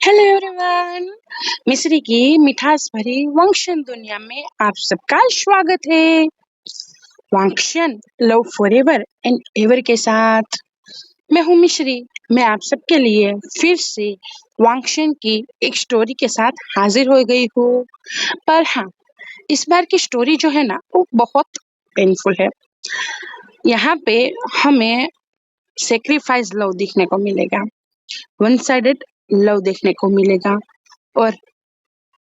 Hello everyone. मिस्री की मिठास भरी वांगशन दुनिया में आप सबका स्वागत है। वांगशन लव फॉरएवर एंड एवर के साथ मैं हूँ मिश्री। मैं आप सबके लिए फिर से वांगशन की एक स्टोरी के साथ हाजिर हो गई हूँ। पर हाँ, इस बार की स्टोरी जो है ना वो बहुत पेनफुल है। यहाँ पे हमें सेक्रीफाइस लव देखने को मिलेगा, वन साइडेड लव देखने को मिलेगा और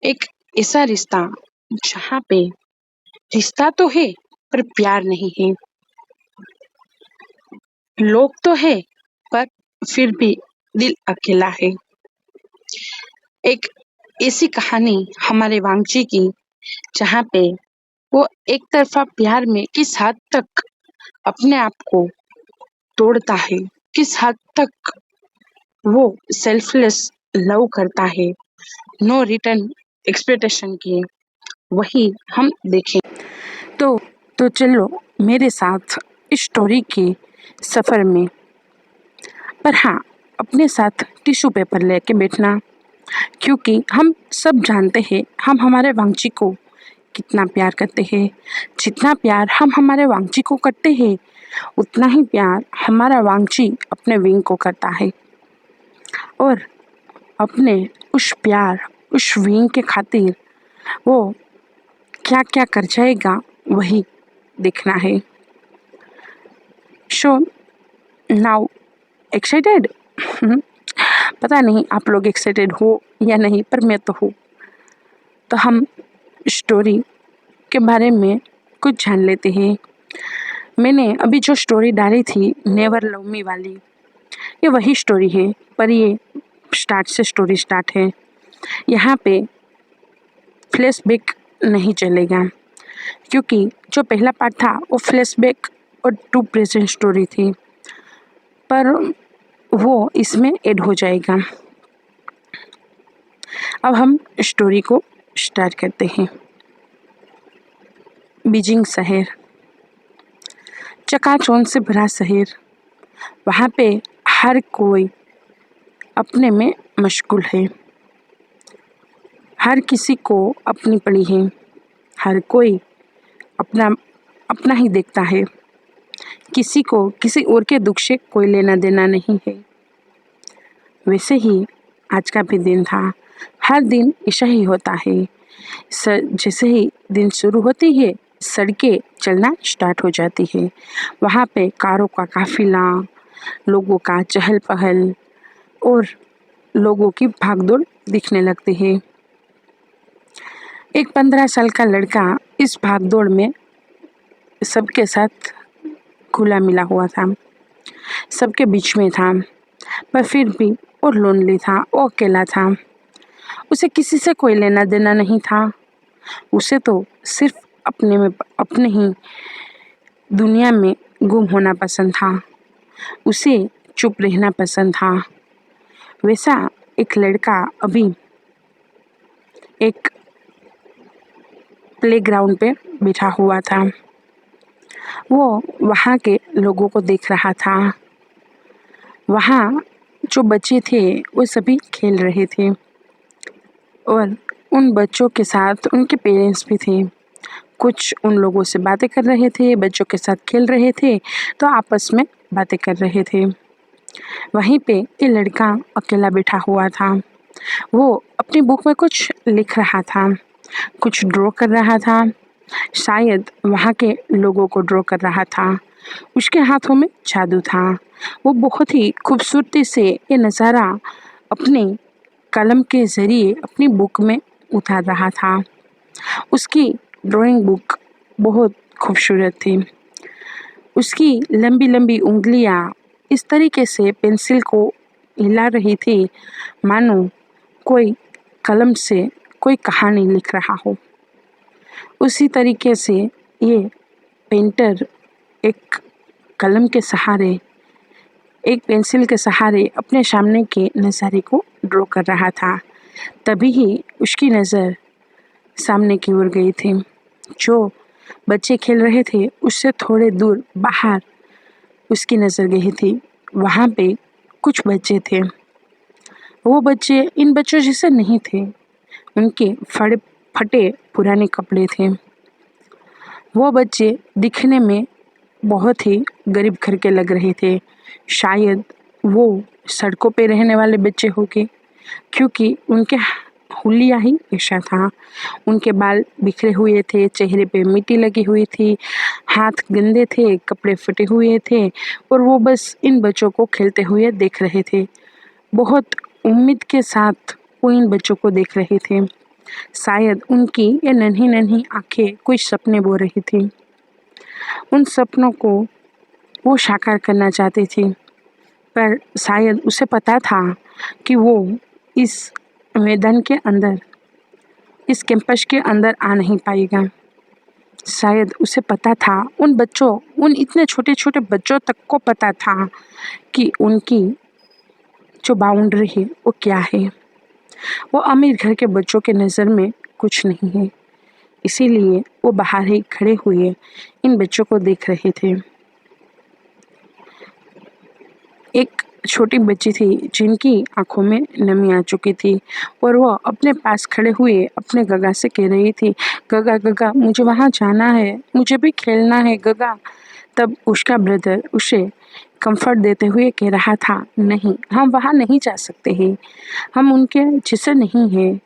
एक ऐसा रिश्ता जहाँ पे रिश्ता तो है पर प्यार नहीं है। लोग तो है पर फिर भी दिल अकेला है। एक ऐसी कहानी हमारे वांगची की जहाँ पे वो एक तरफा प्यार में किस हद तक अपने आप को तोड़ता है, किस हद तक वो सेल्फलेस लव करता है, नो रिटर्न एक्सपेक्टेशन की, वही हम देखें। तो चलो मेरे साथ इस स्टोरी के सफ़र में। पर हाँ, अपने साथ टिश्यू पेपर लेके बैठना, क्योंकि हम सब जानते हैं हम हमारे वांगची को कितना प्यार करते हैं। जितना प्यार हम हमारे वांगची को करते हैं उतना ही प्यार हमारा वांगची अपने विंग को करता है। और अपने उस विंग के खातिर वो क्या क्या कर जाएगा वही देखना है। So now excited? पता नहीं आप लोग एक्साइटेड हो या नहीं, पर मैं तो हूँ। तो हम स्टोरी के बारे में कुछ जान लेते हैं। मैंने अभी जो स्टोरी डाली थी नेवर लव मी वाली, ये वही स्टोरी है, पर ये स्टार्ट से स्टोरी स्टार्ट है। यहाँ पे फ्लैशबैक नहीं चलेगा, क्योंकि जो पहला पार्ट था वो फ्लैशबैक और टू प्रेजेंट स्टोरी थी, पर वो इसमें ऐड हो जाएगा। अब हम स्टोरी को स्टार्ट करते हैं। बीजिंग शहर, चकाचौंध से भरा शहर। वहाँ पे हर कोई अपने में मशगूल है, हर किसी को अपनी पड़ी है, हर कोई अपना अपना ही देखता है। किसी को किसी और के दुख से कोई लेना देना नहीं है। वैसे ही आज का भी दिन था। हर दिन ऐसा ही होता है। जैसे ही दिन शुरू होती है सड़कें चलना स्टार्ट हो जाती है। वहाँ पे कारों का काफिला, लोगों का चहल पहल और लोगों की भागदौड़ दिखने लगती है। एक 15 साल का लड़का इस भागदौड़ में सबके साथ घुला मिला हुआ था, सबके बीच में था, पर फिर भी वो लोनली था, वो अकेला था। उसे किसी से कोई लेना देना नहीं था। उसे तो सिर्फ अपने ही दुनिया में गुम होना पसंद था। उसे चुप रहना पसंद था। वैसा एक लड़का अभी एक प्लेग्राउंड पे बैठा हुआ था। वो वहाँ के लोगों को देख रहा था। वहाँ जो बच्चे थे वो सभी खेल रहे थे और उन बच्चों के साथ उनके पेरेंट्स भी थे। कुछ उन लोगों से बातें कर रहे थे, बच्चों के साथ खेल रहे थे तो आपस में बातें कर रहे थे। वहीं पे ये लड़का अकेला बैठा हुआ था। वो अपनी बुक में कुछ लिख रहा था, कुछ ड्रॉ कर रहा था, शायद वहाँ के लोगों को ड्रॉ कर रहा था। उसके हाथों में जादू था। वो बहुत ही खूबसूरती से ये नज़ारा अपनी कलम के ज़रिए अपनी बुक में उतार रहा था। उसकी ड्राइंग बुक बहुत खूबसूरत थी। उसकी लंबी लंबी उंगलियां इस तरीके से पेंसिल को हिला रही थी मानो कोई कलम से कोई कहानी लिख रहा हो। उसी तरीके से ये पेंटर एक कलम के सहारे, एक पेंसिल के सहारे अपने सामने के नज़ारे को ड्रॉ कर रहा था। तभी ही उसकी नज़र सामने की ओर गई थी। जो बच्चे खेल रहे थे उससे थोड़े दूर बाहर उसकी नज़र गई थी। वहाँ पे कुछ बच्चे थे। वो बच्चे इन बच्चों जैसे नहीं थे। उनके फड़े फटे पुराने कपड़े थे। वो बच्चे दिखने में बहुत ही गरीब घर के लग रहे थे। शायद वो सड़कों पे रहने वाले बच्चे होंगे, क्योंकि उनके हुलिया ही ऐसा था। उनके बाल बिखरे हुए थे, चेहरे पे मिट्टी लगी हुई थी, हाथ गंदे थे, कपड़े फटे हुए थे और वो बस इन बच्चों को खेलते हुए देख रहे थे। बहुत उम्मीद के साथ वो इन बच्चों को देख रहे थे। शायद उनकी ये नन्ही नन्ही आंखें कोई सपने बो रही थी। उन सपनों को वो साकार करना चाहती थी, पर शायद उसे पता था कि वो इस मैदान के अंदर, इस कैंपस के अंदर आ नहीं पाएगा। शायद उसे पता था, उन बच्चों, उन इतने छोटे छोटे बच्चों तक को पता था कि उनकी जो बाउंड्री है वो क्या है। वो अमीर घर के बच्चों के नज़र में कुछ नहीं है। इसीलिए वो बाहर ही खड़े हुए इन बच्चों को देख रहे थे। एक छोटी बच्ची थी जिनकी आंखों में नमी आ चुकी थी और वो अपने पास खड़े हुए अपने गगा से कह रही थी, गगा गगा मुझे वहाँ जाना है, मुझे भी खेलना है गगा। तब उसका ब्रदर उसे कंफर्ट देते हुए कह रहा था, नहीं, हम वहाँ नहीं जा सकते हैं, हम उनके जैसे नहीं हैं।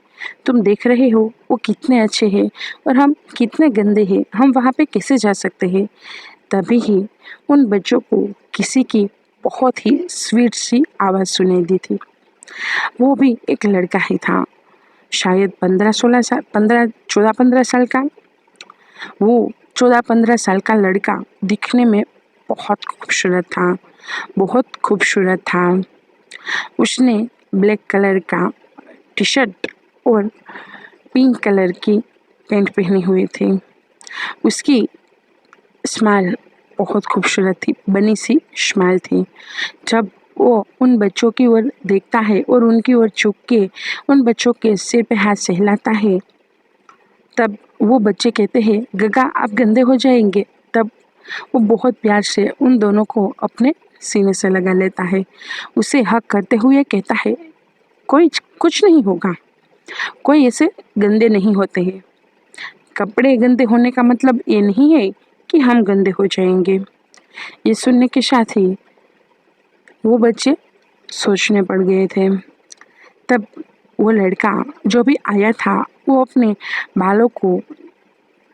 तुम देख रहे हो वो कितने अच्छे हैं और हम कितने गंदे हैं, हम वहाँ पे कैसे जा सकते हैं। तभी ही उन बच्चों को किसी की बहुत ही स्वीट सी आवाज़ सुनाई दी थी। वो भी एक लड़का ही था, शायद 15-16 साल, 14-15 साल का। वो 14-15 साल का लड़का दिखने में बहुत खूबसूरत था, बहुत खूबसूरत था। उसने ब्लैक कलर का टी शर्ट और पिंक कलर की पैंट पहनी हुई थी। उसकी स्माइल बहुत खूबसूरत थी, बनी सी स्माइल थी। जब वो उन बच्चों की ओर देखता है और उनकी ओर झुक के उन बच्चों के सिर पे हाथ सहलाता है, तब वो बच्चे कहते हैं, गगा आप गंदे हो जाएंगे। तब वो बहुत प्यार से उन दोनों को अपने सीने से लगा लेता है, उसे हक करते हुए कहता है, कोई कुछ नहीं होगा, कोई ऐसे गंदे नहीं होते हैं। कपड़े गंदे होने का मतलब ये नहीं है कि हम गंदे हो जाएंगे। ये सुनने के साथ ही वो बच्चे सोचने पड़ गए थे। तब वो लड़का जो भी आया था, वो अपने बालों को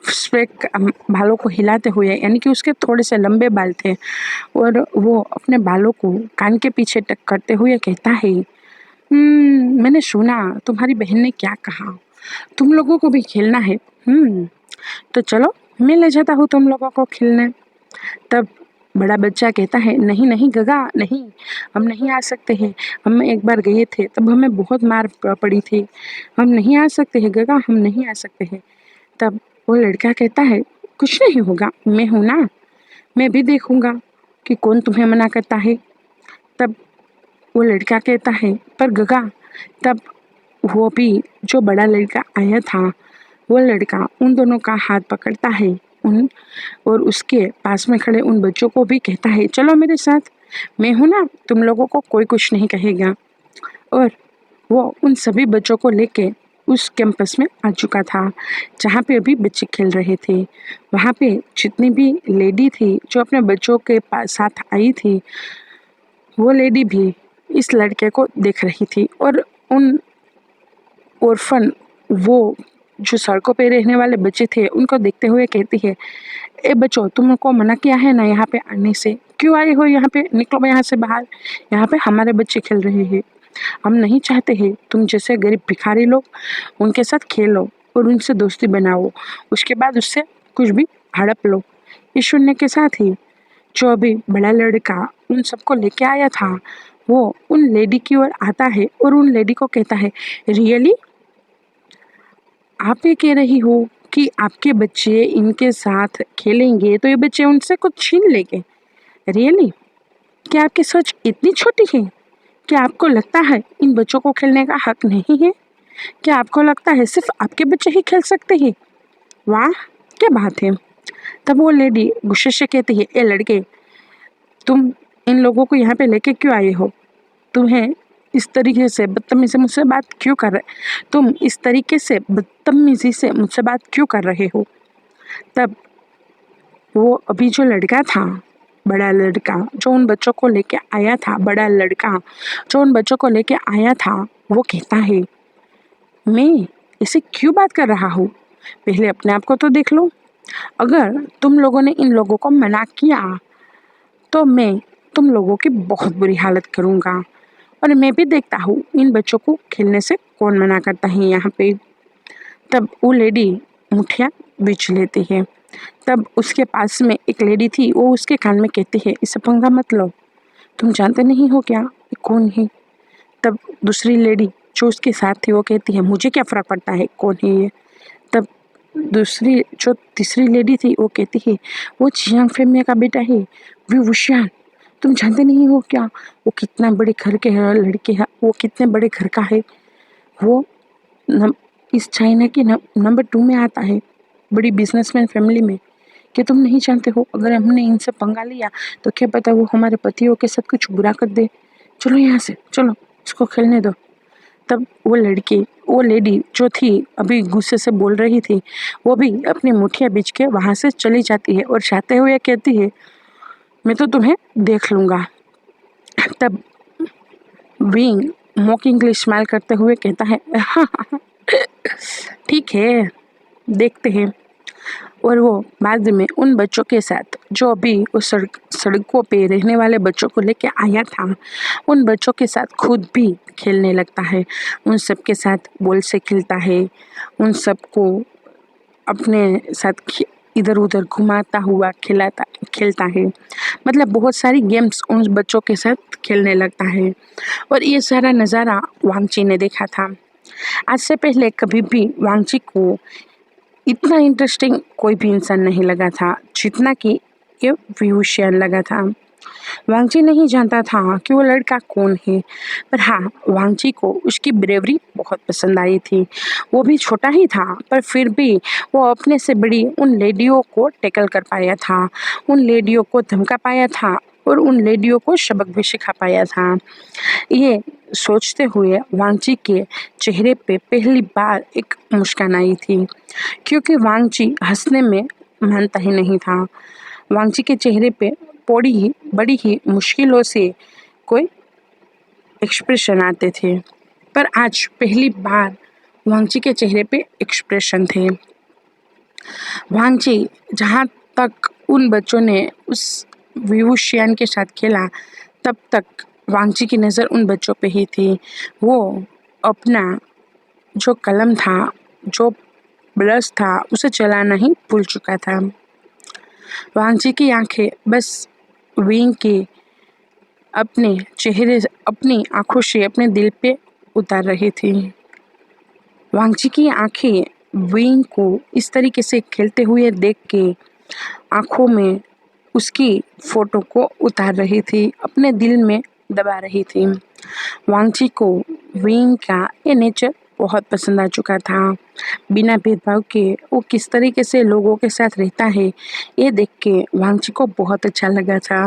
बालों को हिलाते हुए, यानी कि उसके थोड़े से लंबे बाल थे, और वो अपने बालों को कान के पीछे टक करते हुए कहता है, मैंने सुना तुम्हारी बहन ने क्या कहा, तुम लोगों को भी खेलना है। तो चलो मैं ले जाता हूँ तुम लोगों को खेलने। तब बड़ा बच्चा कहता है, नहीं नहीं गगा, नहीं, हम नहीं आ सकते हैं। हम एक बार गए थे, तब हमें बहुत मार पड़ी थी, हम नहीं आ सकते हैं गगा, हम नहीं आ सकते हैं। तब वो लड़का कहता है, कुछ नहीं होगा, मैं हूँ ना, मैं भी देखूंगा कि कौन तुम्हें मना करता है। तब वो लड़का कहता है, पर गगा। तब वो भी जो बड़ा लड़का आया था, वो लड़का उन दोनों का हाथ पकड़ता है उन और उसके पास में खड़े उन बच्चों को भी कहता है, चलो मेरे साथ, मैं हूँ ना, तुम लोगों को कोई कुछ नहीं कहेगा। और वो उन सभी बच्चों को लेके उस कैंपस में आ चुका था जहाँ पे अभी बच्चे खेल रहे थे। वहाँ पे जितनी भी लेडी थी जो अपने बच्चों के पास साथ आई थी, वो लेडी भी इस लड़के को देख रही थी और उन ऑर्फन, वो जो सड़कों पे रहने वाले बच्चे थे, उनको देखते हुए कहती है, ए बच्चों, तुमको मना किया है ना यहाँ पे आने से, क्यों आए हो यहाँ पे, निकलो यहाँ से बाहर, यहाँ पे हमारे बच्चे खेल रहे हैं, हम नहीं चाहते हैं तुम जैसे गरीब भिखारी लोग उनके साथ खेलो और उनसे दोस्ती बनाओ, उसके बाद उससे कुछ भी हड़प लो। ये सुनने के साथ ही जो अभी बड़ा लड़का उन सबको लेके आया था, वो उन लेडी की ओर आता है और उन लेडी को कहता है, रियली, आप ये कह रही हो कि आपके बच्चे इनके साथ खेलेंगे तो ये बच्चे उनसे कुछ छीन लेंगे? रियली? क्या आपकी सोच इतनी छोटी है? क्या आपको लगता है इन बच्चों को खेलने का हक नहीं है? क्या आपको लगता है सिर्फ आपके बच्चे ही खेल सकते हैं? वाह, क्या बात है। तब वो लेडी गुस्से से कहती है, ए लड़के, तुम इन लोगों को यहाँ पे लेके क्यों आए हो? तुम्हें इस तरीके से बदतमीजी से मुझसे बात क्यों कर रहे तुम इस तरीके से बदतमीजी से मुझसे बात क्यों कर रहे हो? तब वो अभी जो लड़का था, बड़ा लड़का जो उन बच्चों को लेके आया था, बड़ा लड़का जो उन बच्चों को लेके आया था, वो कहता है, मैं ऐसे क्यों बात कर रहा हूँ? पहले अपने आप को तो देख लो। अगर तुम लोगों ने इन लोगों को मना किया तो मैं तुम लोगों की बहुत बुरी हालत करूँगा, और मैं भी देखता हूँ इन बच्चों को खेलने से कौन मना करता है यहाँ पे। तब वो लेडी मुठिया बीच लेती है। तब उसके पास में एक लेडी थी, वो उसके कान में कहती है, इससे पंगा मत लो, तुम जानते नहीं हो क्या ये कौन है? तब दूसरी लेडी जो उसके साथ थी वो कहती है, मुझे क्या फ़र्क पड़ता है कौन है ये? तब दूसरी जो तीसरी लेडी थी वो कहती है, वो चियांग फेमिया का बेटा है, वी वुशियान, तुम जानते नहीं हो क्या वो कितना बड़े घर के लड़के हैं, वो कितने बड़े घर का है, वो नम, इस चाइना के नंबर 2 में आता है, बड़ी बिजनेसमैन फैमिली में। क्या तुम नहीं जानते हो अगर हमने इनसे पंगा लिया तो क्या पता वो हमारे पतियों के साथ कुछ बुरा कर दे? चलो यहाँ से, चलो इसको खेलने दो। तब वो लेडी जो थी अभी गुस्से से बोल रही थी, वो भी अपनी मुठिया बीच के वहाँ से चली जाती है और जाते हुए कहती है, मैं तो तुम्हें देख लूँगा। तब विंग मॉकिंगली स्माइल करते हुए कहता है, हाँ ठीक है, देखते हैं। और वो बाद में उन बच्चों के साथ जो अभी उस सड़कों पे रहने वाले बच्चों को लेके आया था, उन बच्चों के साथ खुद भी खेलने लगता है, उन सब के साथ बॉल से खेलता है, उन सबको अपने साथ इधर उधर घुमाता हुआ खेलता है। मतलब बहुत सारी गेम्स उन बच्चों के साथ खेलने लगता है। और ये सारा नज़ारा वांगची ने देखा था। आज से पहले कभी भी वांगची को इतना इंटरेस्टिंग कोई भी इंसान नहीं लगा था जितना कि ये व्यूशियन लगा था। वांगची नहीं जानता था कि वो लड़का कौन है, पर हाँ, वांगची को उसकी ब्रेवरी बहुत पसंद आई थी। वो भी छोटा ही था, पर फिर भी वो अपने से बड़ी उन लेडियों को टैकल कर पाया था, उन लेडियों को धमका पाया था और उन लेडियों को सबक भी सिखा पाया था। ये सोचते हुए वांगची के चेहरे पे पहली बार एक मुस्कान आई थी, क्योंकि वांगची हंसने में मानता ही नहीं था। वांगची के चेहरे पे बड़ी ही मुश्किलों से कोई एक्सप्रेशन आते थे, पर आज पहली बार वांगची के चेहरे पे एक्सप्रेशन थे। वांगची जहाँ तक उन बच्चों ने उस विवुशियन के साथ खेला, तब तक वांगची की नज़र उन बच्चों पे ही थी। वो अपना जो कलम था, जो ब्रश था, उसे चलाना ही भूल चुका था। वांगची की आंखें बस विंग के अपनी आंखों से अपने दिल पे उतार रही थी। वांगची की आंखें विंग को इस तरीके से खेलते हुए देख के आंखों में उसकी फोटो को उतार रही थी, अपने दिल में दबा रही थी। वांगची को विंग का ये नेचर बहुत पसंद आ चुका था। बिना भेदभाव के वो किस तरीके से लोगों के साथ रहता है, ये देख के वांगची को बहुत अच्छा लगा था।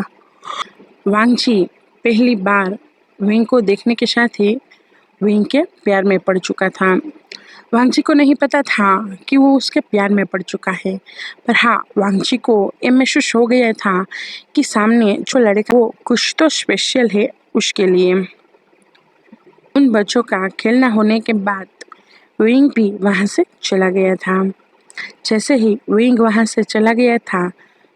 वांगची पहली बार विंग को देखने के साथ ही विंग के प्यार में पड़ चुका था। वांगची को नहीं पता था कि वो उसके प्यार में पड़ चुका है, पर हाँ, वांगची को ये महसूस हो गया था कि सामने जो लड़का वो कुछ तो स्पेशल है उसके लिए। उन बच्चों का खेलना होने के बाद विंग भी वहाँ से चला गया था। जैसे ही विंग वहाँ से चला गया था,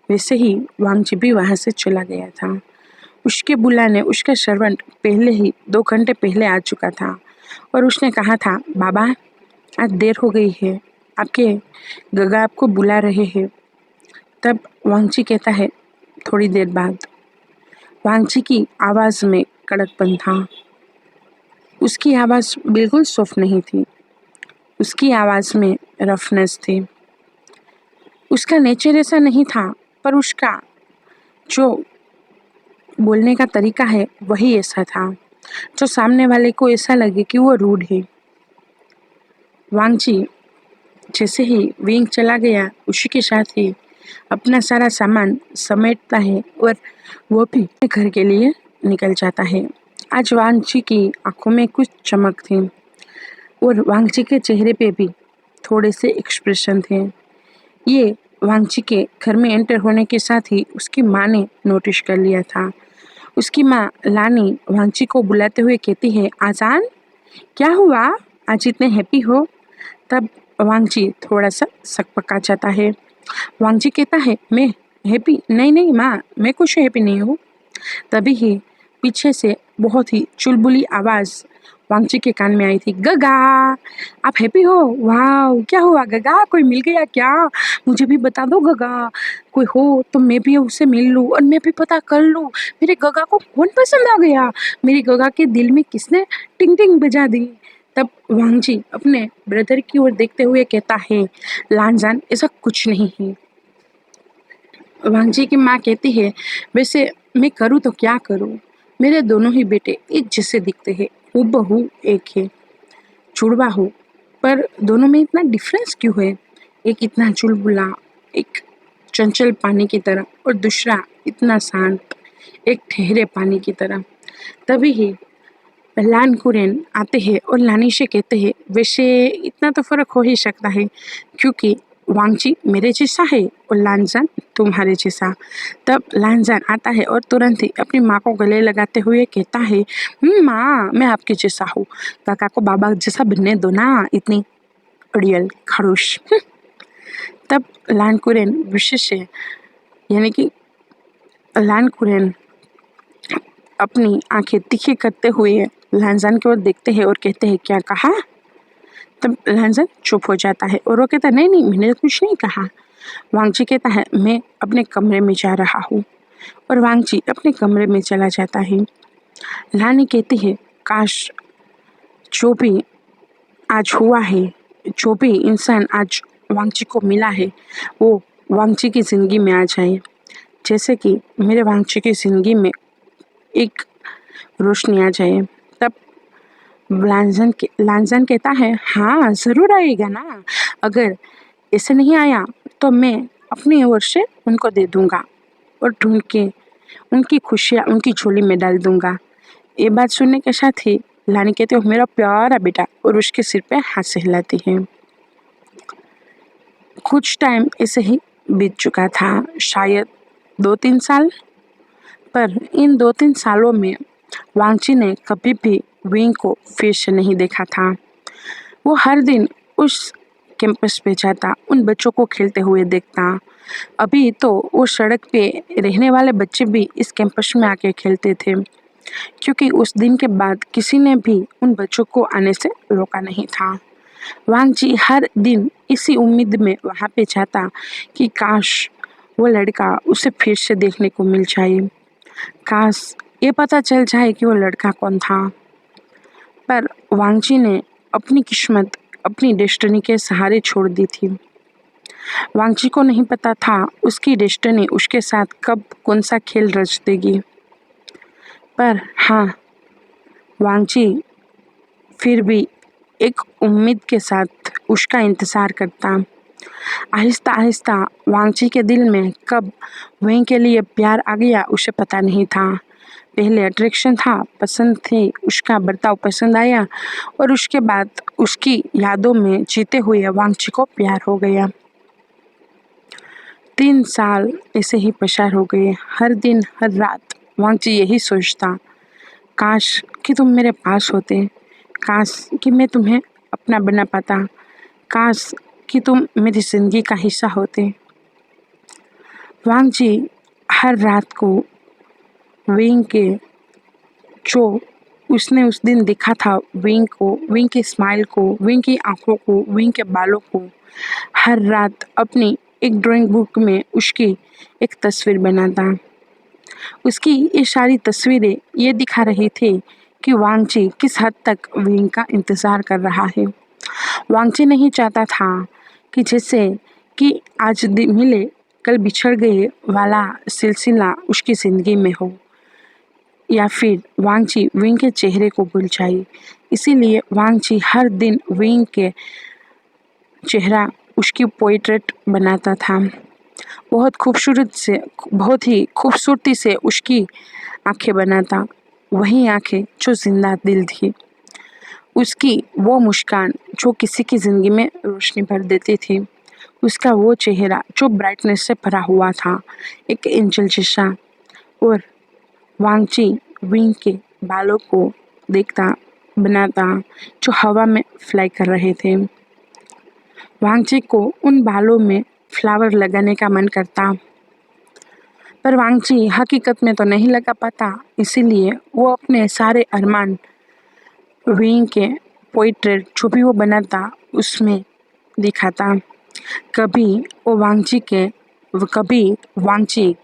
वैसे ही वांगची भी वहाँ से चला गया था। उसके बुलाने उसका सर्वेंट पहले ही 2 घंटे पहले आ चुका था और उसने कहा था, बाबा आज देर हो गई है, आपके गगा आपको बुला रहे हैं। तब वांगची कहता है, थोड़ी देर बाद। वांगची की आवाज़ में कड़कपन था। उसकी आवाज़ बिल्कुल सॉफ्ट नहीं थी, उसकी आवाज़ में रफनेस थी। उसका नेचर ऐसा नहीं था, पर उसका जो बोलने का तरीका है वही ऐसा था, जो सामने वाले को ऐसा लगे कि वो रूड है। वांगची जैसे ही विंग चला गया, उसी के साथ ही अपना सारा सामान समेटता है और वो भी घर के लिए निकल जाता है। आज वांगची की आंखों में कुछ चमक थी और वांगची के चेहरे पे भी थोड़े से एक्सप्रेशन थे। ये वांगची के घर में एंटर होने के साथ ही उसकी माँ ने नोटिस कर लिया था। उसकी माँ लानी वांगची को बुलाते हुए कहती है, आजान क्या हुआ, आज इतने हैप्पी हो? तब वांगची थोड़ा सा सकपका जाता है। वांगची कहता है, मैं हैप्पी नहीं नहीं माँ, मैं कुछ हैप्पी नहीं हूँ। तभी ही पीछे से बहुत ही चुलबुली आवाज वांगची के कान में आई थी, गगा आप हैप्पी हो? वाह क्या हुआ गगा, कोई मिल गया क्या? मुझे भी बता दो गगा, कोई हो तो मैं भी उससे मिल लूं और मैं भी पता कर लूं मेरे गगा को कौन पसंद आ गया, मेरी गगा के दिल में किसने टिंग टिंग बजा दी। तब वांगची अपने ब्रदर की ओर देखते हुए कहता है, लानजान ऐसा कुछ नहीं है। वांगजी की माँ कहती है, वैसे मैं करूँ तो क्या करूँ, मेरे दोनों ही बेटे एक जैसे दिखते हैं, हूबहू एक है, जुड़वा हूँ, पर दोनों में इतना डिफरेंस क्यों है? एक इतना चुलबुला, एक चंचल पानी की तरह और दूसरा इतना शांत, एक ठहरे पानी की तरह। तभी ही लान कुरेन आते हैं और लानी से कहते हैं, वैसे इतना तो फर्क हो ही सकता है क्योंकि वांगची मेरे जैसा है और लानजान तुम्हारे जैसा। तब लानजान आता है और तुरंत ही अपनी माँ को गले लगाते हुए कहता है, माँ मैं आपके जैसा हूँ, काका को बाबा जैसा बनने दो ना, इतनी अड़ियल खड़ूस। तब लान कुरेन विशेष है, यानी कि लान कुरेन अपनी आंखें तीखी करते हुए लानजान की ओर देखते हैं और कहते हैं, क्या कहा? तब लानजान चुप हो जाता है और वो कहता है, नहीं नहीं मैंने कुछ नहीं कहा। वांगची कहता है, मैं अपने कमरे में जा रहा हूँ और वांगची अपने कमरे में चला जाता है। लानी कहती है, काश जो भी आज हुआ है, जो भी इंसान आज वांगची को मिला है वो वांगची की जिंदगी में आ जाए, जैसे कि मेरे वांगची की जिंदगी में एक रोशनी आ जाए। तब लांजन कहता है, हाँ जरूर आएगा ना, अगर ऐसे नहीं आया तो मैं अपनी ओर से उनको दे दूंगा और ढूंढ के उनकी खुशियाँ उनकी झोली में डाल दूंगा। ये बात सुनने के साथ ही लानी कहती है, मेरा प्यारा बेटा, और उसके सिर पे हाथ सहलाती है। कुछ टाइम ऐसे ही बीत चुका था, शायद 2-3 साल। पर इन 2-3 सालों में वांगची ने कभी भी विंग को फिर से नहीं देखा था। वो हर दिन उस कैंपस पे जाता, उन बच्चों को खेलते हुए देखता। अभी तो वो सड़क पे रहने वाले बच्चे भी इस कैंपस में आके खेलते थे, क्योंकि उस दिन के बाद किसी ने भी उन बच्चों को आने से रोका नहीं था। वांगजी हर दिन इसी उम्मीद में वहाँ पे जाता कि काश वो लड़का उसे फिर से देखने को मिल जाए, काश ये पता चल जाए कि वो लड़का कौन था। पर वांगजी ने अपनी किस्मत अपनी डेस्टिनी के सहारे छोड़ दी थी। वांगजी को नहीं पता था उसकी डेस्टिनी उसके साथ कब कौन सा खेल रच देगी। पर हाँ, वांगजी फिर भी एक उम्मीद के साथ उसका इंतज़ार करता। आहिस्ता आहिस्ता वांगची के दिल में कब वहीं के लिए प्यार आ गया उसे पता नहीं था। पहले अट्रैक्शन था, पसंद थी, उसका बर्ताव पसंद आया और उसके बाद उसकी यादों में जीते हुए वांगची को प्यार हो गया। 3 साल ऐसे ही पसार हो गए। हर दिन हर रात वांगची यही सोचता, काश कि तुम मेरे पास होते, काश कि मैं तुम्हें अपना बना पाता, काश कि तुम मेरी जिंदगी का हिस्सा होते। वांगजी हर रात को विंग के जो उसने उस दिन देखा था, विंग को, विंग की स्माइल को, विंग की आंखों को, विंग के बालों को, हर रात अपनी एक ड्राइंग बुक में उसकी एक तस्वीर बनाता। उसकी ये सारी तस्वीरें ये दिखा रही थी कि वांगची किस हद तक विंग का इंतज़ार कर रहा है। वांगची नहीं चाहता था कि जैसे कि आज मिले कल बिछड़ गए वाला सिलसिला उसकी ज़िंदगी में हो, या फिर वांगची विंग के चेहरे को भूल जाए। इसीलिए वांगची हर दिन विंग के चेहरा उसकी पोर्ट्रेट बनाता था। बहुत ही खूबसूरती से उसकी आंखें बनाता, वही आंखें जो जिंदा दिल थी, उसकी वो मुस्कान जो किसी की जिंदगी में रोशनी भर देती थी, उसका वो चेहरा जो ब्राइटनेस से भरा हुआ था, एक एंजल जैसा। और वांगची विंग के बालों को देखता बनाता जो हवा में फ्लाई कर रहे थे। वांगची को उन बालों में फ्लावर लगाने का मन करता, पर वांगची हकीकत में तो नहीं लगा पाता, इसीलिए वो अपने सारे अरमान विंग के पोइट्रेट जो भी वो बनाता उसमें दिखाता। कभी वो कभी वांगची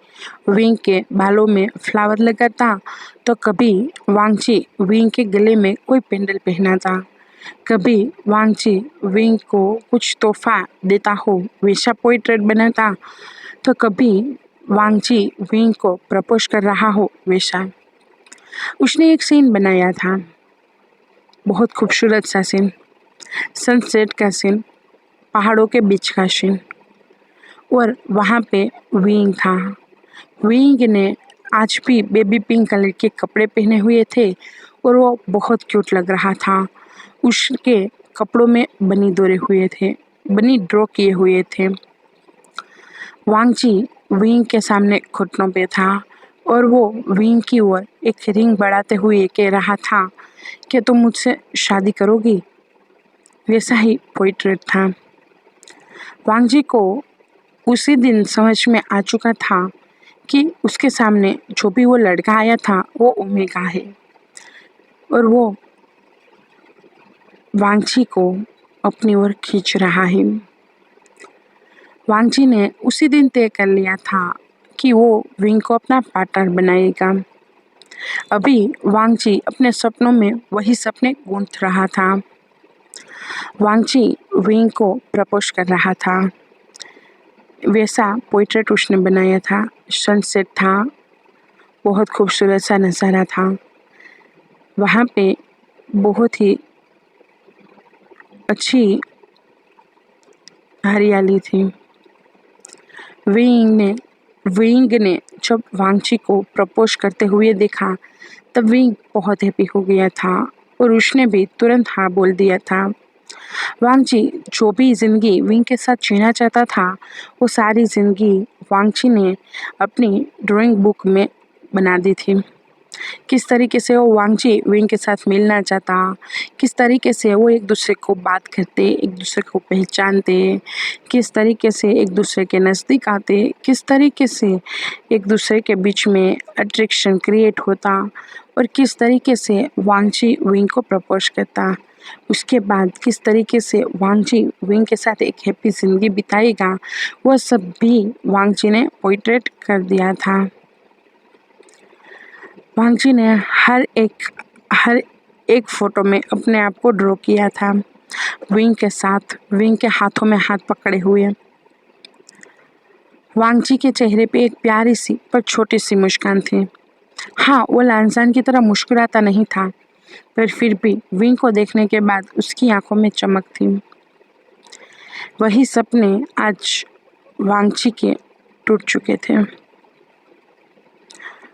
विंग के बालों में फ्लावर लगाता, तो कभी वांगची विंग के गले में कोई पेंडल पहनाता। कभी वांगची विंग को कुछ तोहफा देता हो वैसा पोइट्रेट बनाता, तो कभी वांगची विंग को प्रपोज कर रहा हो वैसा। उसने एक सीन बनाया था, बहुत खूबसूरत सा सीन, सनसेट का सीन, पहाड़ों के बीच का सीन, और वहाँ पे विंग था। विंग ने आज भी बेबी पिंक कलर के कपड़े पहने हुए थे और वो बहुत क्यूट लग रहा था। उसके कपड़ों में बनी दौरे हुए थे, बनी ड्रॉ किए हुए थे। वांगची विंग के सामने घुटनों पे था और वो विंग की ओर एक रिंग बढ़ाते हुए कह रहा था कि तुम मुझसे शादी करोगी। वैसा ही पोइट्रेट था। वांगजी को उसी दिन समझ में आ चुका था कि उसके सामने जो भी वो लड़का आया था वो ओमेगा है, और वो वांगजी को अपनी ओर खींच रहा है। वांगजी ने उसी दिन तय कर लिया था कि वो विंग को अपना पार्टनर बनाएगा। अभी वांगजी अपने सपनों में वही सपने गूंथ रहा था। वांगजी विंग को प्रपोज कर रहा था, वैसा पोइट्रेट उसने बनाया था। सनसेट था, बहुत खूबसूरत सा नज़ारा था। वहाँ पे बहुत ही अच्छी हरियाली थी। विंग ने जब वांगची को प्रपोज करते हुए देखा तब विंग बहुत हैप्पी हो गया था और उसने भी तुरंत हाँ बोल दिया था। वांगची जो भी जिंदगी विंग के साथ जीना चाहता था वो सारी जिंदगी वांगची ने अपनी ड्राइंग बुक में बना दी थी। किस तरीके से वो वांगची विंग के साथ मिलना चाहता, किस तरीके से वो एक दूसरे को बात करते, एक दूसरे को पहचानते, किस तरीके से एक दूसरे के नज़दीक आते, किस तरीके से एक दूसरे के बीच में अट्रैक्शन क्रिएट होता, और किस तरीके से वांगची विंग को प्रपोज करता। उसके बाद किस तरीके से वांगची विंग के साथ एक हैप्पी ज़िंदगी बिताएगा, वह सब भी वांगची ने पोर्ट्रेट कर दिया था। वांगची ने हर एक फोटो में अपने आप को ड्रॉ किया था, विंग के साथ, विंग के हाथों में हाथ पकड़े हुए। वांगची के चेहरे पे एक प्यारी सी पर छोटी सी मुस्कान थी। हाँ, वो लांसान की तरह मुस्कुराता नहीं था, पर फिर भी विंग को देखने के बाद उसकी आंखों में चमक थी। वही सपने आज वांगची के टूट चुके थे।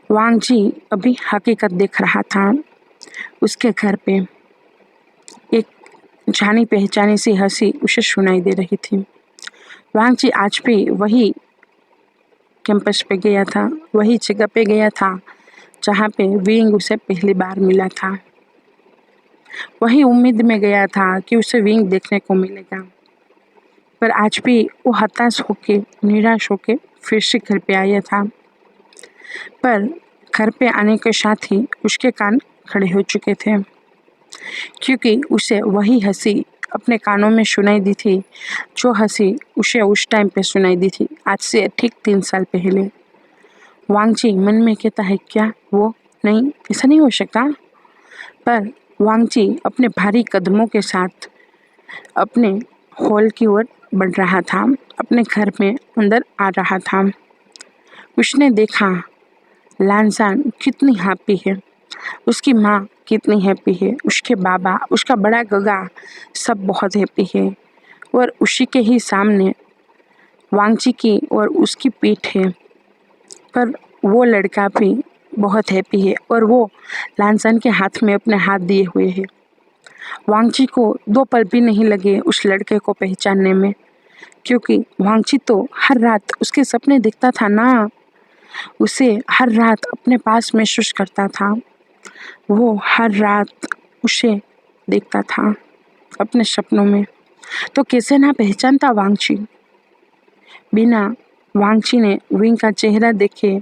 वांगची अभी हकीकत देख रहा था। उसके घर पे एक जानी पहचानी सी हंसी उसे सुनाई दे रही थी। वांगची आज भी वही कैंपस पे गया था, वही जगह पे गया था जहाँ पे विंग उसे पहली बार मिला था। वही उम्मीद में गया था कि उसे विंग देखने को मिलेगा, पर आज भी वो हताश होके, निराश होके फिर से घर पे आया था। पर घर पे आने के साथ ही उसके कान खड़े हो चुके थे, क्योंकि उसे वही हंसी अपने कानों में सुनाई दी थी, जो हंसी उसे उस टाइम पे सुनाई दी थी, आज से ठीक 3 साल पहले। वांगची मन में कहता है, क्या वो नहीं, ऐसा नहीं हो सकता। पर वांगची अपने भारी कदमों के साथ अपने हॉल की ओर बढ़ रहा था, अपने घर में अंदर आ रहा था। उसने देखा लांसान कितनी हैप्पी है, उसकी माँ कितनी हैप्पी है, उसके बाबा, उसका बड़ा गगा, सब बहुत हैप्पी है, और उसी के ही सामने वांगची की और उसकी पीठ है। पर वो लड़का भी बहुत हैप्पी है और वो लानसान के हाथ में अपने हाथ दिए हुए है। वांगची को 2 पल भी नहीं लगे उस लड़के को पहचानने में, क्योंकि वांगची तो हर रात उसके सपने देखता था ना, उसे हर रात अपने पास महसूस करता था। वो हर रात उसे देखता था अपने सपनों में, तो कैसे ना पहचानता वांगची। बिना वांगची ने विंग का चेहरा देखे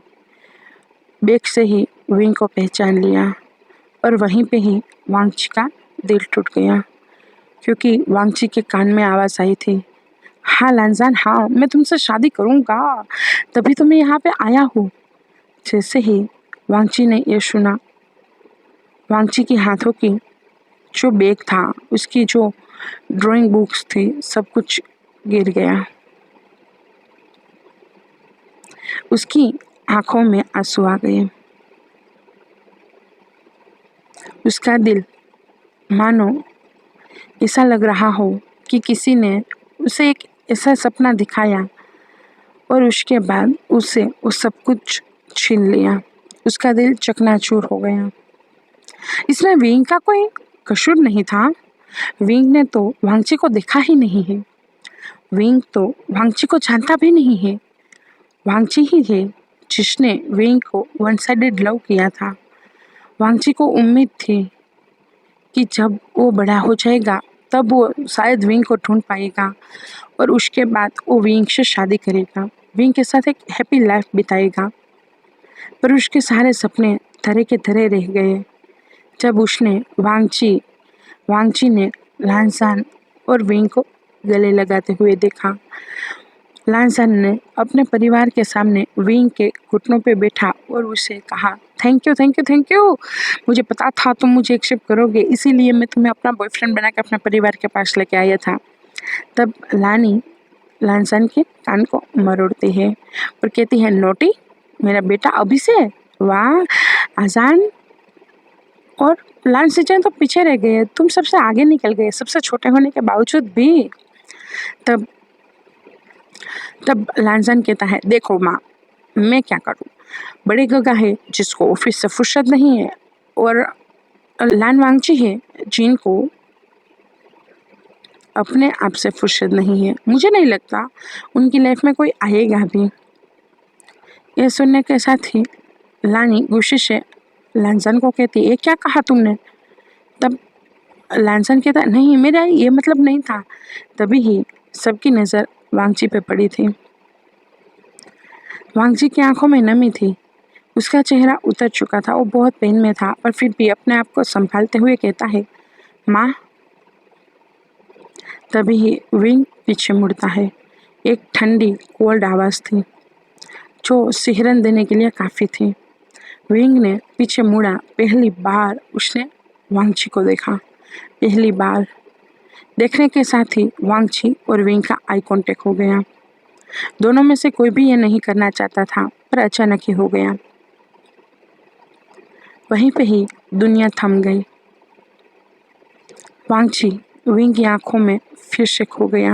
बेक से ही विंग को पहचान लिया और वहीं पे ही वांगची का दिल टूट गया, क्योंकि वांगची के कान में आवाज आई थी, हाँ लानजान, हाँ मैं तुमसे शादी करूंगा, तभी तो मैं यहाँ पे आया हूँ। जैसे ही वांगची ने ये सुना, वांगची के हाथों की जो बैग था, उसकी जो ड्राइंग बुक्स थी, सब कुछ गिर गया। उसकी आंखों में आंसू आ गए। उसका दिल मानो ऐसा लग रहा हो कि किसी ने उसे एक ऐसा सपना दिखाया और उसके बाद उसे वो सब कुछ छीन लिया। उसका दिल चकनाचूर हो गया। इसमें विंग का कोई कसूर नहीं था। विंग ने तो वांगची को देखा ही नहीं है। विंग तो वांगची को जानता भी नहीं है। वांगची ही है जिसने विंग को वन साइडेड लव किया था। वांगची को उम्मीद थी कि जब वो बड़ा हो जाएगा तब वो शायद विंग को ढूंढ पाएगा और उसके बाद वो विंग से शादी करेगा, विंग के साथ एक हैप्पी लाइफ बिताएगा। पर उसके सारे सपने धरे के धरे रह गए जब उसने वांगची ने लानसान और विंग को गले लगाते हुए देखा। लानसान ने अपने परिवार के सामने विंग के घुटनों पे बैठा और उसे कहा, thank you thank you thank you, मुझे पता था तुम मुझे एक्सेप्ट करोगे, इसीलिए मैं तुम्हें अपना बॉयफ्रेंड बना के अपने परिवार के पास लेके आया था। तब लानी लानसान के कान को मरोड़ती है और कहती है, नोटी, मेरा बेटा अभी से, वाह आजान। और लान सिंचन तो पीछे रह गए, तुम सबसे आगे निकल गए, सबसे छोटे होने के बावजूद भी। तब तब लानजान कहता है, देखो माँ, मैं क्या करूँ, बड़े गगा है जिसको ऑफिस से फुर्सत नहीं है और लान वांगची है जिनको अपने आप से फुर्सत नहीं है। मुझे नहीं लगता उनकी लाइफ में कोई आएगा भी। यह सुनने के साथ ही लानी गुस्से से लानजान को कहती, ये क्या कहा तुमने। तब लानजान कहता, नहीं मेरा ये मतलब नहीं था। तभी ही सबकी नज़र वांगची पे पड़ी थी। वांगची की आंखों में नमी थी। उसका चेहरा उतर चुका था, वो बहुत पेन में था, पर फिर भी अपने आप को संभालते हुए कहता है, माँ। तभी ही विंग पीछे मुड़ता है। एक ठंडी कोल्ड आवाज़ थी जो सिहरन देने के लिए काफ़ी थी। विंग ने पीछे मुड़ा। पहली बार उसने वांगची को देखा। पहली बार देखने के साथ ही वांगची और विंग का आई कांटेक्ट हो गया। दोनों में से कोई भी ये नहीं करना चाहता था, पर अचानक ही हो गया। वहीं पे ही दुनिया थम गई। वांगची विंग की आंखों में फिर से खो गया।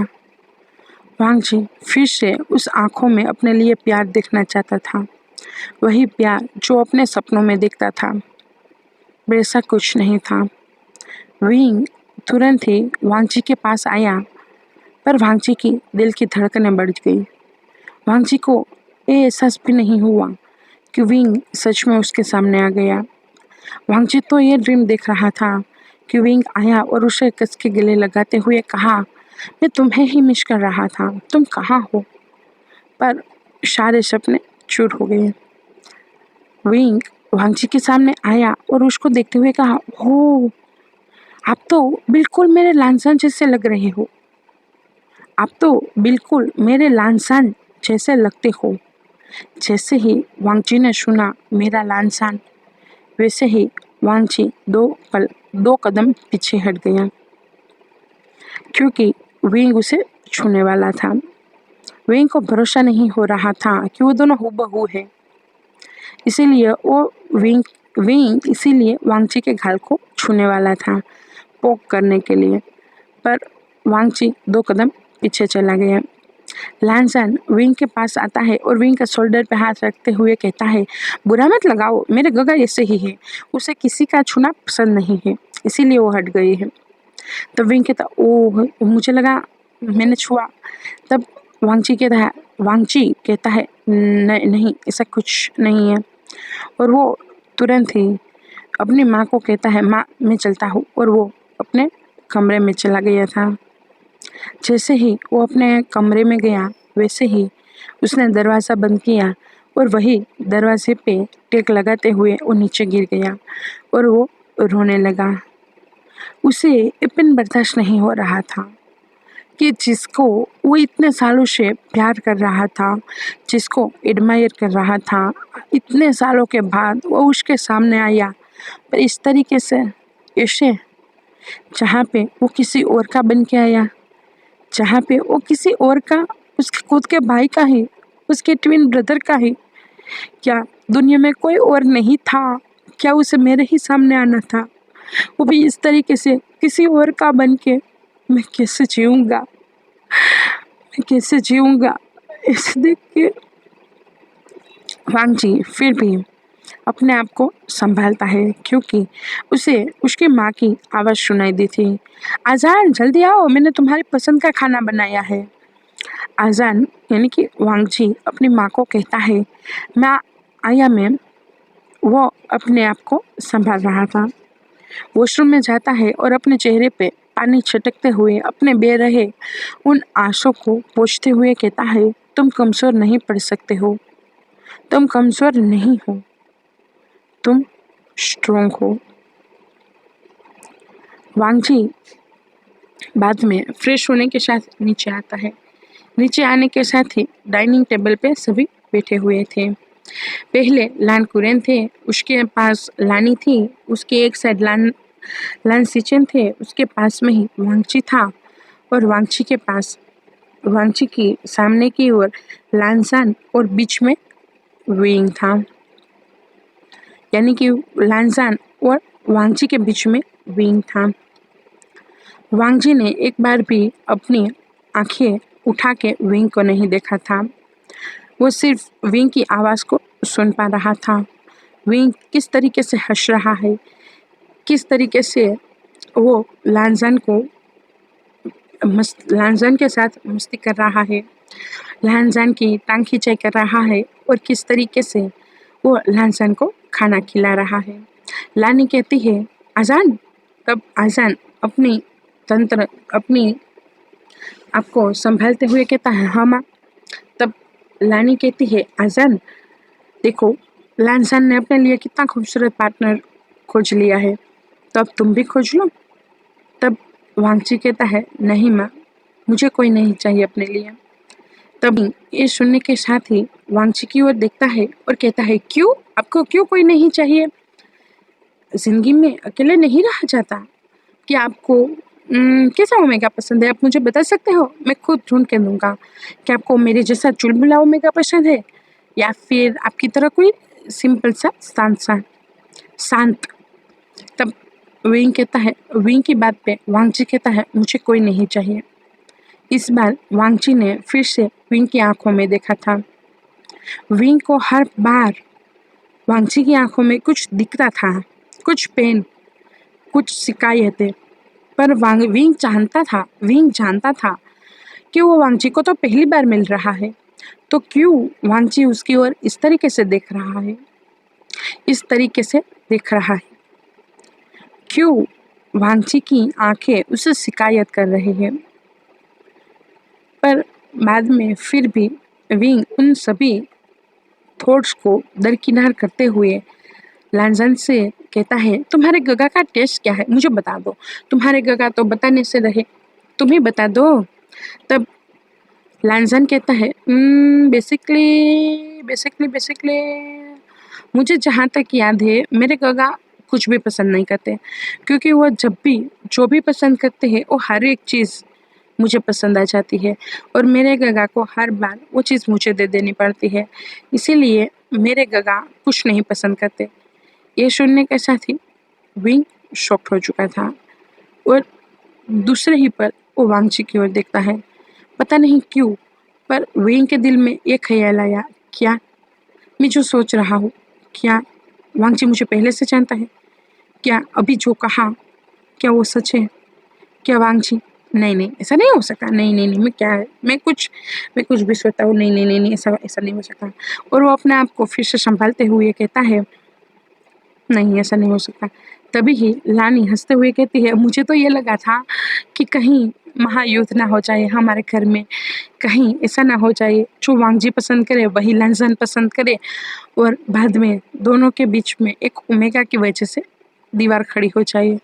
वांगची फिर से उस आंखों में अपने लिए प्यार देखना चाहता था, वही प्यार जो अपने सपनों में देखता था। वैसा कुछ नहीं था। विंग तुरंत ही वांगची के पास आया, पर वांगची की दिल की धड़कनें बढ़ गई। वांगची को ये एहसास भी नहीं हुआ कि विंग सच में उसके सामने आ गया। वांगची तो ये ड्रीम देख रहा था कि विंग आया और उसे कस के गले लगाते हुए कहा, मैं तुम्हें ही मिस कर रहा था, तुम कहाँ हो। पर सारे सपने चूर हो गए। विंग वांगची के सामने आया और उसको देखते हुए कहा, हो, आप तो बिल्कुल मेरे लानसान जैसे लग रहे हो, आप तो बिल्कुल मेरे लानसान जैसे लगते हो। जैसे ही वांगची ने सुना मेरा लानसान, वैसे ही वांगची 2 कदम पीछे हट गया, क्योंकि विंग उसे छूने वाला था। विंग को भरोसा नहीं हो रहा था कि वो दोनों हूबहू है। इसीलिए वो विंग इसीलिए वांगची के गाल को छूने वाला था, पोक करने के लिए, पर वांगची 2 कदम पीछे चला गया। लानजान विंग के पास आता है और विंग का शोल्डर पे हाथ रखते हुए कहता है, बुरा मत लगाओ, मेरे गगा ऐसे ही है, उसे किसी का छूना पसंद नहीं है, इसीलिए वो हट गई है। तब विंग कहता, ओह मुझे लगा मैंने छुआ। तब वांगची कहता है, नहीं ऐसा कुछ नहीं है। और वो तुरंत ही अपनी माँ को कहता है, माँ मैं चलता हूँ, और वो अपने कमरे में चला गया था। जैसे ही वो अपने कमरे में गया वैसे ही उसने दरवाज़ा बंद किया और वही दरवाजे पे टेक लगाते हुए वो नीचे गिर गया और वो रोने लगा। उसे इतना बर्दाश्त नहीं हो रहा था कि जिसको वो इतने सालों से प्यार कर रहा था, जिसको एडमायर कर रहा था, इतने सालों के बाद वो उसके सामने आया, पर इस तरीके से, ऐसे, जहाँ पे वो किसी और का बन के आया, जहाँ पे वो किसी और का, उसके खुद के भाई का ही, उसके ट्विन ब्रदर का ही। क्या दुनिया में कोई और नहीं था? क्या उसे मेरे ही सामने आना था? वो भी इस तरीके से किसी और का बन के। मैं कैसे जीऊँगा? मैं कैसे जीऊँगा? ऐसे देख के वांग जी फिर भी अपने आप को संभालता है, क्योंकि उसे उसकी माँ की आवाज़ सुनाई दी थी। आजान जल्दी आओ, मैंने तुम्हारी पसंद का खाना बनाया है। आजान यानी कि वांग जी अपनी माँ को कहता है, मैं आया मैम। वो अपने आप को संभाल रहा था। वॉशरूम में जाता है और अपने चेहरे पे पानी छिटकते हुए अपने बह रहे उन आंसू को पोंछते हुए कहता है, तुम कमज़ोर नहीं पड़ सकते हो, तुम कमज़ोर नहीं हो, तुम स्ट्रोंग हो। वांग जी बाद में फ्रेश होने के साथ नीचे आता है। नीचे आने के साथ ही डाइनिंग टेबल पे सभी बैठे हुए थे। पहले लान कुरेन थे, उसके पास लानी थी, उसके एक साइड लान सिचन थे, उसके पास में ही वांगची था, और वांगची की सामने की ओर लानसान और बीच में विंग था, यानी कि लानसान और वांगची के बीच में विंग था। वांगजी ने एक बार भी अपनी आंखें उठा के विंग को नहीं देखा था। वो सिर्फ विंग की आवाज़ को सुन पा रहा था। विंग किस तरीके से हंस रहा है, किस तरीके से वो लानजान के साथ मस्ती कर रहा है, लानजान की टांग खिंचाई कर रहा है, और किस तरीके से वो लानजान को खाना खिला रहा है। लानी कहती है, आजान। तब आजान अपनी आपको संभालते हुए कहता है, हाँ माँ। तब लानी कहती है, आजान देखो, लानजान ने अपने लिए कितना खूबसूरत पार्टनर खोज लिया है, तो अब तुम भी खोज लो। तब वांगची कहता है, नहीं माँ, मुझे कोई नहीं चाहिए अपने लिए। तभी ये सुनने के साथ ही वांगची की ओर देखता है और कहता है, क्यों, आपको क्यों कोई नहीं चाहिए? जिंदगी में अकेले नहीं रहा जाता? कि आपको कैसा ओमेगा पसंद है, आप मुझे बता सकते हो? मैं खुद ढूंढ के दूंगा। क्या आपको मेरे जैसा चुलबुला ओमेगा पसंद है, या फिर आपकी तरह कोई सिंपल सा शांत? तब विंग की बात पे वांगची कहता है, मुझे कोई नहीं चाहिए। इस बार वांगची ने फिर से विंग की आंखों में देखा था। विंग को हर बार वांगची की आंखों में कुछ दिखता था, कुछ पेन, कुछ शिकायतें। पर विंग जानता था कि वो वांगची को तो पहली बार मिल रहा है, तो क्यों वांगची उसकी ओर इस तरीके से देख रहा है, इस तरीके से देख रहा है? क्यों वांगची की आंखें उससे शिकायत कर रही है? पर बाद में फिर भी विंग उन सभी थॉट्स को दरकिनार करते हुए लानजान से कहता है, तुम्हारे गगा का टेस्ट क्या है, मुझे बता दो। तुम्हारे गगा तो बताने से रहे, तुम ही बता दो। तब लानजान कहता है, बेसिकली मुझे जहाँ तक याद है, मेरे गगा कुछ भी पसंद नहीं करते, क्योंकि वो जब भी जो भी पसंद करते हैं वो हर एक चीज़ मुझे पसंद आ जाती है, और मेरे गगा को हर बार वो चीज़ मुझे दे देनी पड़ती है, इसीलिए मेरे गगा कुछ नहीं पसंद करते। ये सुनने के साथ ही विंग शॉक्ड हो चुका था, और दूसरे ही पल वो वांगची की ओर देखता है। पता नहीं क्यों पर वेंग के दिल में एक ख्याल आया, क्या मैं जो सोच रहा हूँ, क्या वांगची मुझे पहले से जानता है? क्या अभी जो कहा, क्या वो सच है? क्या वांगची? नहीं नहीं, ऐसा नहीं हो सकता, नहीं नहीं नहीं, मैं कुछ भी सोचता हूँ, नहीं नहीं नहीं नहीं, ऐसा ऐसा नहीं हो सकता। और वो अपने आप को फिर से संभालते हुए कहता है, नहीं ऐसा नहीं हो सकता। तभी ही लानी हंसते हुए कहती है, मुझे तो ये लगा था कि कहीं महायुद्ध ना हो जाए हमारे घर में, कहीं ऐसा ना हो जाए जो वांगजी पसंद करे वही लांजन पसंद करे, और बाद में दोनों के बीच में एक ओमेगा की वजह से दीवार खड़ी हो जाए।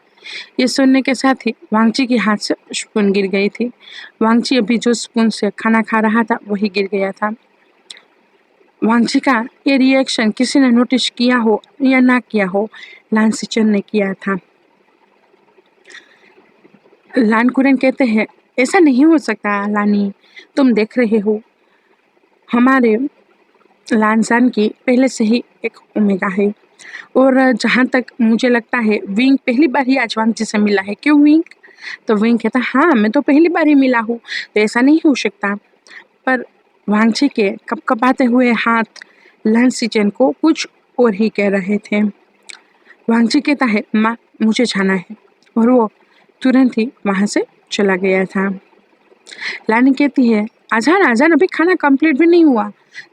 ये सुनने के साथ ही वांगची के हाथ से स्पून गिर गई थी। वांगची अभी जो स्पून से खाना खा रहा था वही गिर गया था। वांगची का ये रिएक्शन किसी ने नोटिस किया हो या ना किया हो, लान सिचन ने किया था। लान कुरन कहते हैं, ऐसा नहीं हो सकता लानी, तुम देख रहे हो हमारे लानजान की पहले से ही एक ओमेगा है, और जहाँ तक मुझे लगता है विंग पहली बार ही आज वांगची से मिला है। क्यों विंग? तो विंग कहता, हाँ मैं तो पहली बार ही मिला हूँ, तो ऐसा नहीं हो सकता। पर वांगची के कपकपाते हुए हाथ लान सिचन को कुछ और ही कह रहे थे। वांगची कहता है, माँ मुझे जाना है, और वो तुरंत ही वहाँ से चला गया था। लानी कहती है, आजान आजान, अभी खाना कंप्लीट भी नहीं हुआ।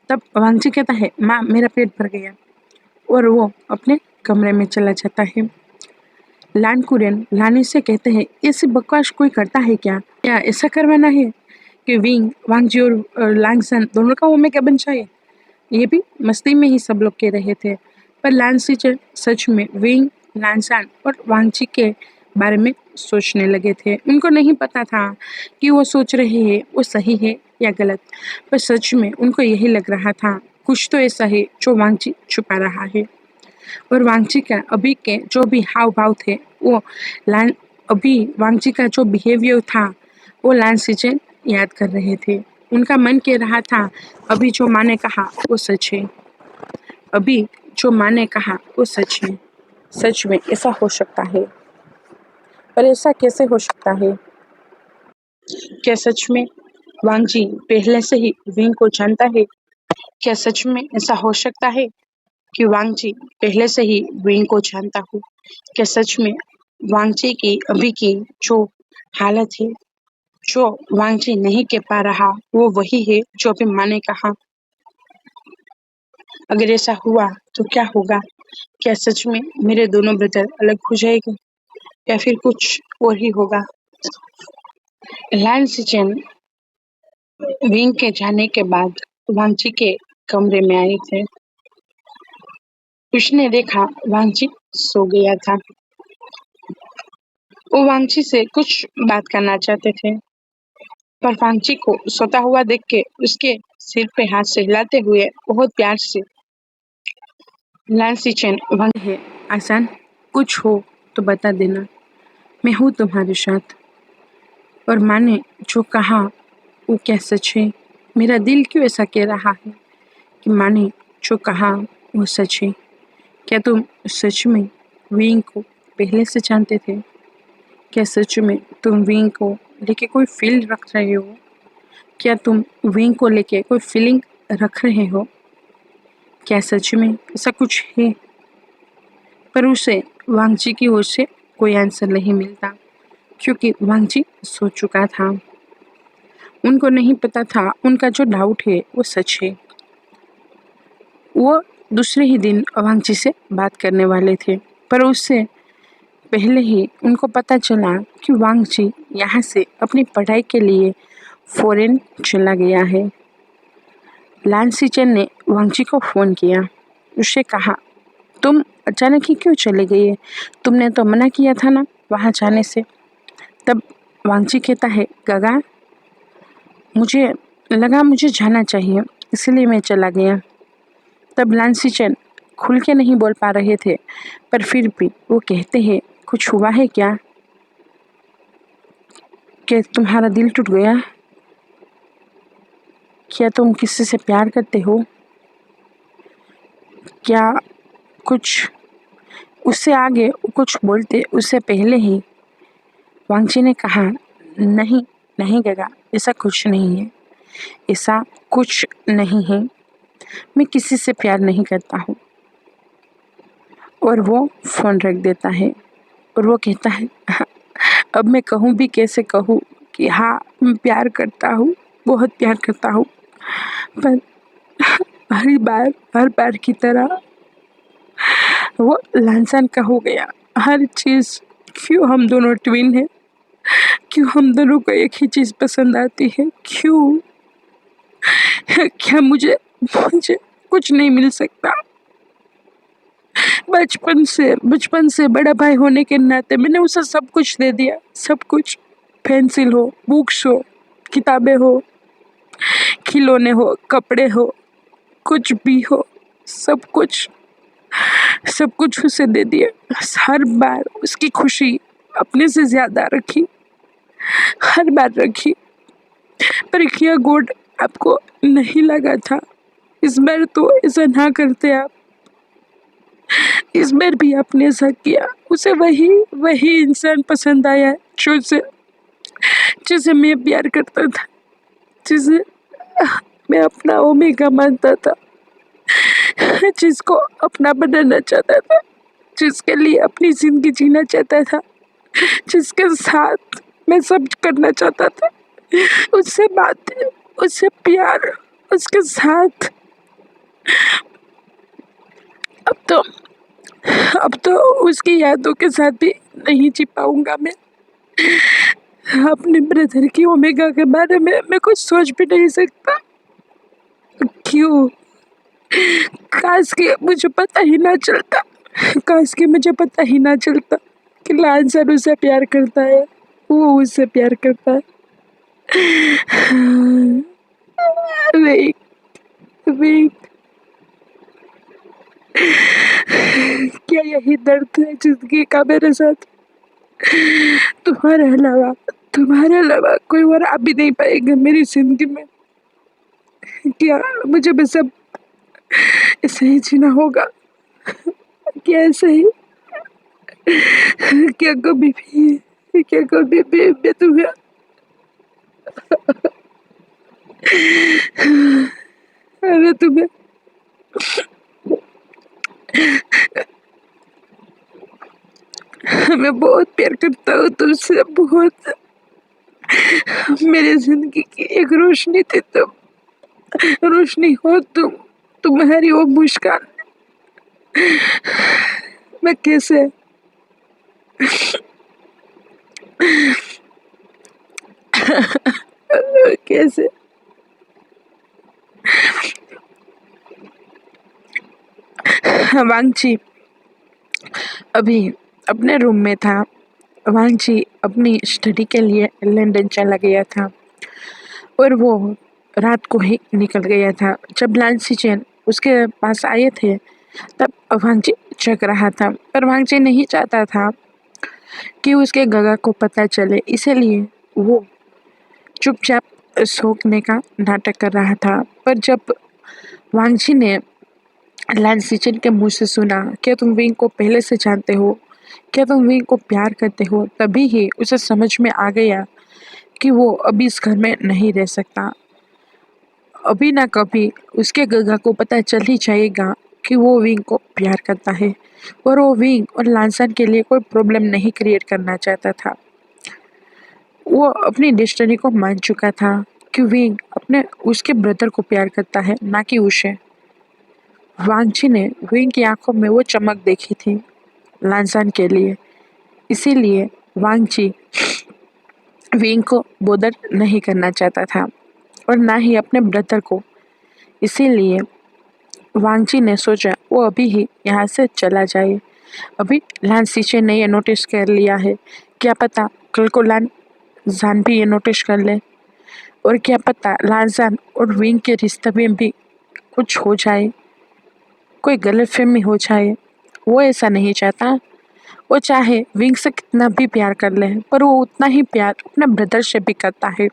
तब वांगची कहता है, माँ मेरा पेट भर गया, और वो अपने कमरे में चला जाता है। लान कुरेन लानी से कहते हैं, ऐसी बकवास कोई करता है क्या? क्या ऐसा करवाना है कि विंग वांगजी और लांगसन दोनों का ओमेगा बन जाए? ये भी मस्ती में ही सब लोग कह रहे थे, पर लानसीचर सच में विंग, लानसान और वांगची के बारे में सोचने लगे थे। उनको नहीं पता था कि वो सोच रहे हैं वो सही है या गलत, पर सच में उनको यही लग रहा था, कुछ तो ऐसा है जो वांगची छुपा रहा है। और वांगची का अभी के जो भी हाव भाव थे, वो लान अभी वांगची का जो बिहेवियर था वो लानसीचर याद कर रहे थे। उनका मन कह रहा था, अभी जो माँ ने कहा वो सच है, अभी जो माँ ने कहा वो सच है। सच में ऐसा हो सकता है, पर ऐसा कैसे हो सकता है? क्या सच में वांगजी पहले से ही विंग को जानता है? क्या सच में ऐसा हो सकता है कि वांगजी पहले से ही विंग को जानता हो? क्या सच में वांगजी की अभी की जो हालत है, जो वांगजी नहीं कह पा रहा, वो वही है जो अभी माँ ने कहा? अगर ऐसा हुआ तो क्या होगा? क्या सच में मेरे दोनों ब्रदर अलग हो जाएंगे, या फिर कुछ और ही होगा? लान सिचन विंग के जाने के बाद वांगची के कमरे में आए थे। उसने देखा वांगची सो गया था। वो वांगची से कुछ बात करना चाहते थे, पर वांगची को सोता हुआ देख के उसके सिर पे हाथ से हिलाते हुए बहुत प्यार से लान सिचन वांग है, आसान कुछ हो तो बता देना, मैं हूँ तुम्हारे साथ। और माँ ने जो कहा वो क्या सच है? मेरा दिल क्यों ऐसा कह रहा है कि माँ ने जो कहा वो सच है? क्या तुम सच में विंग को पहले से जानते थे? क्या सच में तुम विंग को लेके कोई फील रख रहे हो? क्या तुम विंग को लेके कोई फीलिंग रख रहे हो? क्या सच में ऐसा कुछ है? पर उसे वांगची की ओर से कोई आंसर नहीं मिलता, क्योंकि वांगची सो चुका था। उनको नहीं पता था उनका जो डाउट है वो सच है। वो दूसरे ही दिन वांगची से बात करने वाले थे, पर उससे पहले ही उनको पता चला कि वांगची यहाँ से अपनी पढ़ाई के लिए फॉरेन चला गया है। लान सिचन ने वांगची को फ़ोन किया। उससे कहा, तुम अचानक ही क्यों चले गए? तुमने तो मना किया था ना वहाँ जाने से। तब वांगची कहता है, गगा मुझे लगा मुझे जाना चाहिए, इसलिए मैं चला गया। तब लान सिचन खुल के नहीं बोल पा रहे थे, पर फिर भी वो कहते हैं, कुछ हुआ है क्या? क्या तुम्हारा दिल टूट गया? क्या तुम किसी से प्यार करते हो? क्या कुछ? उससे आगे कुछ बोलते उससे पहले ही वांगची ने कहा, नहीं नहीं गगा, ऐसा कुछ नहीं है। ऐसा कुछ नहीं है, मैं किसी से प्यार नहीं करता हूँ। और वो फ़ोन रख देता है और वो कहता है, "हाँ, अब मैं कहूँ भी कैसे कहूँ कि हाँ मैं प्यार करता हूँ, बहुत प्यार करता हूँ, पर हर बार की तरह वो लांछन का हो गया। हर चीज़, क्यों हम दोनों ट्विन हैं, क्यों हम दोनों को एक ही चीज़ पसंद आती है, क्यों, क्या मुझे मुझे कुछ नहीं मिल सकता। बचपन से बड़ा भाई होने के नाते मैंने उसे सब कुछ दे दिया, सब कुछ। पेंसिल हो, बुक्स हो, किताबें हो, खिलौने हो, कपड़े हो, कुछ भी हो, सब कुछ सब कुछ उसे दे दिया। हर बार उसकी खुशी अपने से ज़्यादा रखी, हर बार रखी। पर क्या गोड आपको नहीं लगा था? इस बार तो ऐसा ना करते आप। इस बार भी आपने ऐसा किया। उसे वही वही इंसान पसंद आया जिसे मैं प्यार करता था, जिसे मैं अपना ओमेगा मानता था, जिसको अपना बनाना चाहता था, जिसके लिए अपनी जिंदगी जीना चाहता था, जिसके साथ मैं सब करना चाहता था। उससे बातें, उससे प्यार, उसके साथ। अब तो अब तो उसकी यादों के साथ भी नहीं जी पाऊंगा मैं। अपने ब्रदर की ओमेगा के बारे में मैं कुछ सोच भी नहीं सकता। क्यों? काश कि मुझे पता ही ना चलता, काश कि मुझे पता ही ना चलता कि लांसर उसे प्यार करता है, वो उससे प्यार करता है। वेट वेट क्या यही दर्द है जिंदगी का मेरे साथ? तुम्हारे अलावा तुम्हारे अलावा कोई और आ भी नहीं पाएगा मेरी जिंदगी में। क्या मुझे बस अब ऐसे ही जीना होगा? क्या ऐसे ही? क्या कभी भी मैं तुम्हें मैं तुम्हें मैं बहुत प्यार करता हूँ तुमसे, बहुत। मेरी जिंदगी की एक रोशनी थी तुम, रोशनी हो तुम, तुम्हारी वो मुस्कान। मैं कैसे कैसे वांगची अभी अपने रूम में था। वांगची अपनी स्टडी के लिए लंदन चला गया था और वो रात को ही निकल गया था। जब लांसी चैन उसके पास आए थे तब वांगची जग रहा था, पर वांगची नहीं चाहता था कि उसके गगा को पता चले, इसीलिए वो चुपचाप सोने का नाटक कर रहा था। पर जब वांगची ने लांसीचन के मुंह से सुना, क्या तुम विंग को पहले से जानते हो, क्या तुम विंग को प्यार करते हो, तभी ही उसे समझ में आ गया कि वो अभी इस घर में नहीं रह सकता। अभी ना कभी उसके गगा को पता चल ही जाएगा कि वो विंग को प्यार करता है और वो विंग और लांसन के लिए कोई प्रॉब्लम नहीं क्रिएट करना चाहता था। वो अपनी डेस्टिनी को मान चुका था कि विंग अपने उसके ब्रदर को प्यार करता है, ना कि उसे। वांगची ने विंग की आंखों में वो चमक देखी थी लांसान के लिए, इसीलिए वांगची विंग को बोदर नहीं करना चाहता था और ना ही अपने ब्रदर को। इसीलिए वांगची ने सोचा वो अभी ही यहाँ से चला जाए। अभी लान सीचे ने ये नोटिस कर लिया है, क्या पता कल को लान जान भी ये नोटिस कर ले, और क्या पता लान जान और विंग के रिश्ते में भी कुछ हो जाए, कोई गलतफहमी हो जाए। वो ऐसा नहीं चाहता। वो चाहे विंग से कितना भी प्यार कर ले, पर वो उतना ही प्यार अपने ब्रदर से भी करता है।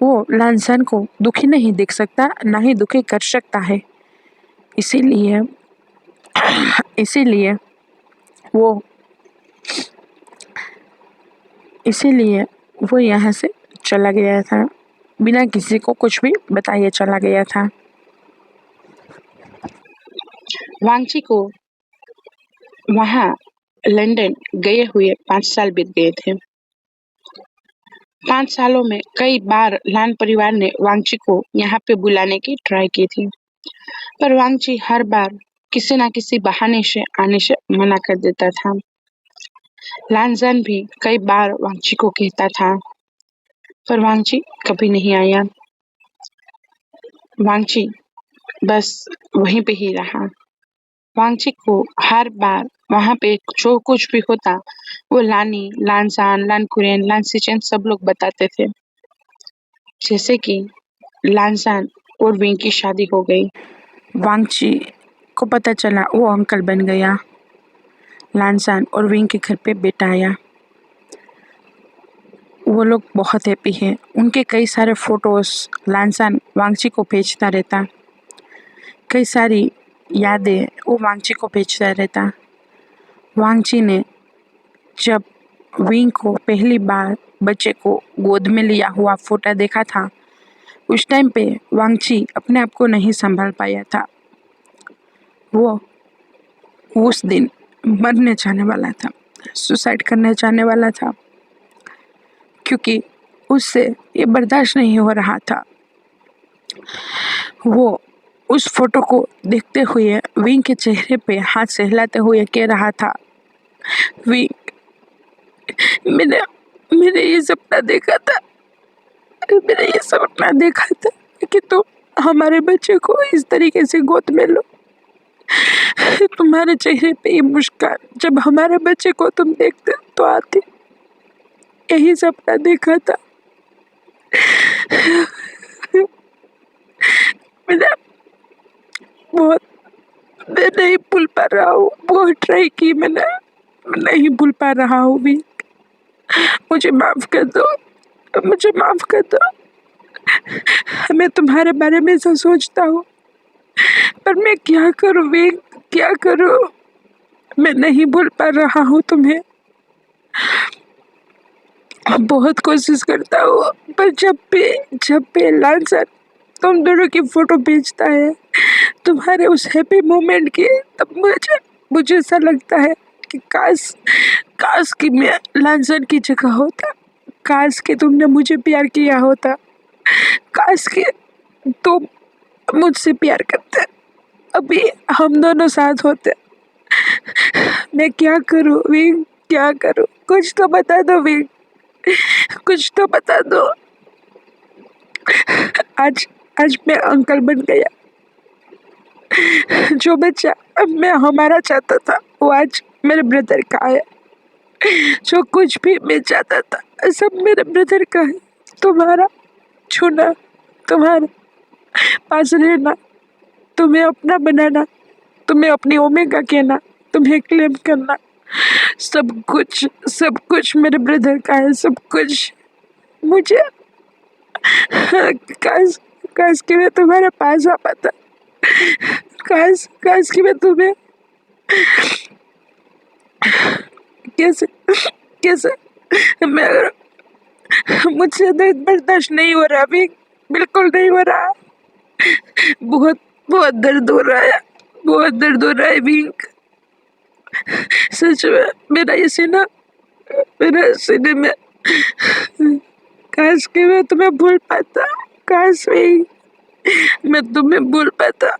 वो लांसान को दुखी नहीं देख सकता, ना ही दुखी कर सकता है। इसीलिए इसीलिए वो इसीलिए वो यहाँ से चला गया था। बिना किसी को कुछ भी बताए चला गया था। वांगची को वहां लंदन गए हुए 5 साल बीत गए थे। 5 सालों में कई बार लान परिवार ने वांगची को यहाँ पे बुलाने की ट्राई की थी, पर वांगची हर बार किसी ना किसी बहाने से आने से मना कर देता था। लानजान भी कई बार वांगची को कहता था, पर वांगची कभी नहीं आया। वांगची बस वहीं पे ही रहा। वांगची को हर बार वहां पे जो कुछ भी होता वो लानी, लानजान, लानकुरेन, लानसीचन सब लोग बताते थे। जैसे कि लानजान और विंग की शादी हो गई। वांगची को पता चला वो अंकल बन गया। लानजान और विंग के घर पे बेटा आया। वो लोग बहुत हैप्पी हैं। उनके कई सारे फोटोज लानजान वांगची को भेजता रहता। कई सारी यादें वो वांगची को भेजता रहता। वांगची ने जब विंग को पहली बार बच्चे को गोद में लिया हुआ फोटो देखा था, उस टाइम पे वांगची अपने आप को नहीं संभाल पाया था। वो उस दिन मरने जाने वाला था, सुसाइड करने जाने वाला था, क्योंकि उससे ये बर्दाश्त नहीं हो रहा था। वो उस फोटो को देखते हुए विंग के चेहरे पे हाथ सहलाते हुए कह रहा था, विंग, मैंने मैंने ये सपना देखा था, मैंने ये सपना देखा था कि तुम हमारे बच्चे को इस तरीके से गोद में लो। तुम्हारे चेहरे पे ये मुस्कान जब हमारे बच्चे को तुम देखते तो आती। यही सपना देखा था। मैंने बहुत मैं नहीं भूल पा रहा हूँ। बहुत ट्राई की मैंने, मैं नहीं भूल पा रहा हूँ भी। मुझे माफ कर दो, मुझे माफ कर दो। मैं तुम्हारे बारे में ऐसा सोचता हूँ, पर मैं क्या करूँ भी, क्या करूँ। मैं नहीं भूल पा रहा हूँ तुम्हें। बहुत कोशिश करता हूँ, पर जब भी लानसर तुम दोनों की फोटो भेजता है, तुम्हारे उस हैप्पी मोमेंट की, तब मुझे ऐसा लगता है कि काश कि मैं लानसर की जगह होता। काश कि तुमने मुझे प्यार किया होता। काश कि तुम मुझसे प्यार करते, अभी हम दोनों साथ होते। मैं क्या करूँ विंग, क्या करूँ? कुछ तो बता दो विंग, कुछ तो बता दो। आज आज मैं अंकल बन गया। जो बच्चा मैं हमारा चाहता था वो आज मेरे ब्रदर का है। जो कुछ भी मैं चाहता था सब मेरे ब्रदर का है। तुम्हारा छूना, तुम्हारे पास रहना, तुम्हें अपना बनाना, तुम्हें अपनी ओमेगा कहना, तुम्हें क्लेम करना, सब कुछ मेरे ब्रदर का है। सब कुछ मुझे काश काश कि मैं तुम्हारे पास आ पाता। काश काश कि मैं तुम्हें कैसे कैसे मैं मुझसे दर्द बर्दाश्त नहीं हो रहा अभी, बिल्कुल नहीं हो रहा। बहुत बहुत दर्द हो रहा है, बहुत दर्द हो रहा है विंक। सच में मेरा सीने में काश कि मैं तुम्हें भूल पाता। काश भी मैं तुम्हें भूल पाता।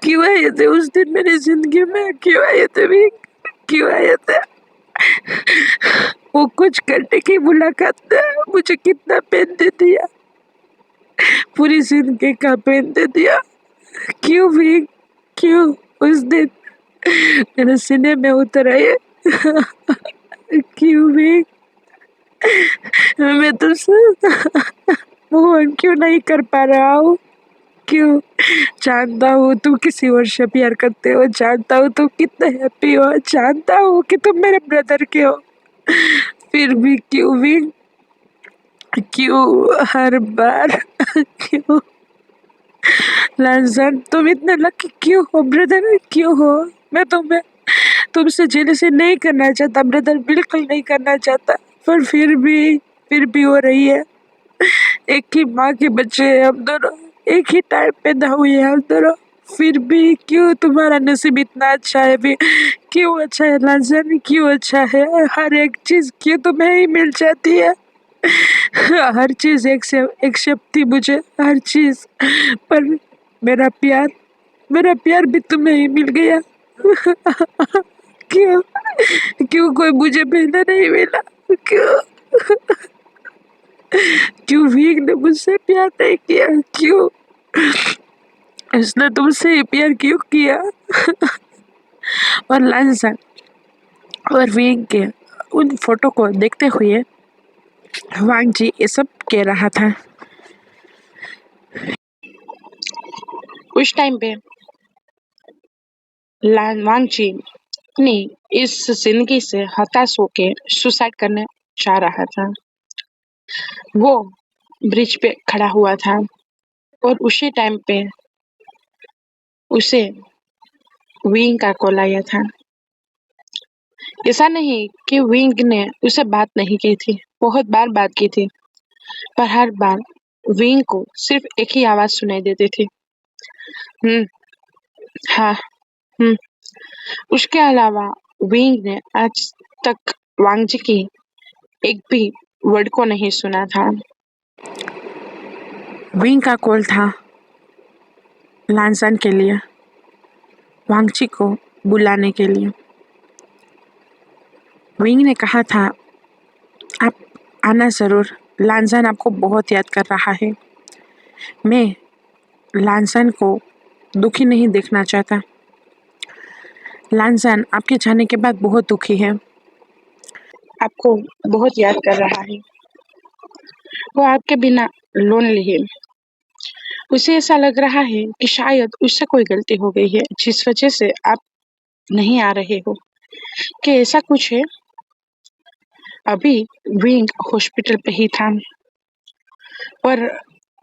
क्यों आए थे उस दिन मेरी जिंदगी में? क्यों आए थे विंक, क्यों आए थे? वो कुछ घंटे की मुलाकात ने मुझे कितना पेन दे दिया, पूरी जिंदगी का पेन दे दिया। क्यों भी, क्यों उस दिन मेरे सीने में उतर आए? क्यों भी मैं तुझसे मूव क्यों नहीं कर पा रहा हूँ? क्यों? जानता हूँ तुम किसी और से प्यार करते हो, जानता हूँ तुम कितने हैप्पी हो, जानता हूँ कि तुम मेरे ब्रदर के हो, फिर भी क्यों हर बार क्यों? लांसन तुम इतने लकी क्यों हो ब्रदर, क्यों हो? मैं तुमसे जेलसी नहीं करना चाहता ब्रदर, बिल्कुल नहीं करना चाहता, पर फिर भी हो रही है। एक ही माँ के बच्चे हैं हम दोनों, एक ही टाइम पैदा हुए हैं हम दोनों। फिर भी क्यों तुम्हारा नसीब इतना अच्छा है? भी क्यों अच्छा है लाजन, क्यों अच्छा है? हर एक चीज क्यों तुम्हें ही मिल जाती है? हर चीज एक से एक शब्द थी मुझे, हर चीज, पर मेरा प्यार, मेरा प्यार भी तुम्हें ही मिल गया। क्यों? क्यों कोई मुझे पहले नहीं मिला? क्यों? क्यों वीक ने मुझसे प्यार नहीं किया? क्यों उसने तुमसे ही प्यार क्यों किया? और लालसा और वीक के उन फोटो को देखते हुए वांग जी ये सब कह रहा था। उस टाइम पे वांग जी अपनी इस जिंदगी से हताश होके सुसाइड करने चाह रहा था। वो ब्रिज पे खड़ा हुआ था और उसी टाइम पे उसे विंग का कॉल आया था। ऐसा नहीं कि विंग ने उसे बात नहीं की थी, बहुत बार बात की थी, पर हर बार विंग को सिर्फ एक ही आवाज सुनाई देती थी, हम्म, हाँ, उसके अलावा विंग ने आज तक वांग जी की एक भी वर्ड को नहीं सुना था। विंग का कॉल था लानसान के लिए, वांग जी को बुलाने के लिए। विंग ने कहा था आप आना जरूर, लानसान आपको बहुत याद कर रहा है। मैं लानसान को दुखी नहीं देखना चाहता। लानसान आपके जाने के बाद बहुत दुखी है, आपको बहुत याद कर रहा है। वो आपके बिना लोनली है। उसे ऐसा लग रहा है कि शायद उससे कोई गलती हो गई है जिस वजह से आप नहीं आ रहे हो। कि ऐसा कुछ है? अभी विंग हॉस्पिटल पे ही था और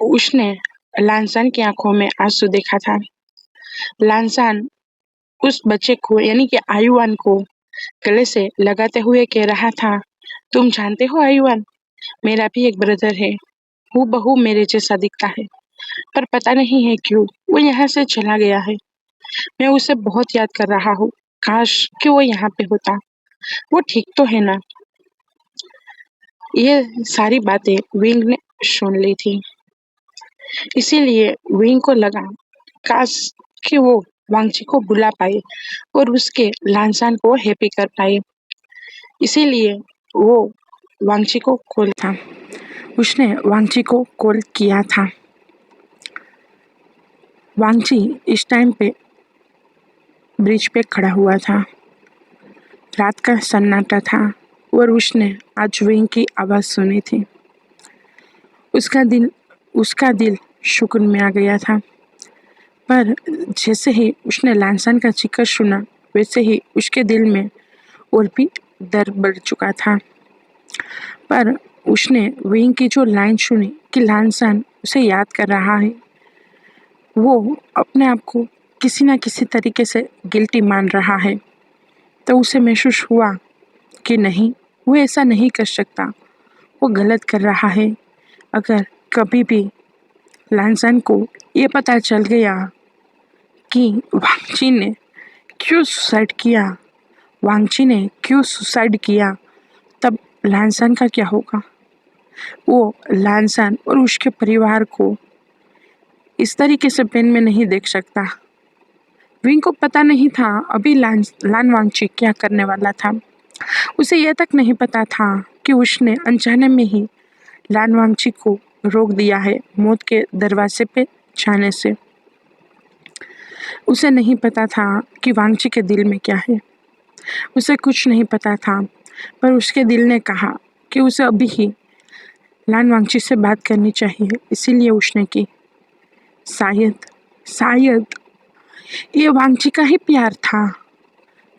उसने लानसान की आंखों में आंसू देखा था। लानसान उस बच्चे को यानी कि आयुवान को गले से लगाते हुए कह रहा था, तुम जानते हो आयुवान, मेरा भी एक ब्रदर है, हूबहू मेरे जैसा दिखता है, पर पता नहीं है क्यों वो यहाँ से चला गया है। मैं उसे बहुत याद कर रहा हूँ, काश कि वो यहाँ पे होता। वो ठीक तो है ना? ये सारी बातें विंग ने सुन ली थी, इसीलिए विंग को लगा काश कि वो वांगची को बुला पाए और उसके लानसान को हैप्पी कर पाए। इसीलिए वो वांगची को कॉल था, उसने वांगची को कॉल किया था। वांगची इस टाइम पे ब्रिज पे खड़ा हुआ था। रात का सन्नाटा था और उसने आज विंग की आवाज सुनी थी। उसका दिल सुकून में आ गया था। पर जैसे ही उसने लानसान का जिक्र सुना, वैसे ही उसके दिल में और भी दर्द बढ़ चुका था। पर उसने विंग की जो लाइन सुनी कि लानसान उसे याद कर रहा है, वो अपने आप को किसी न किसी तरीके से गिल्टी मान रहा है। तो उसे महसूस हुआ कि नहीं, वो ऐसा नहीं कर सकता, वो गलत कर रहा है। अगर कभी भी लानसान को ये पता चल गया कि वांगची ने क्यों सुसाइड किया, वांगची ने क्यों सुसाइड किया, तब लानसान का क्या होगा? वो लानसान और उसके परिवार को इस तरीके से पेन में नहीं देख सकता। विंग को पता नहीं था अभी लान वांगची क्या करने वाला था। उसे यह तक नहीं पता था कि उसने अनजाने में ही लान वांगची को रोक दिया है मौत के दरवाजे पे जाने से। उसे नहीं पता था कि वांगची के दिल में क्या है। उसे कुछ नहीं पता था, पर उसके दिल ने कहा कि उसे अभी ही लान वांगची से बात करनी चाहिए, इसीलिए उसने की। शायद शायद ये वांगची का ही प्यार था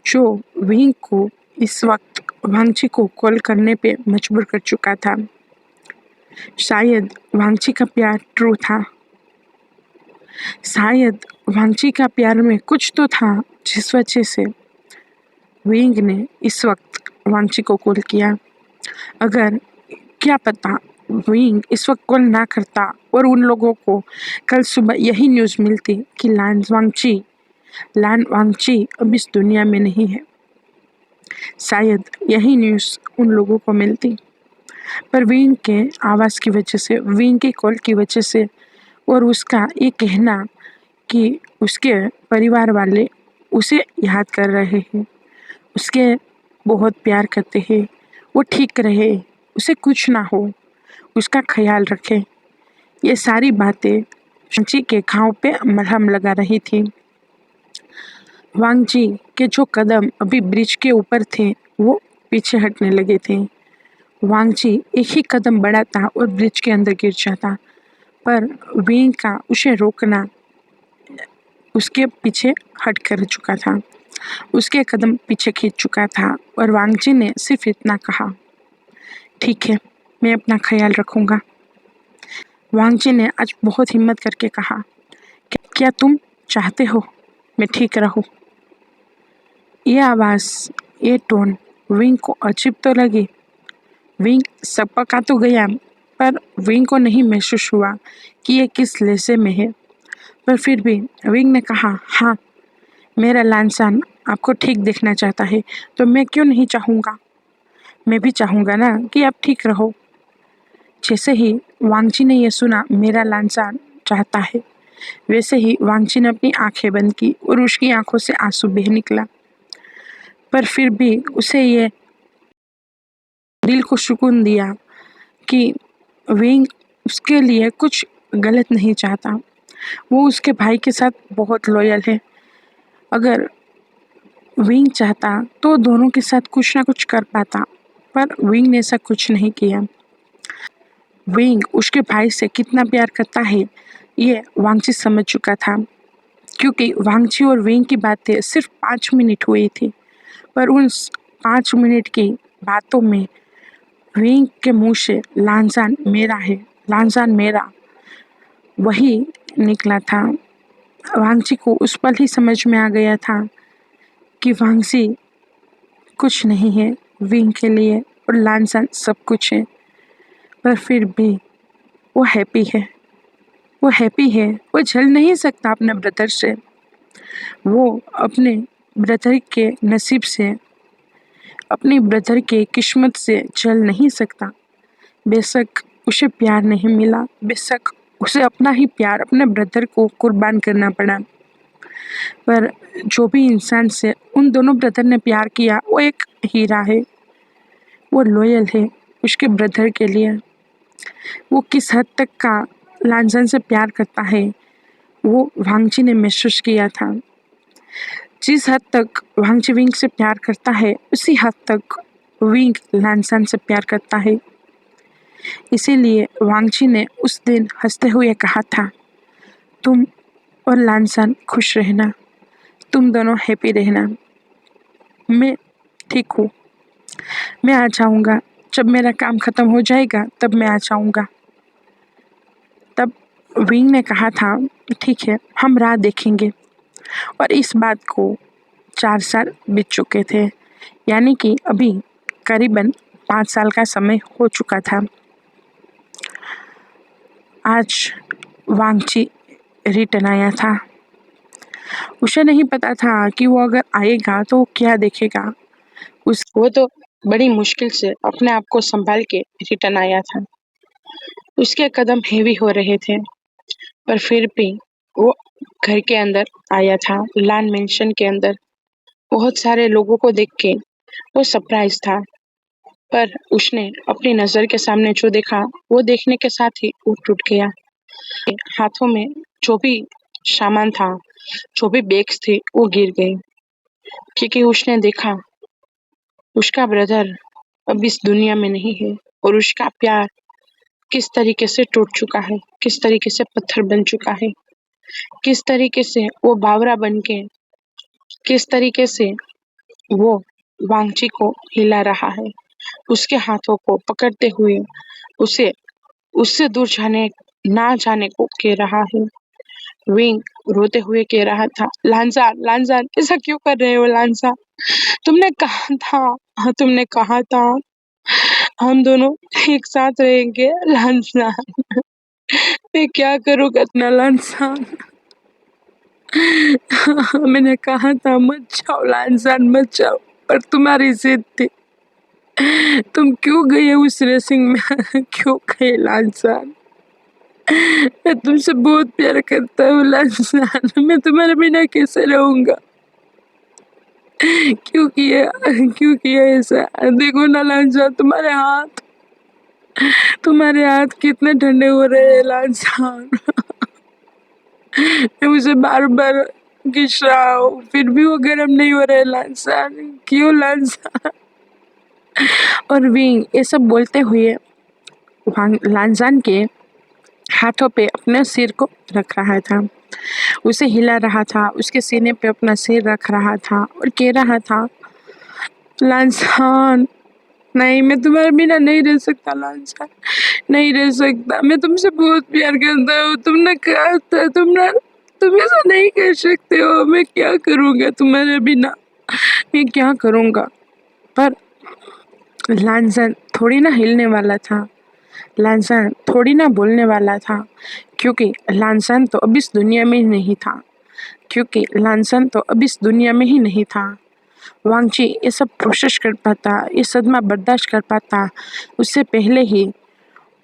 जो विंग को इस वक्त वांगची को कॉल करने पे मजबूर कर चुका था। शायद वांगची का प्यार ट्रू था। शायद वांगची का प्यार में कुछ तो था जिस वजह से विंग ने इस वक्त वांगची को कॉल किया। अगर क्या पता विंग इस वक्त कॉल ना करता और उन लोगों को कल सुबह यही न्यूज़ मिलती कि लान वांगची अब इस दुनिया में नहीं है। शायद यही न्यूज़ उन लोगों को मिलती, पर विंग के आवाज़ की वजह से, विंग के कॉल की वजह से और उसका ये कहना कि उसके परिवार वाले उसे याद कर रहे हैं, उसके बहुत प्यार करते हैं, वो ठीक रहे, उसे कुछ ना हो, उसका ख्याल रखे, ये सारी बातें वांगची के घाव पे मलहम लगा रही थी। वांगजी के जो कदम अभी ब्रिज के ऊपर थे वो पीछे हटने लगे थे। वांगजी एक ही कदम बढ़ाता और ब्रिज के अंदर गिर जाता, पर विंग का उसे रोकना उसके पीछे हट कर चुका था, उसके कदम पीछे खींच चुका था और वांगजी ने सिर्फ इतना कहा, ठीक है, मैं अपना ख्याल रखूंगा। वांगजी ने आज बहुत हिम्मत करके कहा, क्या तुम चाहते हो मैं ठीक रहूं? ये आवाज़, ये टोन विंग को अजीब तो लगी। विंग सबका तो गया, पर विंग को नहीं महसूस हुआ कि ये किस लहजे में है। पर फिर भी विंग ने कहा, हाँ, मेरा लानसान आपको ठीक देखना चाहता है, तो मैं क्यों नहीं चाहूँगा? मैं भी चाहूँगा ना कि आप ठीक रहो। जैसे ही वांगची ने यह सुना मेरा लानसान चाहता है, वैसे ही वांगची ने अपनी आंखें बंद की और उसकी आंखों से आंसू बह निकला। पर फिर भी उसे ये दिल को सुकून दिया कि विंग उसके लिए कुछ गलत नहीं चाहता। वो उसके भाई के साथ बहुत लॉयल है। अगर विंग चाहता तो दोनों के साथ कुछ ना कुछ कर पाता, पर विंग ने ऐसा कुछ नहीं किया। विंग उसके भाई से कितना प्यार करता है ये वांगची समझ चुका था, क्योंकि वांगची और विंग की बातें सिर्फ 5 मिनट हुई थी, पर उन 5 मिनट की बातों में विंग के मुंह से लानजान मेरा है, लानजान मेरा, वही निकला था। वांगची को उस पल ही समझ में आ गया था कि वांगची कुछ नहीं है विंग के लिए और लानजान सब कुछ है। पर फिर भी वो हैप्पी है, वो हैप्पी है, वो जल नहीं सकता अपने ब्रदर से, वो अपने ब्रदर के नसीब से, अपनी ब्रदर के किस्मत से जल नहीं सकता। बेशक उसे प्यार नहीं मिला, बेशक उसे अपना ही प्यार अपने ब्रदर को कुर्बान करना पड़ा, पर जो भी इंसान से उन दोनों ब्रदर ने प्यार किया वो एक हीरा है, वो लॉयल है उसके ब्रदर के लिए। वो किस हद तक का लांजन से प्यार करता है वो वांगची ने महसूस किया था। जिस हद तक वांगची विंग से प्यार करता है उसी हद तक विंग लांसन से प्यार करता है। इसीलिए वांगची ने उस दिन हंसते हुए कहा था, तुम और लांसन खुश रहना, तुम दोनों हैप्पी रहना, मैं ठीक हूँ, मैं आ जाऊँगा, जब मेरा काम ख़त्म हो जाएगा तब मैं आ जाऊँगा। तब विंग ने कहा था, ठीक है, हम राह देखेंगे। और इस बात को 4 साल बीत चुके थे, यानी कि अभी करीबन 5 साल का समय हो चुका था। आज वांगची रिटर्न आया था। उसे नहीं पता था कि वो अगर आएगा तो वो क्या देखेगा। वो तो बड़ी मुश्किल से अपने आप को संभाल के रिटर्न आया था। उसके कदम हेवी हो रहे थे, पर फिर भी वो घर के अंदर आया था, लान मेंशन के अंदर। बहुत सारे लोगों को देख के वो सरप्राइज था, पर उसने अपनी नजर के सामने जो देखा वो देखने के साथ ही वो टूट गया। हाथों में जो भी सामान था, जो भी बैग्स थे, वो गिर गए, क्योंकि उसने देखा उसका ब्रदर अब इस दुनिया में नहीं है और उसका प्यार किस तरीके से टूट चुका है, किस तरीके से पत्थर बन चुका है, किस तरीके से वो बावरा बन के, किस तरीके से वो वांगची को हिला रहा है, उसके हाथों को पकड़ते हुए उसे उससे दूर ना जाने को कह रहा है। विंग रोते हुए कह रहा था, लांजान लांजान ऐसा क्यों कर रहे हो लांजान, तुमने कहा था, हाँ तुमने कहा था हम दोनों एक साथ रहेंगे लांसान। मैं क्या करूँगा इतना लांसान। मैंने कहा था मत जाओ लांसान मत जाओ, पर तुम्हारी जिद थी। तुम क्यों गए उस रेसिंग में? क्यों गए लांसान? मैं तुमसे बहुत प्यार करता हूँ लांसान, मैं तुम्हारे बिना कैसे रहूँगा? क्यों किया ऐसा? देखो ना लांसान, तुम्हारे हाथ कितने ठंडे हो रहे हैं लांसान। मैं उसे बार-बार घिस रहा हूँ, फिर भी वो गर्म नहीं हो रहे लांसान। क्यों लांसान? और विंग ये सब बोलते हुए लांसान के हाथों पे अपने सिर को रख रहा था, उसे हिला रहा था, उसके सीने पे अपना सिर रख रहा था और कह रहा था, लांसान नहीं, मैं तुम्हारे बिना नहीं रह सकता लांसान, नहीं रह सकता। मैं तुमसे बहुत प्यार करता हूँ। तुमने कहा था तुम ऐसा नहीं कर सकते हो। मैं क्या करूँगा तुम्हारे बिना? मैं क्या करूँगा? पर लांसान थोड़ी ना हिलने वाला था, लांसान थोड़ी ना बोलने वाला था, क्योंकि लांसान तो अब इस दुनिया में ही नहीं था, क्योंकि लांसान तो अब इस दुनिया में ही नहीं था। वांगची ये सब प्रोसेस कर पाता, ये सदमा बर्दाश्त कर पाता, उससे पहले ही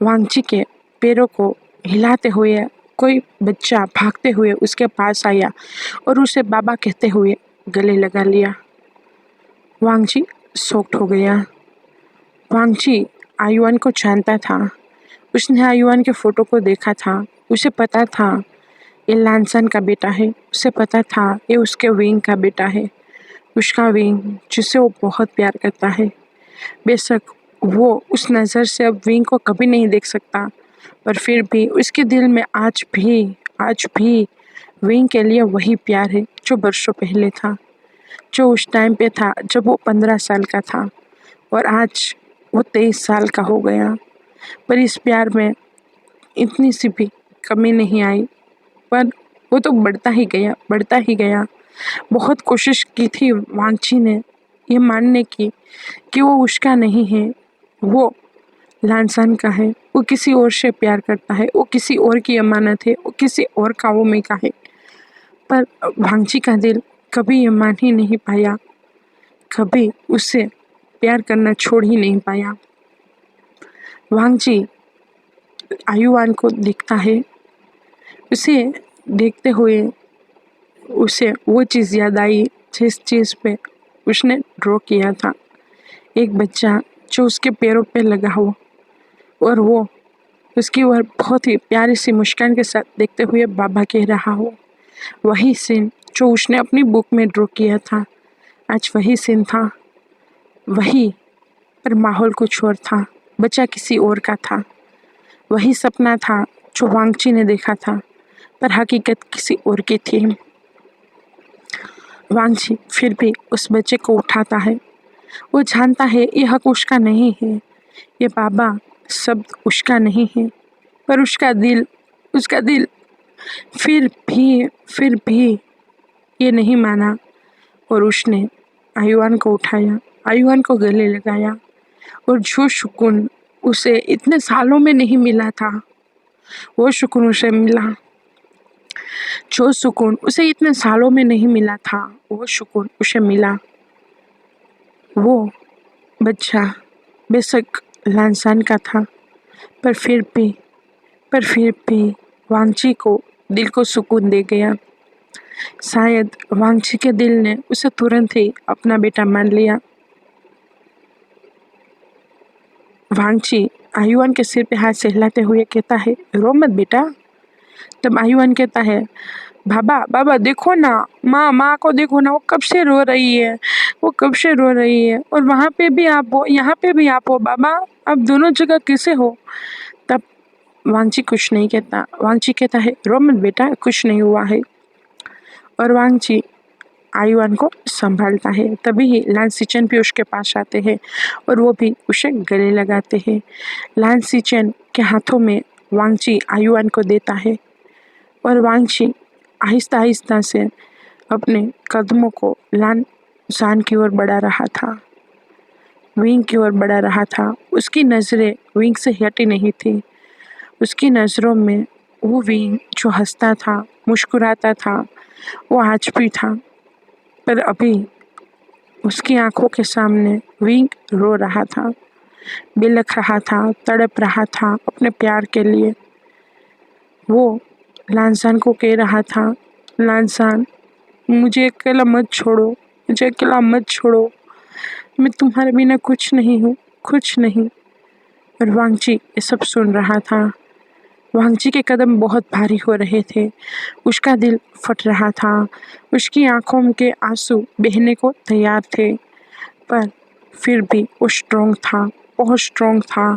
वांगची के पैरों को हिलाते हुए कोई बच्चा भागते हुए उसके पास आया और उसे बाबा कहते हुए गले लगा लिया। वांगची शॉक्ड हो गया। वांगची आयुआन को जानता था, उसने आयुआन के फोटो को देखा था, उसे पता था ये लांसान का बेटा है, उसे पता था ये उसके विंग का बेटा है, उसका विंग जिसे वो बहुत प्यार करता है। बेशक वो उस नज़र से अब विंग को कभी नहीं देख सकता, पर फिर भी उसके दिल में आज भी विंग के लिए वही प्यार है जो बरसों पहले था, जो उस टाइम पे था जब वो 15 साल का था और आज वो 23 साल का हो गया। पर इस प्यार में इतनी सी भी कमी नहीं आई, पर वो तो बढ़ता ही गया। बहुत कोशिश की थी वांगची ने ये मानने की कि वो उसका नहीं है, वो लांसान का है, वो किसी और से प्यार करता है, वो किसी और की अमानत है, वो किसी और कामों का है। पर वांगची का दिल कभी ये मान ही नहीं पाया, कभी उससे प्यार करना छोड़ ही नहीं पाया। वांगची आयुआन को देखता है, उसे देखते हुए उसे वो चीज़ याद आई जिस चीज़ पे उसने ड्रॉ किया था, एक बच्चा जो उसके पैरों पे लगा हो और वो उसकी ओर बहुत ही प्यारी सी मुस्कान के साथ देखते हुए बाबा कह रहा हो। वही सीन जो उसने अपनी बुक में ड्रॉ किया था, आज वही सीन था, वही, पर माहौल कुछ और था, बच्चा किसी और का था। वही सपना था जो वांगची ने देखा था, पर हकीकत किसी और की थी। वांगची फिर भी उस बच्चे को उठाता है, वो जानता है ये हक उसका नहीं है, ये बाबा शब्द उसका नहीं है, पर उसका दिल फिर भी ये नहीं माना और उसने आयुआन को उठाया, आयुआन को गले लगाया और जो सुकून उसे इतने सालों में नहीं मिला था, वो सुकून उसे मिला। जो सुकून उसे इतने सालों में नहीं मिला था, वो सुकून उसे मिला। वो बच्चा बेशक लांसान का था, पर फिर भी वांगची को दिल को सुकून दे गया। शायद वांगची के दिल ने उसे तुरंत ही अपना बेटा मान लिया। वांगची आयुआन के सिर पे हाथ सहलाते हुए कहता है, रो मत बेटा। तब आयुआन कहता है, बाबा देखो ना, माँ को देखो ना, वो कब से रो रही है, और वहाँ पे भी आप हो, यहाँ पे भी आप हो बाबा, आप दोनों जगह कैसे हो? तब वांगची कुछ नहीं कहता, वांगची कहता है, रो मत बेटा, कुछ नहीं हुआ है। और वांगची आयुआन को संभालता है। तभी ही लांसीचन भी उसके पास आते हैं और वो भी उसे गले लगाते हैं। लांसीचन के हाथों में वांगची आयुआन को देता है और वांगची आहिस्ता आहिस्ता से अपने कदमों को लांसान की ओर बढ़ा रहा था। विंग की ओर बढ़ा रहा था। उसकी नज़रें विंग से हटी नहीं थी। उसकी नज़रों में वो विंग जो हंसता था, मुस्कुराता था, वो आज भी था। पर अभी उसकी आंखों के सामने विंग रो रहा था, बिलख रहा था, तड़प रहा था अपने प्यार के लिए। वो लांसान को कह रहा था, लांसान, मुझे अकेला मत छोड़ो, मुझे अकेला मत छोड़ो, मैं तुम्हारे बिना कुछ नहीं हूँ, कुछ नहीं। और वांगची ये सब सुन रहा था। वांगची के कदम बहुत भारी हो रहे थे। उसका दिल फट रहा था। उसकी आंखों के आंसू बहने को तैयार थे। पर फिर भी वो स्ट्रोंग था, बहुत स्ट्रोंग था।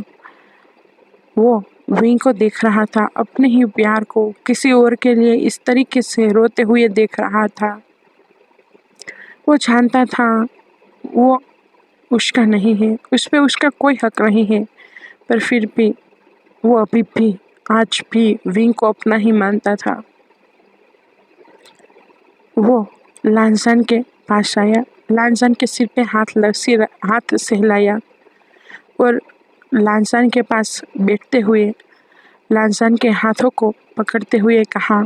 वो विंग को देख रहा था, अपने ही प्यार को किसी और के लिए इस तरीके से रोते हुए देख रहा था। वो जानता था वो उसका नहीं है, उस पे उसका कोई हक नहीं है। पर फिर भी वो अभी भी, आज भी विंग को अपना ही मानता था। वो लांसान के पास आया, लांसान के सिर पे हाथ सहलाया और लांसान के पास बैठते हुए लांसान के हाथों को पकड़ते हुए कहा,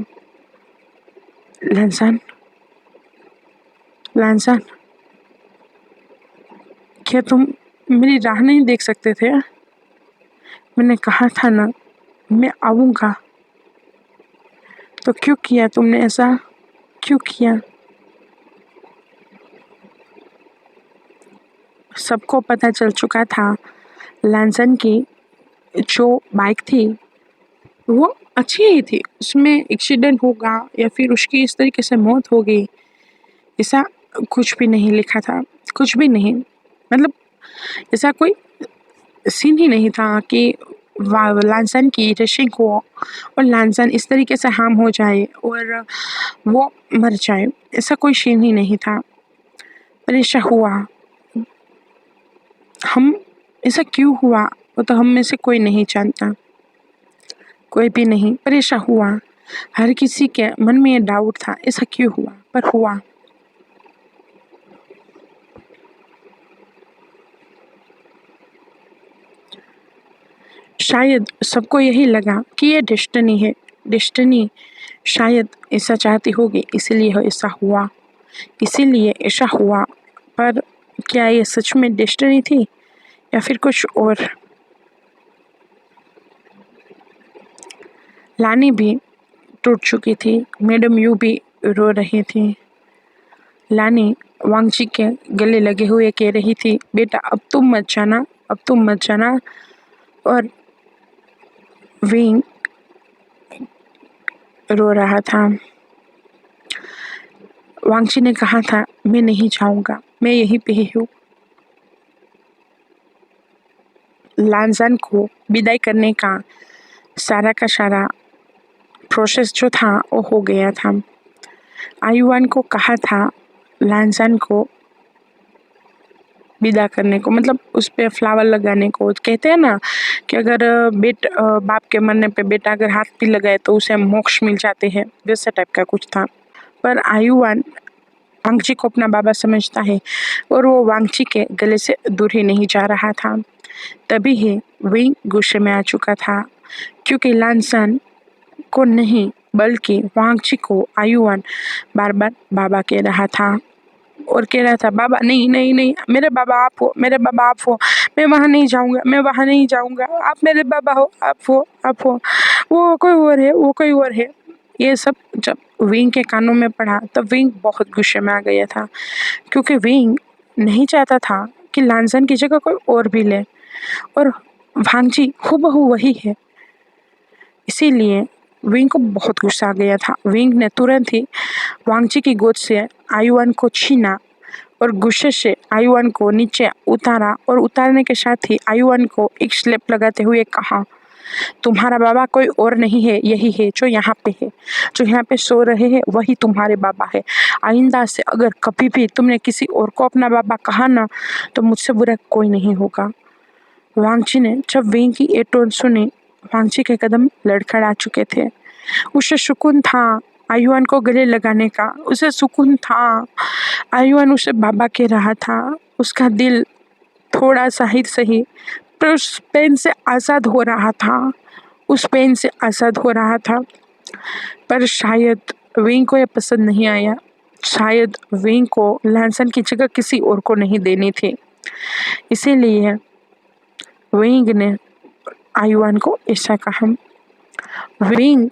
लांसान, लांसान, क्या तुम मेरी राह नहीं देख सकते थे? मैंने कहा था ना, मैं आऊँगा। तो क्यों किया तुमने ऐसा? क्यों किया? सबको पता चल चुका था लांसन की जो बाइक थी वो अच्छी ही थी, उसमें एक्सीडेंट होगा या फिर उसकी इस तरीके से मौत होगी, ऐसा कुछ भी नहीं लिखा था। कुछ भी नहीं, मतलब ऐसा कोई सीन ही नहीं था कि लांसन की रेसिंग हो और लांसन इस तरीके से हार्म हो जाए और वो मर जाए, ऐसा कोई सीन ही नहीं था। पर ऐसा हुआ, हम ऐसा क्यों हुआ वो तो हम में से कोई नहीं जानता, कोई भी नहीं, पर ऐसा हुआ। हर किसी के मन में ये डाउट था, ऐसा क्यों हुआ, पर हुआ। शायद सबको यही लगा कि ये डेस्टिनी है, डेस्टिनी शायद ऐसा चाहती होगी, इसीलिए ऐसा हुआ, इसीलिए ऐसा हुआ। पर क्या ये सच में डेस्टिनी थी या फिर कुछ और? लानी भी टूट चुकी थी, मैडम यू भी रो रही थी। लानी वांगची के गले लगे हुए कह रही थी, बेटा अब तुम मत जाना, अब तुम मत जाना। और विंग रो रहा था। वांगची ने कहा था, मैं नहीं जाऊंगा, मैं यहीं पे ही हूँ। लांजान को विदाई करने का सारा प्रोसेस जो था वो हो गया था। आयुवान को कहा था लांजान को विदा करने को, मतलब उस पे फ्लावर लगाने को। कहते हैं ना कि अगर बाप के मरने पे बेटा अगर हाथ भी लगाए तो उसे मोक्ष मिल जाते हैं, वैसा टाइप का कुछ था। पर आयुवान वांगची को अपना बाबा समझता है और वो वांगची के गले से दूर ही नहीं जा रहा था। तभी ही विंग गुस्से में आ चुका था, क्योंकि लांसन को नहीं बल्कि वांगची को आयुवान बार बार बाबा कह रहा था और कह रहा था, बाबा नहीं नहीं नहीं, मेरे बाबा आप हो, मेरे बाबा आप हो, मैं वहाँ नहीं जाऊँगा, मैं वहाँ नहीं जाऊँगा, आप मेरे बाबा हो, आप हो, आप हो, वो कोई और है, वो कोई और है। ये सब जब विंग के कानों में पड़ा तब विंग बहुत गुस्से में आ गया था, क्योंकि विंग नहीं चाहता था कि लांसन की जगह कोई और भी ले, और भांगजी हूबहू वही है। इसीलिए विंग को बहुत गुस्सा आ गया था। विंग ने तुरंत ही वांगची की गोद से आयुवान को छीना और गुस्से से आयुवान को नीचे उतारा और उतारने के साथ ही आयुवान को एक स्लैप लगाते हुए कहा, तुम्हारा बाबा कोई और नहीं है, यही है जो यहाँ पे है, जो यहाँ पे सो रहे हैं वही तुम्हारे बाबा है। आइंदा से अगर कभी भी तुमने किसी और को अपना बाबा कहा ना तो मुझसे बुरा कोई नहीं होगा। वांगची ने जब विंग की ये टोन सुनी, वांगची के कदम लड़खड़ा चुके थे। उसे सुकून था आयुआन को गले लगाने का, उसे सुकून था। आयुआन उसे बाबा कह रहा था। उसका दिल थोड़ा सा ही सही, पर उस पेन से आज़ाद हो रहा था, उस पेन से आज़ाद हो रहा था। पर शायद विंग को यह पसंद नहीं आया, शायद विंग को लैनसन की जगह किसी और को नहीं देनी थी। इसीलिए विंग ने आयुआन को ऐसा कहा। विंग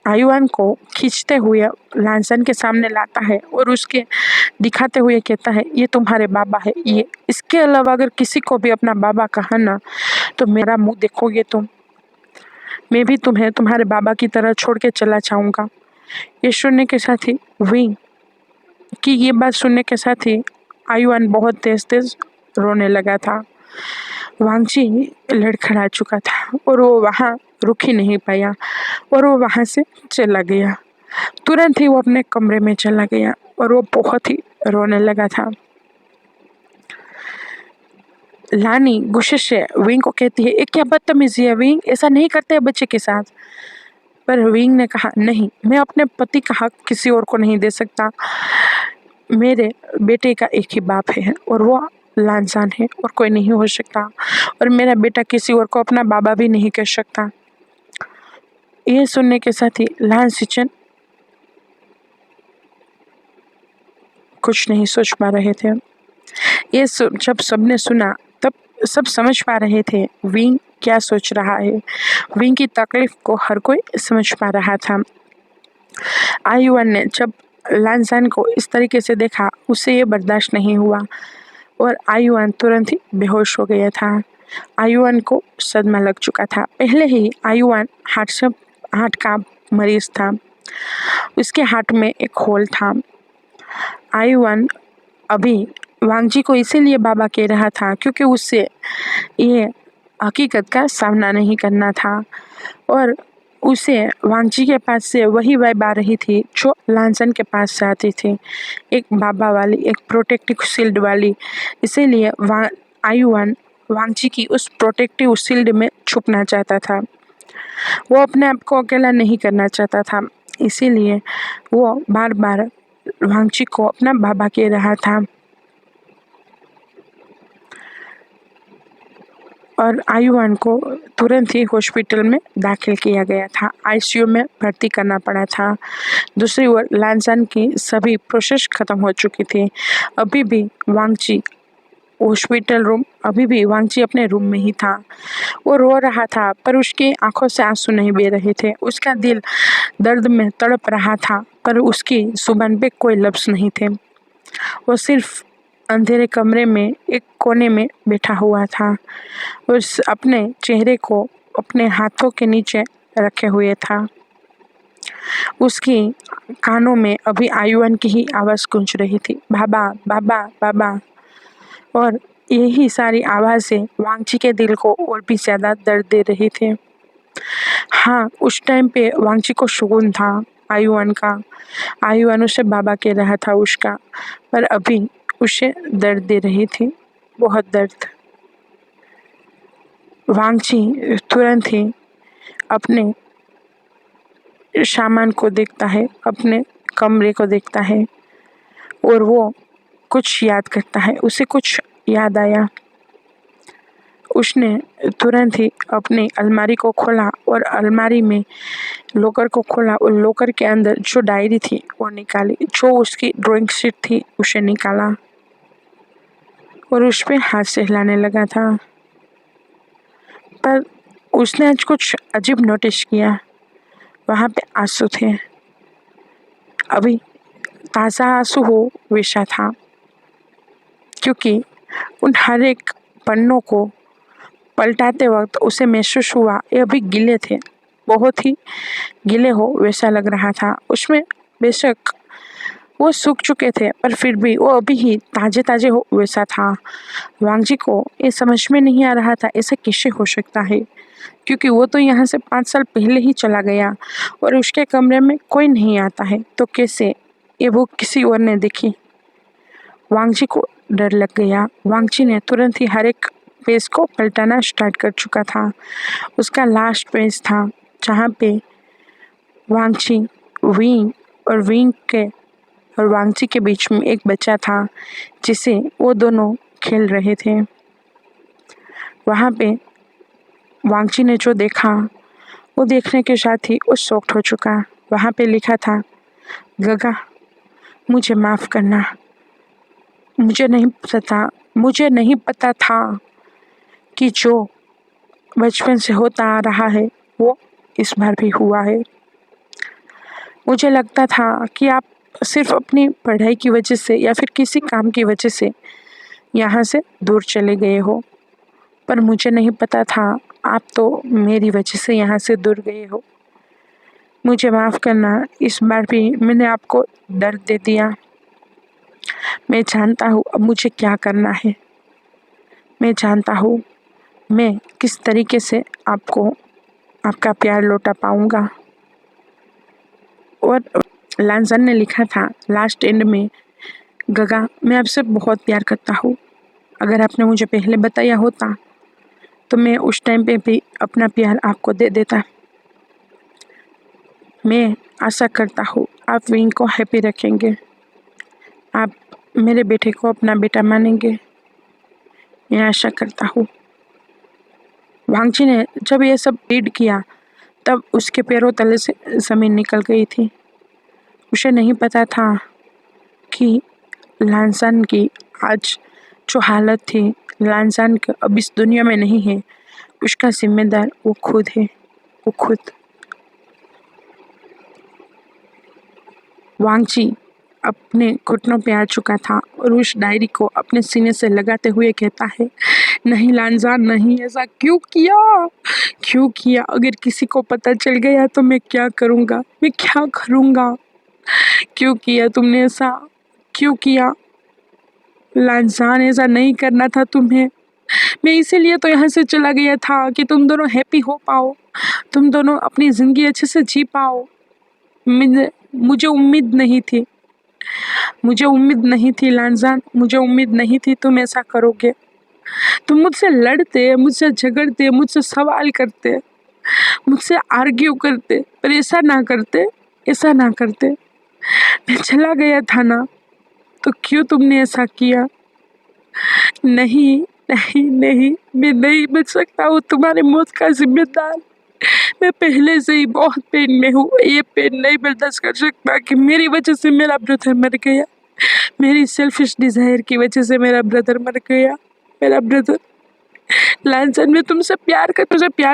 आयुआन को खींचते हुए लैनसन के सामने लाता है और उसके दिखाते हुए कहता है, ये तुम्हारे बाबा है, ये इसके अलावा अगर किसी को भी अपना बाबा कहा ना तो मेरा मुंह देखोगे तुम, मैं भी तुम्हें तुम्हारे बाबा की तरह छोड़ के चला जाऊंगा। ये सुनने के साथ ही विंग की ये बात सुनने के साथ ही आयुआन बहुत तेज तेज रोने लगा था। वांगची लड़खड़ा चुका था और वो वहाँ रुक ही नहीं पाया और वो वहाँ से चला गया। तुरंत ही वो अपने कमरे में चला गया और वो बहुत ही रोने लगा था। लानी गुस्से से विंग को कहती है, ये क्या बदतमीजी है विंग, ऐसा नहीं करते हैं बच्चे के साथ। पर विंग ने कहा, नहीं, मैं अपने पति का हक किसी और को नहीं दे सकता। मेरे बेटे का एक ही बाप है और वो लानजान है और कोई नहीं हो सकता, और मेरा बेटा किसी और को अपना बाबा भी नहीं कह सकता। ये सुनने के साथ ही लान सिचन कुछ नहीं सोच पा रहे थे। ये जब सबने सुना तब सब समझ पा रहे थे विंग क्या सोच रहा है। विंग की तकलीफ को हर कोई समझ पा रहा था। आयुआन ने जब लानजान को इस तरीके से देखा उसे ये बर्दाश्त नहीं हुआ और आयुआन तुरंत ही बेहोश हो गया था। आयुआन को सदमा लग चुका था। पहले ही आयुआन हार्ट का मरीज था, उसके हार्ट में एक होल था। आयुआन अभी वांगजी को इसीलिए बाबा कह रहा था क्योंकि उससे ये हकीकत का सामना नहीं करना था और उसे वांगजी के पास से वही वाइब आ रही थी जो लानसन के पास से आती थी, एक बाबा वाली, एक प्रोटेक्टिव शील्ड वाली। इसीलिए आयुआन वांगजी की उस प्रोटेक्टिव शील्ड में छुपना चाहता था। वो अपने आप को अकेला नहीं करना चाहता था, इसीलिए वो बार बार वांगजी को अपना बाबा कह रहा था। और आयुआन को तुरंत ही हॉस्पिटल में दाखिल किया गया था, आईसीयू में भर्ती करना पड़ा था। दूसरी ओर लानसन की सभी प्रोसेस खत्म हो चुकी थी। अभी भी वांगची अपने रूम में ही था। वो रो रहा था पर उसकी आंखों से आंसू नहीं बह रहे थे। उसका दिल दर्द में तड़प रहा था पर उसकी जुबान पे कोई लफ्ज नहीं थे। वो सिर्फ अंधेरे कमरे में एक कोने में बैठा हुआ था और अपने चेहरे को अपने हाथों के नीचे रखे हुए था। उसकी कानों में अभी आयुआन की ही आवाज़ गूंज रही थी, बाबा बाबा बाबा। और यही सारी आवाज़ें वांगची के दिल को और भी ज़्यादा दर्द दे रही थी। हाँ, उस टाइम पे वांगची को सुकून था आयुआन का, आयुआन उसे बाबा कह रहा था उसका, पर अभी उसे दर्द दे रही थी, बहुत दर्द। वांगची तुरंत ही अपने सामान को देखता है, अपने कमरे को देखता है और वो कुछ याद करता है। उसे कुछ याद आया। उसने तुरंत ही अपनी अलमारी को खोला और अलमारी में लॉकर को खोला और लॉकर के अंदर जो डायरी थी वो निकाली, जो उसकी ड्राइंग शीट थी उसे निकाला और उस पे हाथ से हिलाने लगा था। पर उसने आज कुछ अजीब नोटिस किया, वहाँ पे आंसू थे, अभी ताज़ा आंसू हो वैसा था, क्योंकि उन हर एक पन्नों को पलटाते वक्त उसे महसूस हुआ ये अभी गीले थे, बहुत ही गीले हो वैसा लग रहा था। उसमें बेशक वो सूख चुके थे पर फिर भी वो अभी ही ताजे ताजे हो वैसा था। वांगजी को ये समझ में नहीं आ रहा था ऐसे कैसे हो सकता है, क्योंकि वो तो यहाँ से 5 साल पहले ही चला गया और उसके कमरे में कोई नहीं आता है, तो कैसे ये बुक किसी और ने देखी। वांगजी को डर लग गया। वांगजी ने तुरंत ही हर एक पेज को पलटाना स्टार्ट कर चुका था। उसका लास्ट पेज था जहाँ पे वांगजी, विंग और वांगजी के बीच में एक बच्चा था जिसे वो दोनों खेल रहे थे। वहाँ पे वांगची ने जो देखा वो देखने के साथ ही वो शॉक्ड हो चुका। वहाँ पे लिखा था, गगा मुझे माफ़ करना, मुझे नहीं पता था कि जो बचपन से होता आ रहा है वो इस बार भी हुआ है। मुझे लगता था कि आप सिर्फ अपनी पढ़ाई की वजह से या फिर किसी काम की वजह से यहाँ से दूर चले गए हो, पर मुझे नहीं पता था आप तो मेरी वजह से यहाँ से दूर गए हो। मुझे माफ़ करना, इस बार भी मैंने आपको दर्द दे दिया। मैं जानता हूँ अब मुझे क्या करना है। मैं जानता हूँ मैं किस तरीके से आपको आपका प्यार लौटा पाऊँगा। और लांसन ने लिखा था लास्ट एंड में, गगा मैं आपसे बहुत प्यार करता हूँ। अगर आपने मुझे पहले बताया होता तो मैं उस टाइम पे भी अपना प्यार आपको दे देता। मैं आशा करता हूँ आप विंग को हैप्पी रखेंगे, आप मेरे बेटे को अपना बेटा मानेंगे, मैं आशा करता हूँ। वांगची ने जब ये सब रीड किया तब उसके पैरों तले से ज़मीन निकल गई थी। उसे नहीं पता था कि लांसन की आज जो हालत थी, लांसन अब इस दुनिया में नहीं है, उसका जिम्मेदार वो खुद है, वो खुद। वांगची अपने घुटनों पे आ चुका था और उस डायरी को अपने सीने से लगाते हुए कहता है, नहीं लांसान, नहीं, ऐसा क्यों किया, क्यों किया? अगर किसी को पता चल गया तो मैं क्या करूँगा, मैं क्या करूँगा? क्यों किया तुमने ऐसा, क्यों किया? लांसान, ऐसा नहीं करना था तुम्हें। मैं इसीलिए तो यहाँ से चला गया था कि तुम दोनों हैप्पी हो पाओ, तुम दोनों अपनी ज़िंदगी अच्छे से जी पाओ। मुझे उम्मीद नहीं थी, मुझे उम्मीद नहीं थी लांसान, मुझे उम्मीद नहीं थी तुम ऐसा करोगे। तुम मुझसे लड़ते, मुझसे झगड़ते, मुझसे सवाल करते, मुझसे आर्ग्यू करते, पर ऐसा ना करते, ऐसा ना करते। मैं चला गया था ना, तो क्यों तुमने ऐसा किया? नहीं, नहीं, नहीं, मैं नहीं बच सकता हूँ तुम्हारी मौत का जिम्मेदार। मैं पहले से ही बहुत पेन में हूँ, ये पेन नहीं बर्दाश्त कर सकता कि मेरी वजह से मेरा ब्रदर मर गया, मेरी सेल्फिश डिजायर की वजह से मेरा ब्रदर मर गया। मेरा ब्रदर लांसन, मैं तुझसे प्यार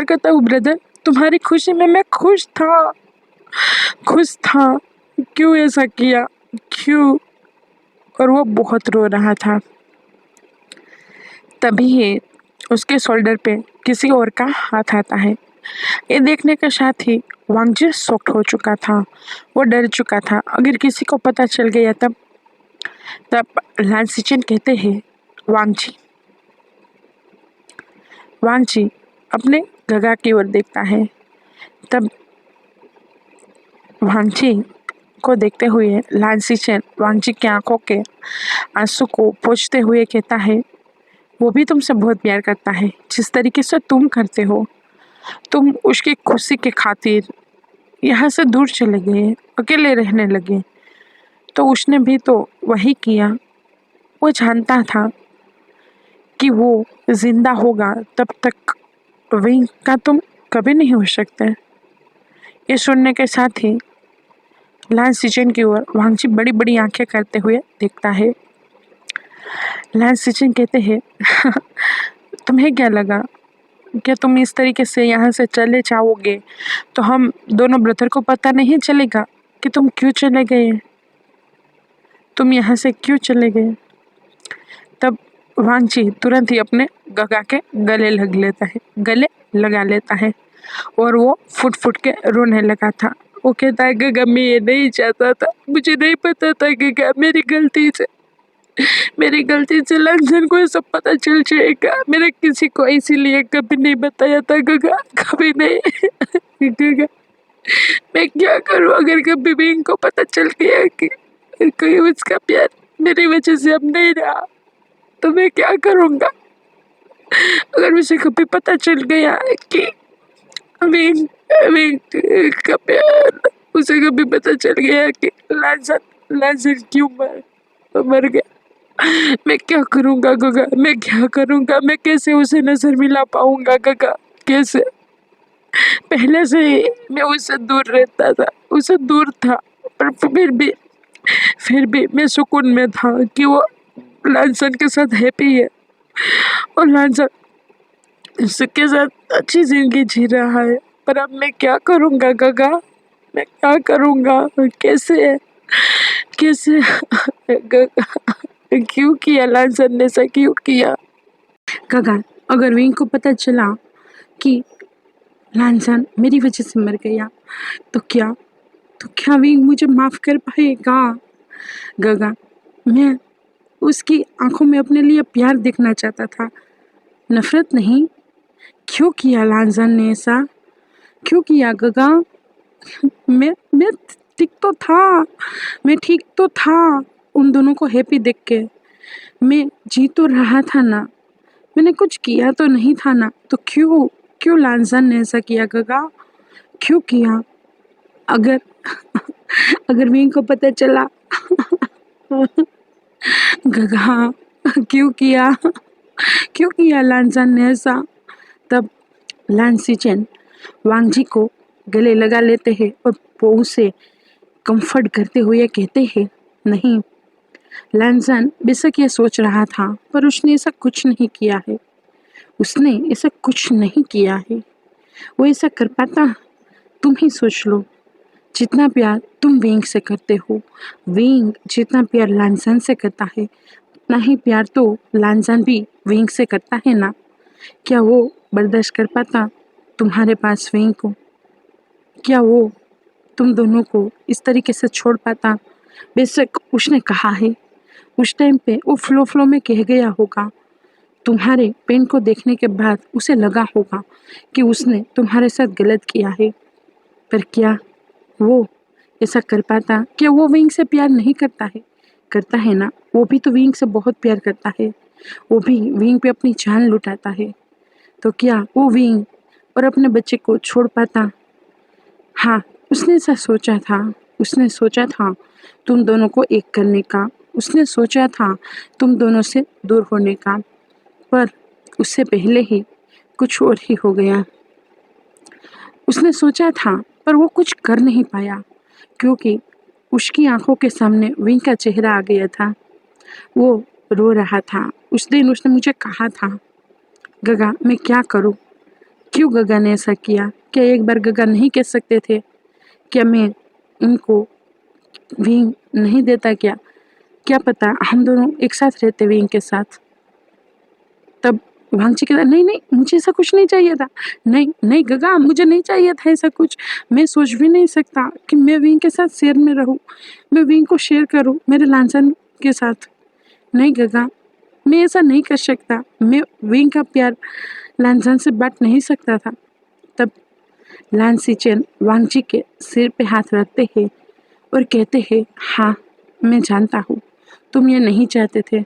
करता हूँ ब्रदर, तुम्हारी खुशी में मैं खुश था, खुश था। क्यों ऐसा किया, क्यों? और वो बहुत रो रहा था। तभी ही उसके शोल्डर पे किसी और का हाथ आता है। ये देखने के साथ ही वांगजी शॉक्ड हो चुका था, वो डर चुका था। अगर किसी को पता चल गया तब लांसिचन कहते हैं, वांगजी, वांगजी अपने गगा की ओर देखता है। तब वांगजी को देखते हुए लांसिचन वांगजी की आंखों के आंसू को पोंछते हुए कहता है, वो भी तुमसे बहुत प्यार करता है जिस तरीके से तुम करते हो। तुम उसकी खुशी के खातिर यहाँ से दूर चले गए, अकेले रहने लगे, तो उसने भी तो वही किया। वो जानता था कि वो जिंदा होगा तब तक विंग का तुम कभी नहीं हो सकते। ये सुनने के साथ ही लांसिचन की ओर वांगची बड़ी बड़ी आंखें करते हुए देखता है। लांसिचन कहते हैं, तुम्हें क्या लगा, क्या तुम इस तरीके से यहाँ से चले जाओगे तो हम दोनों ब्रदर को पता नहीं चलेगा कि तुम क्यों चले गए, तुम यहाँ से क्यों चले गए? तब वांगची तुरंत ही अपने गगा के गले लगा लेता है और वो फुट फुट के रोने लगा था। वो कहता है, गगा मैं ये नहीं चाहता था, मुझे नहीं पता था गगा, मेरी गलती से लांसन को सब पता चल जाएगा। मैंने किसी को इसीलिए कभी नहीं बताया था गगा, कभी नहीं। गगा मैं क्या करूँ अगर कभी भी इनको पता चल गया कि कोई उसका प्यार मेरी वजह से अब नहीं रहा, तो मैं क्या करूँगा? अगर मुझे कभी पता चल गया कि विंग विंग का प्यार, उसे कभी पता चल गया कि लांसन क्यों मर गया, मैं क्या करूँगा गगा, मैं क्या करूँगा? मैं कैसे उसे नज़र मिला पाऊँगा गगा? कैसे? पहले से ही मैं उससे दूर रहता था, उससे दूर था, पर फिर भी मैं सुकून में था कि वो लांसन के साथ हैप्पी है और लांसन उसके साथ अच्छी ज़िंदगी जी रहा है। पर अब मैं क्या करूँगा गगा? मैं क्या करूँगा? कैसे? कैसे? गगा, क्यों किया लांसन ने ऐसा क्यों किया? गगा, अगर विंग को पता चला कि लांसन मेरी वजह से मर गया तो क्या विंग मुझे माफ़ कर पाएगा? गगा, मैं उसकी आंखों में अपने लिए प्यार देखना चाहता था, नफरत नहीं। क्यों किया लांसन ने ऐसा? क्यों किया गगा? मैं ठीक तो था, मैं ठीक तो था उन दोनों को हैप्पी देख के। मैं जी तो रहा था ना, मैंने कुछ किया तो नहीं था ना, तो क्यों क्यों लांसन ने ऐसा किया गगा? क्यों किया? अगर अगर विंग को पता चला गगा, क्यों किया? क्यों किया लांसन ने ऐसा? तब लान सिचेन वांगजी को गले लगा लेते हैं और वो उसे कंफर्ट करते हुए कहते हैं, नहीं, लांसन बेशक ये सोच रहा था पर उसने ऐसा कुछ नहीं किया है। उसने ऐसा कुछ नहीं किया है। वो ऐसा कर पाता? तुम ही सोच लो, जितना प्यार तुम विंग से करते हो, विंग जितना प्यार लांसन से करता है, उतना ही प्यार तो लांसन भी विंग से करता है ना। क्या वो बर्दाश्त कर पाता तुम्हारे पास विंग को? क्या वो तुम दोनों को इस तरीके से छोड़ पाता? बेशक उसने कहा है, उस टाइम पे वो फ्लो में कह गया होगा। तुम्हारे पेन को देखने के बाद उसे लगा होगा कि उसने तुम्हारे साथ गलत किया है। पर क्या वो ऐसा कर पाता? क्या वो विंग से प्यार नहीं करता है? करता है ना, वो भी तो विंग से बहुत प्यार करता है। वो भी विंग पे अपनी जान लुटाता है। तो क्या वो विंग और अपने बच्चे को छोड़ पाता? हाँ, उसने ऐसा सोचा था। उसने सोचा था तुम दोनों को एक करने का। उसने सोचा था तुम दोनों से दूर होने का। पर उससे पहले ही कुछ और ही हो गया। उसने सोचा था पर वो कुछ कर नहीं पाया क्योंकि उसकी आंखों के सामने विंग का चेहरा आ गया था। वो रो रहा था। उस दिन उसने मुझे कहा था, गगा मैं क्या करूं? क्यों गगा ने ऐसा किया? क्या एक बार गगा नहीं कह सकते थे? क्या मैं उनको विंग नहीं देता क्या? क्या पता हम दोनों एक साथ रहते विंग के साथ। तब वांगची कहता, नहीं नहीं मुझे ऐसा कुछ नहीं चाहिए था। नहीं नहीं गगा, मुझे नहीं चाहिए था ऐसा कुछ। मैं सोच भी नहीं सकता कि मैं विंग के साथ शेयर में रहूं, मैं विंग को शेयर करूं मेरे लांसन के साथ। नहीं गगा, मैं ऐसा नहीं कर सकता। मैं विंग का प्यार लांसन से बांट नहीं सकता था। तब लान सिचेन वांगची के सिर पे हाथ रखते हैं और कहते हैं, हाँ मैं जानता हूँ तुम ये नहीं चाहते थे,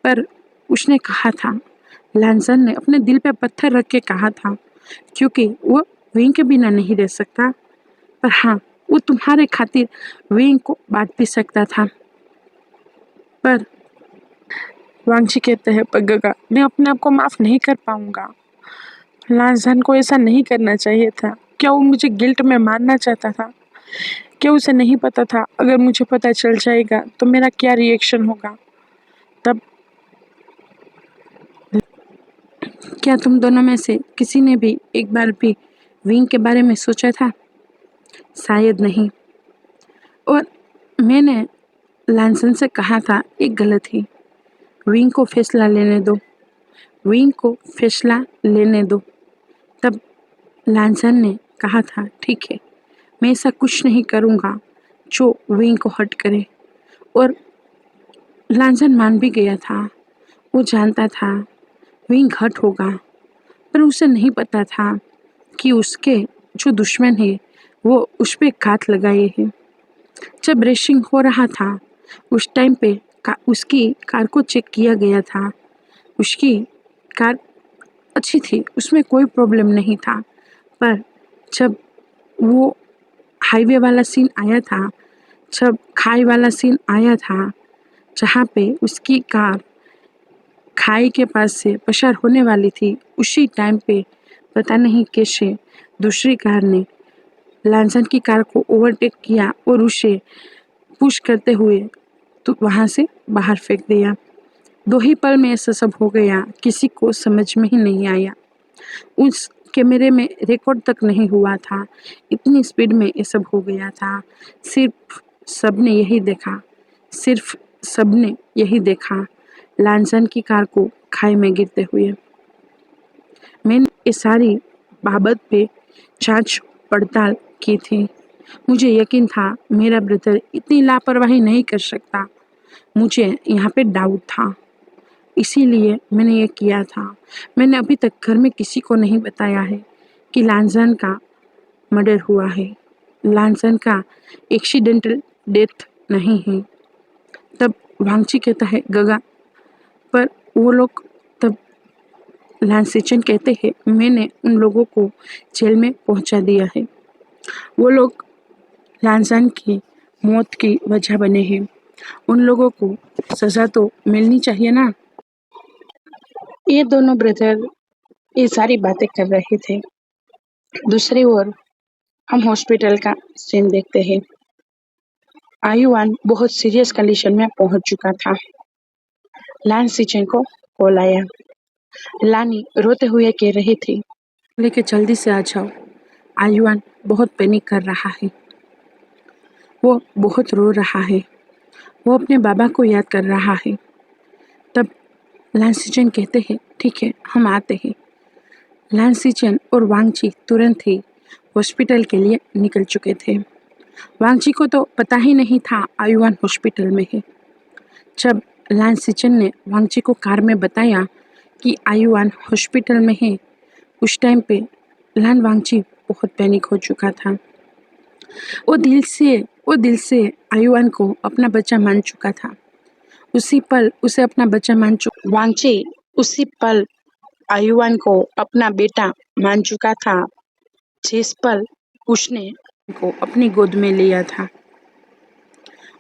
पर उसने कहा था, लांसन ने अपने दिल पे पत्थर रख के कहा था, क्योंकि वो विंग के बिना नहीं रह सकता। पर हाँ, वो तुम्हारे खातिर विंग को बांट भी सकता था। पर वांगची कहते हैं, पर गगा मैं अपने आप को माफ़ नहीं कर पाऊंगा। लांसन को ऐसा नहीं करना चाहिए था। क्या वो मुझे गिल्ट में मारना चाहता था? क्या उसे नहीं पता था अगर मुझे पता चल जाएगा तो मेरा क्या रिएक्शन होगा? तब क्या तुम दोनों में से किसी ने भी एक बार भी विंग के बारे में सोचा था? शायद नहीं। और मैंने लांसन से कहा था एक गलत ही, विंग को फैसला लेने दो, विंग को फैसला लेने दो। तब लांसन ने कहा था, ठीक है, मैं ऐसा कुछ नहीं करूँगा जो विंग को हर्ट करे। और लांसन मान भी गया था। वो जानता था विंग हर्ट होगा, पर उसे नहीं पता था कि उसके जो दुश्मन है वो उस पे घात लगाए हैं। जब रेसिंग हो रहा था उस टाइम पे उसकी कार को चेक किया गया था। उसकी कार अच्छी थी, उसमें कोई प्रॉब्लम नहीं था। पर जब वो हाईवे वाला सीन आया था, जब खाई वाला सीन आया था, जहाँ पे उसकी कार खाई के पास से पसार होने वाली थी, उसी टाइम पे पता नहीं कैसे दूसरी कार ने लांसन की कार को ओवरटेक किया और उसे पुश करते हुए तो वहाँ से बाहर फेंक दिया। 2 ही पल में ऐसा सब हो गया, किसी को समझ में ही नहीं आया। उस कैमरे में रिकॉर्ड तक नहीं हुआ था, इतनी स्पीड में ये सब हो गया था। सिर्फ सबने यही देखा लांसन की कार को खाई में गिरते हुए। मैंने ये सारी बाबत पे जांच पड़ताल की थी। मुझे यकीन था मेरा ब्रदर इतनी लापरवाही नहीं कर सकता। मुझे यहाँ पे डाउट था, इसीलिए मैंने ये किया था। मैंने अभी तक घर में किसी को नहीं बताया है कि लांसन का मर्डर हुआ है। लांसन का एक्सीडेंटल डेथ नहीं है। तब वांगची कहता है गगा, पर वो लोग तब लांसिचन कहते हैं मैंने उन लोगों को जेल में पहुंचा दिया है। वो लोग लांसन की मौत की वजह बने हैं। उन लोगों को सजा तो मिलनी चाहिए ना। ये दोनों ब्रदर ये सारी बातें कर रहे थे। दूसरी ओर हम हॉस्पिटल का सीन देखते हैं। आयुआन बहुत सीरियस कंडीशन में पहुंच चुका था। लांसिचन को कॉल आया। लानी रोते हुए कह रही थी, लेके जल्दी से आ जाओ। आयुआन बहुत पैनिक कर रहा है। वो बहुत रो रहा है। वो अपने बाबा को याद कर रहा है। तब लांसिचन कहते हैं ठीक है, हम आते हैं। लांसिचन और वांगची तुरंत ही हॉस्पिटल के लिए निकल चुके थे। वांगची को तो पता ही नहीं था आयुआन हॉस्पिटल में है। जब लांसिचन ने वांगची को कार में बताया कि आयुआन हॉस्पिटल में है, उस टाइम पे लान वांगची बहुत पैनिक हो चुका था। वो दिल से आयुआन को अपना बच्चा मान चुका था। उसी पल उसे अपना बच्चा मान चुका। वांगची उसी पल आयुआन को अपना बेटा मान चुका था, जिस पल उसने को अपनी गोद में लिया था।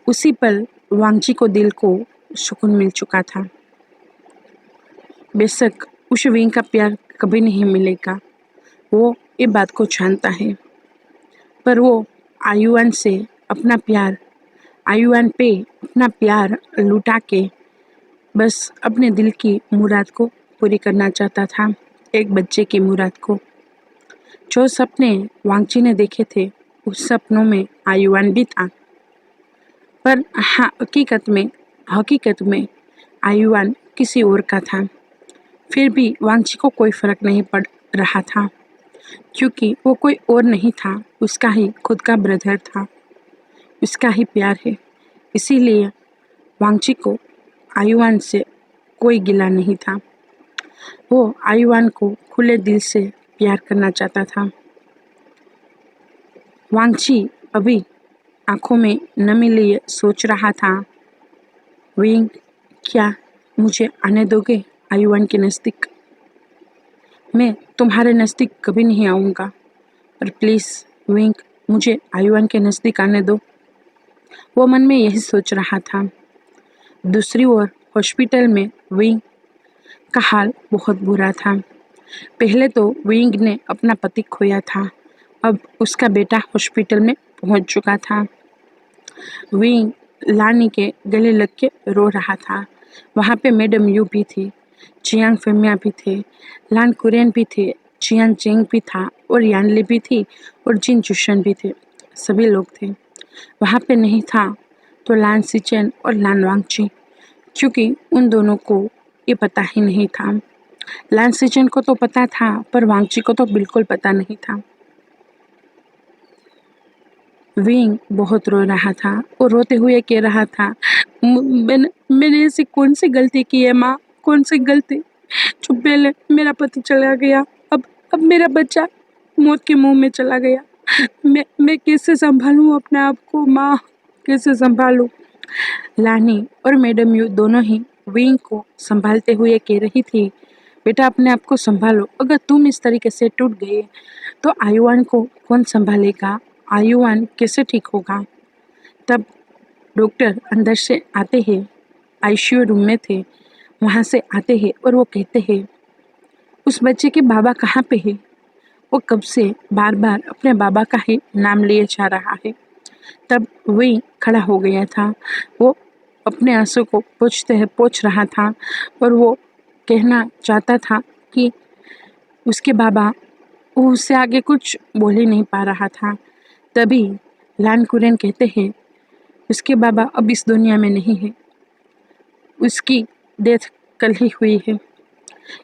उसी पल वांगची को दिल को सुकून मिल चुका था। बेशक उसे विंग का प्यार कभी नहीं मिलेगा, वो ये बात को जानता है, पर वो आयुआन पे अपना प्यार लुटा के बस अपने दिल की मुराद को पूरी करना चाहता था, एक बच्चे की मुराद को। जो सपने वांगची ने देखे थे, उस सपनों में आयुआन भी था, पर हाँ, हकीकत में आयुआन किसी और का था। फिर भी वांगची को कोई फर्क नहीं पड़ रहा था, क्योंकि वो कोई और नहीं था, उसका ही खुद का ब्रदर था, उसका ही प्यार है। इसीलिए वांगची को आयुआन से कोई गिला नहीं था। वो आयुआन को खुले दिल से प्यार करना चाहता था। वांगची अभी आंखों में नमी लिए सोच रहा था, विंग, क्या मुझे आने दोगे आयुआन के नज़दीक? मैं तुम्हारे नज़दीक कभी नहीं आऊँगा, पर प्लीज़ विंग, मुझे आयुआन के नज़दीक आने दो। वो मन में यही सोच रहा था। दूसरी ओर हॉस्पिटल में विंग का हाल बहुत बुरा था। पहले तो विंग ने अपना पति खोया था, अब उसका बेटा हॉस्पिटल में पहुंच चुका था। विंग लानी के गले लग के रो रहा था। वहाँ पे मैडम यू भी थी, चियांग फेमिया भी थे, लान कुरेन भी थे, चियांग चेंग भी था, और यानली भी थी, और जिन चुशन भी थे। सभी लोग थे। वहाँ पे नहीं था तो लान सिचेन और लान वांगची, क्योंकि उन दोनों को ये पता ही नहीं था। लान सिचेन को तो पता था, पर वांगची को तो बिल्कुल पता नहीं था। विंग बहुत रो रहा था और रोते हुए कह रहा था, मैंने ऐसी कौन सी गलती की है माँ, कौन सी गलती जो पहले मेरा पति चला गया, अब मेरा बच्चा मौत के मुंह में चला गया। मैं कैसे संभालूं अपने आप को माँ, कैसे संभालूं? लानी और मैडम यू दोनों ही विंग को संभालते हुए कह रही थी, बेटा अपने आप को संभालो, अगर तुम इस तरीके से टूट गए तो आयुआन को कौन संभालेगा? आयुआन कैसे ठीक होगा? तब डॉक्टर अंदर से आते हैं आईसीयू रूम में थे वहाँ से आते हैं और वो कहते हैं उस बच्चे के बाबा कहाँ पे है। वो कब से बार बार अपने बाबा का ही नाम लिए जा रहा है। तब वही खड़ा हो गया था। वो अपने आंसू को पोंछ रहा था और वो कहना चाहता था कि उसके बाबा, वो उससे आगे कुछ बोल ही नहीं पा रहा था। तभी लान कुरेन कहते हैं उसके बाबा अब इस दुनिया में नहीं है, उसकी डेथ कल ही हुई है।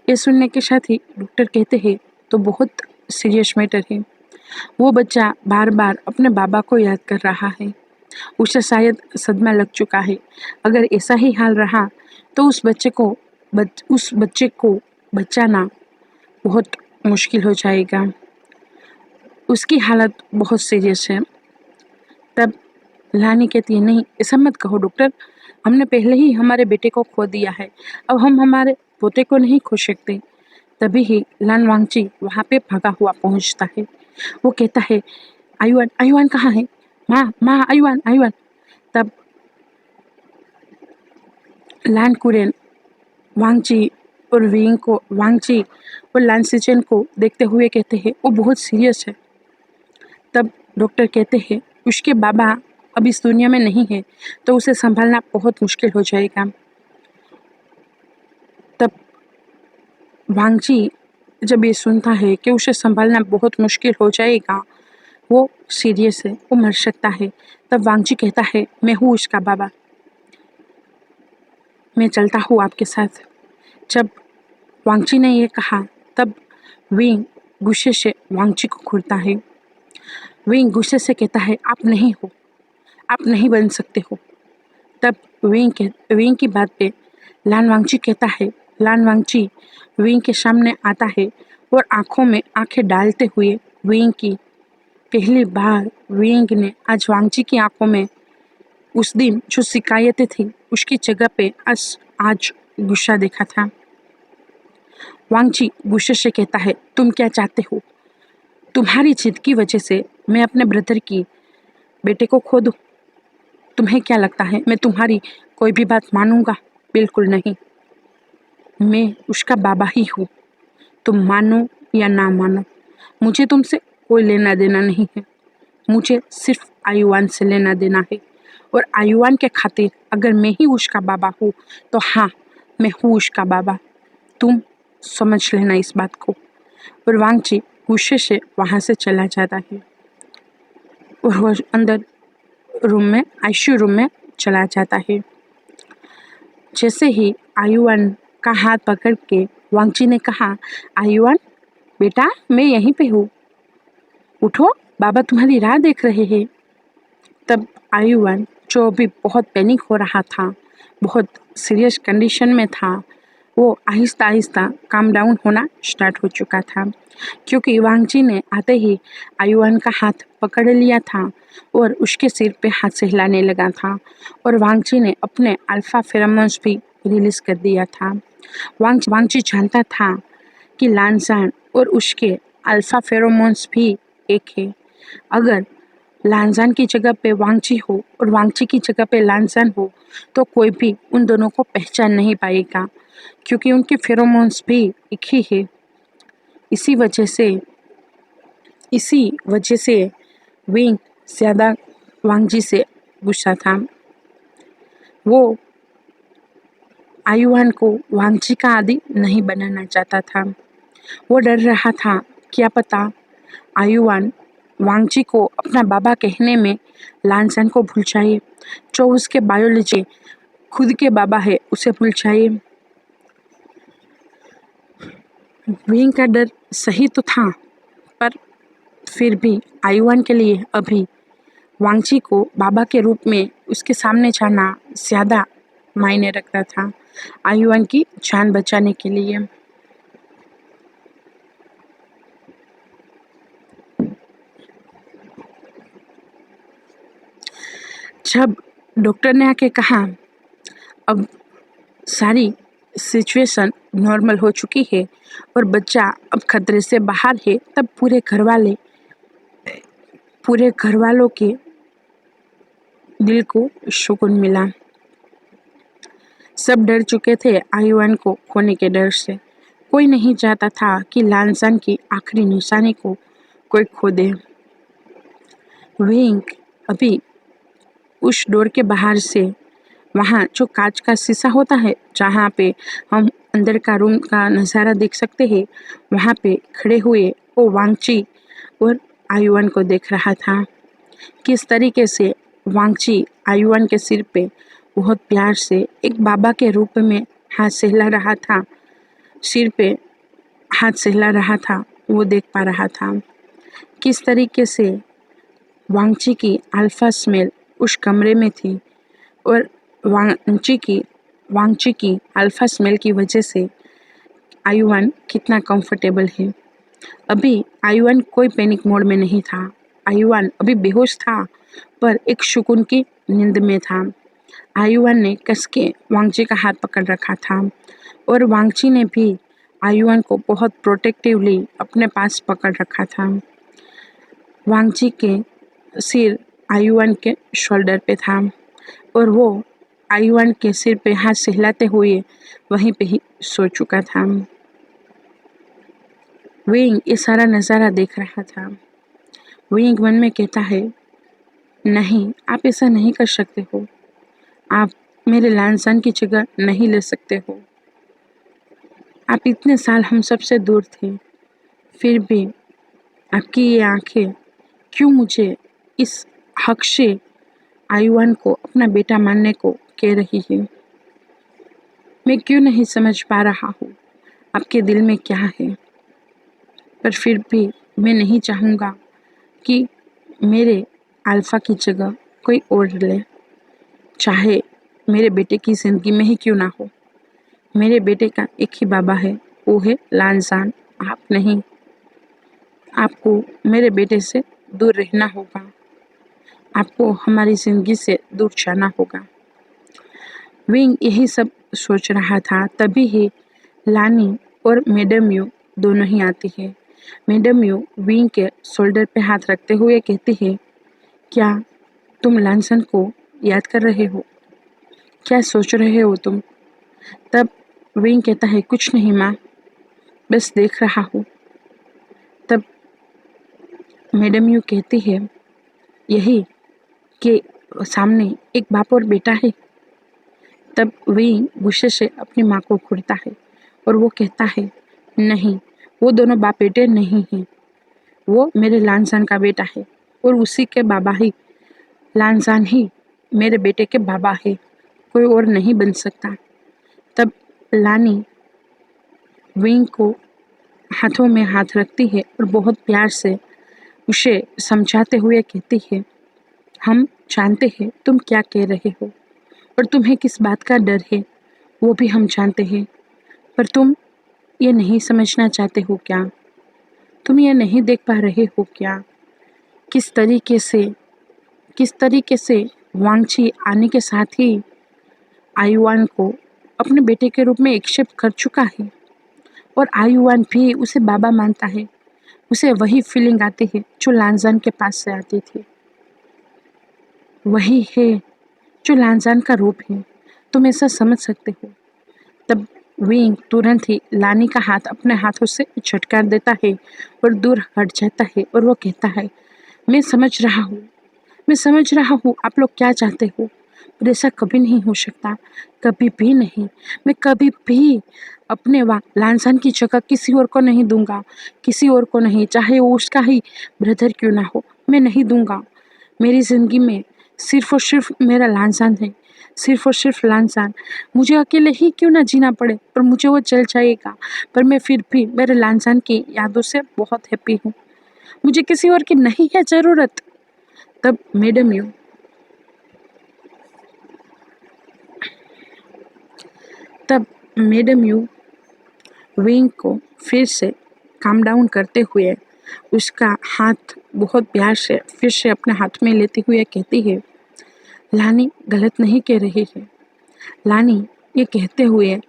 ये सुनने के साथ ही डॉक्टर कहते हैं तो बहुत सीरियस मैटर है। वो बच्चा बार बार अपने बाबा को याद कर रहा है। उसे शायद सदमा लग चुका है। अगर ऐसा ही हाल रहा तो उस बच्चे को बचाना बहुत मुश्किल हो जाएगा। उसकी हालत बहुत सीरियस है। तब लानी कहती है नहीं, ऐसा मत कहो डॉक्टर, हमने पहले ही हमारे बेटे को खो दिया है, अब हम हमारे पोते को नहीं खो सकते। तभी ही लान वांगची वहाँ पे भागा हुआ पहुँचता है। वो कहता है आयुआन, आयुआन कहाँ है? माँ माँ, आयुआन आयुआन। तब लान कुरेन वांगची और लान सिचेन को देखते हुए कहते हैं वो बहुत सीरियस है। तब डॉक्टर कहते हैं उसके बाबा अब इस दुनिया में नहीं है तो उसे संभालना बहुत मुश्किल हो जाएगा। तब वांगची जब ये सुनता है कि उसे संभालना बहुत मुश्किल हो जाएगा, वो सीरियस है, वो मर सकता है। तब वांगची कहता है मैं हूँ उसका बाबा, मैं चलता हूँ आपके साथ। जब वांगची ने ये कहा तब विंग गुस्से से वांगची को घूरता है। विंग गुस्से से कहता है आप नहीं हो, आप नहीं बन सकते हो। तब विंग की बात पे लान वांगची कहता है, लान वांगची विंग के सामने आता है और आंखों में आंखें डालते हुए विंग की पहली बार विंग ने आज वांगची की आंखों में उस दिन जो शिकायतें थी उसकी जगह पे आज गुस्सा देखा था। वांगची गुस्से से कहता है तुम क्या चाहते हो? तुम्हारी जिद की वजह से मैं अपने ब्रदर की बेटे को खो दूं? तुम्हें क्या लगता है मैं तुम्हारी कोई भी बात मानूंगा? बिल्कुल नहीं। मैं उसका बाबा ही हूँ। तुम मानो या ना मानो, मुझे तुमसे कोई लेना देना नहीं है। मुझे सिर्फ आयुआन से लेना देना है और आयुआन के खातिर अगर मैं ही उसका बाबा हूँ तो हाँ, मैं हूँ उसका बाबा। तुम समझ लेना इस बात को। और वांगची गुस्से से वहाँ से चला जाता है और वो अंदर आईसीयू रूम में चला जाता है। जैसे ही आयुआन का हाथ पकड़ के वांगची ने कहा आयुआन बेटा मैं यहीं पे हूँ, उठो, बाबा तुम्हारी राह देख रहे हैं। तब आयुआन जो अभी बहुत पैनिक हो रहा था, बहुत सीरियस कंडीशन में था, वो आहिस्ता आहिस्ता काम डाउन होना स्टार्ट हो चुका था क्योंकि वांगची ने आते ही आयुआन का हाथ पकड़ लिया था और उसके सिर पे हाथ से हिलाने लगा था और वांगची ने अपने अल्फा फेरोमोन्स भी रिलीज कर दिया था। वांगची जानता था कि लानजान और उसके अल्फा फेरोमोन्स भी एक है। अगर लानजान की जगह पे वांगची हो और वांगची की जगह पे लानजान हो तो कोई भी उन दोनों को पहचान नहीं पाएगा क्योंकि उनके फेरोमोन्स भी एक ही है। इसी वजह से विंग ज़्यादा वांगजी से गुस्सा था। वो आयुआन को वांगजी का आदि नहीं बनाना चाहता था। वो डर रहा था क्या पता आयुआन वांगची को अपना बाबा कहने में लानजान को भूल जाए, जो उसके बायोलॉजी खुद के बाबा है उसे भूल जाए। विंग का डर सही तो था पर फिर भी आयुआन के लिए अभी वांगची को बाबा के रूप में उसके सामने जाना ज़्यादा मायने रखता था आयुआन की जान बचाने के लिए। जब डॉक्टर ने आके कहा अब सारी सिचुएशन नॉर्मल हो चुकी है और बच्चा अब खतरे से बाहर है, तब पूरे घर वालों के दिल को सुकून मिला। सब डर चुके थे आयुआन को खोने के डर से। कोई नहीं चाहता था कि लानसान की आखिरी निशानी को कोई खो दे। विंग अभी उस डोर के बाहर से, वहाँ जो कांच का शीशा होता है जहाँ पे हम अंदर का रूम का नज़ारा देख सकते हैं, वहाँ पे खड़े हुए वो वांगची और आयुआन को देख रहा था। किस तरीके से वांगची आयुआन के सिर पे बहुत प्यार से एक बाबा के रूप में हाथ सहला रहा था, सिर पे हाथ सहला रहा था, वो देख पा रहा था। किस तरीके से वांगची की अल्फा स्मेल उस कमरे में थी और वांगची की अल्फा स्मेल की वजह से आयुआन कितना कंफर्टेबल है। अभी आयुआन कोई पैनिक मोड में नहीं था। आयुआन अभी बेहोश था पर एक सुकून की नींद में था। आयुआन ने कस के वांगची का हाथ पकड़ रखा था और वांगची ने भी आयुआन को बहुत प्रोटेक्टिवली अपने पास पकड़ रखा था। वांगची के सिर आयुआन के शोल्डर पे था और वो आयुआन के सिर पे हाथ सहलाते हुए वहीं पे ही सो चुका था। विंग ये सारा नज़ारा देख रहा था। विंग मन में कहता है, नहीं, आप ऐसा नहीं कर सकते हो। आप मेरे लानसान की जगह नहीं ले सकते हो। आप इतने साल हम सबसे दूर थे, फिर भी आपकी ये आंखें क्यों मुझे इस हक से आयुआन को अपना बेटा मानने को कह रही है। मैं क्यों नहीं समझ पा रहा हूँ आपके दिल में क्या है, पर फिर भी मैं नहीं चाहूँगा कि मेरे अल्फा की जगह कोई और ले, चाहे मेरे बेटे की ज़िंदगी में ही क्यों ना हो। मेरे बेटे का एक ही बाबा है, वो है लानसान, आप नहीं। आपको मेरे बेटे से दूर रहना होगा, आपको हमारी ज़िंदगी से दूर जाना होगा। विंग यही सब सोच रहा था, तभी ही लानी और मैडम यू दोनों ही आती है। मैडम यू विंग के शोल्डर पे हाथ रखते हुए कहती है, क्या तुम लानसन को याद कर रहे हो? क्या सोच रहे हो तुम? तब विंग कहता है, कुछ नहीं माँ, बस देख रहा हूँ। तब मैडम यू कहती है, यही कि सामने एक बाप और बेटा है। तब विंग गुस्से से अपनी माँ को घूरता है और वो कहता है, नहीं, वो दोनों बाप बेटे नहीं हैं, वो मेरे लानसान का बेटा है और उसी के बाबा ही, लानसान ही मेरे बेटे के बाबा है, कोई और नहीं बन सकता। तब लानी विंग को हाथों में हाथ रखती है और बहुत प्यार से उसे समझाते हुए कहती है, हम जानते हैं तुम क्या कह रहे हो और तुम्हें किस बात का डर है, वो भी हम जानते हैं, पर तुम ये नहीं समझना चाहते हो क्या? तुम ये नहीं देख पा रहे हो क्या? किस तरीके से वांगची आने के साथ ही आयुआन को अपने बेटे के रूप में एक्सेप्ट कर चुका है और आयुआन भी उसे बाबा मानता है। उसे वही फीलिंग आती है जो लानजान के पास से आती थी। वही है जो लानजान का रूप है, तुम ऐसा समझ सकते हो। तब विंग तुरंत ही लानी का हाथ अपने हाथों से झटकार देता है और दूर हट जाता है और वो कहता है, मैं समझ रहा हूँ आप लोग क्या चाहते हो, पर ऐसा कभी नहीं हो सकता, कभी भी नहीं। मैं कभी भी अपने लानसान की जगह किसी और को नहीं दूंगा, किसी और को नहीं, चाहे वो उसका ही ब्रदर क्यों ना हो, मैं नहीं दूंगा। मेरी ज़िंदगी में सिर्फ और सिर्फ मेरा लानसान है, सिर्फ और सिर्फ लानसान। मुझे अकेले ही क्यों ना जीना पड़े, पर मुझे वो चल जाएगा, पर मैं फिर भी मेरे लानसान की यादों से बहुत हैप्पी हूँ। मुझे किसी और की नहीं है ज़रूरत। तब मैडम यू विंग को फिर से काम डाउन करते हुए उसका हाथ बहुत प्यार से फिर से अपने हाथ में लेते हुए कहती है, लानी गलत नहीं कह रही है। लानी ये कहते हुए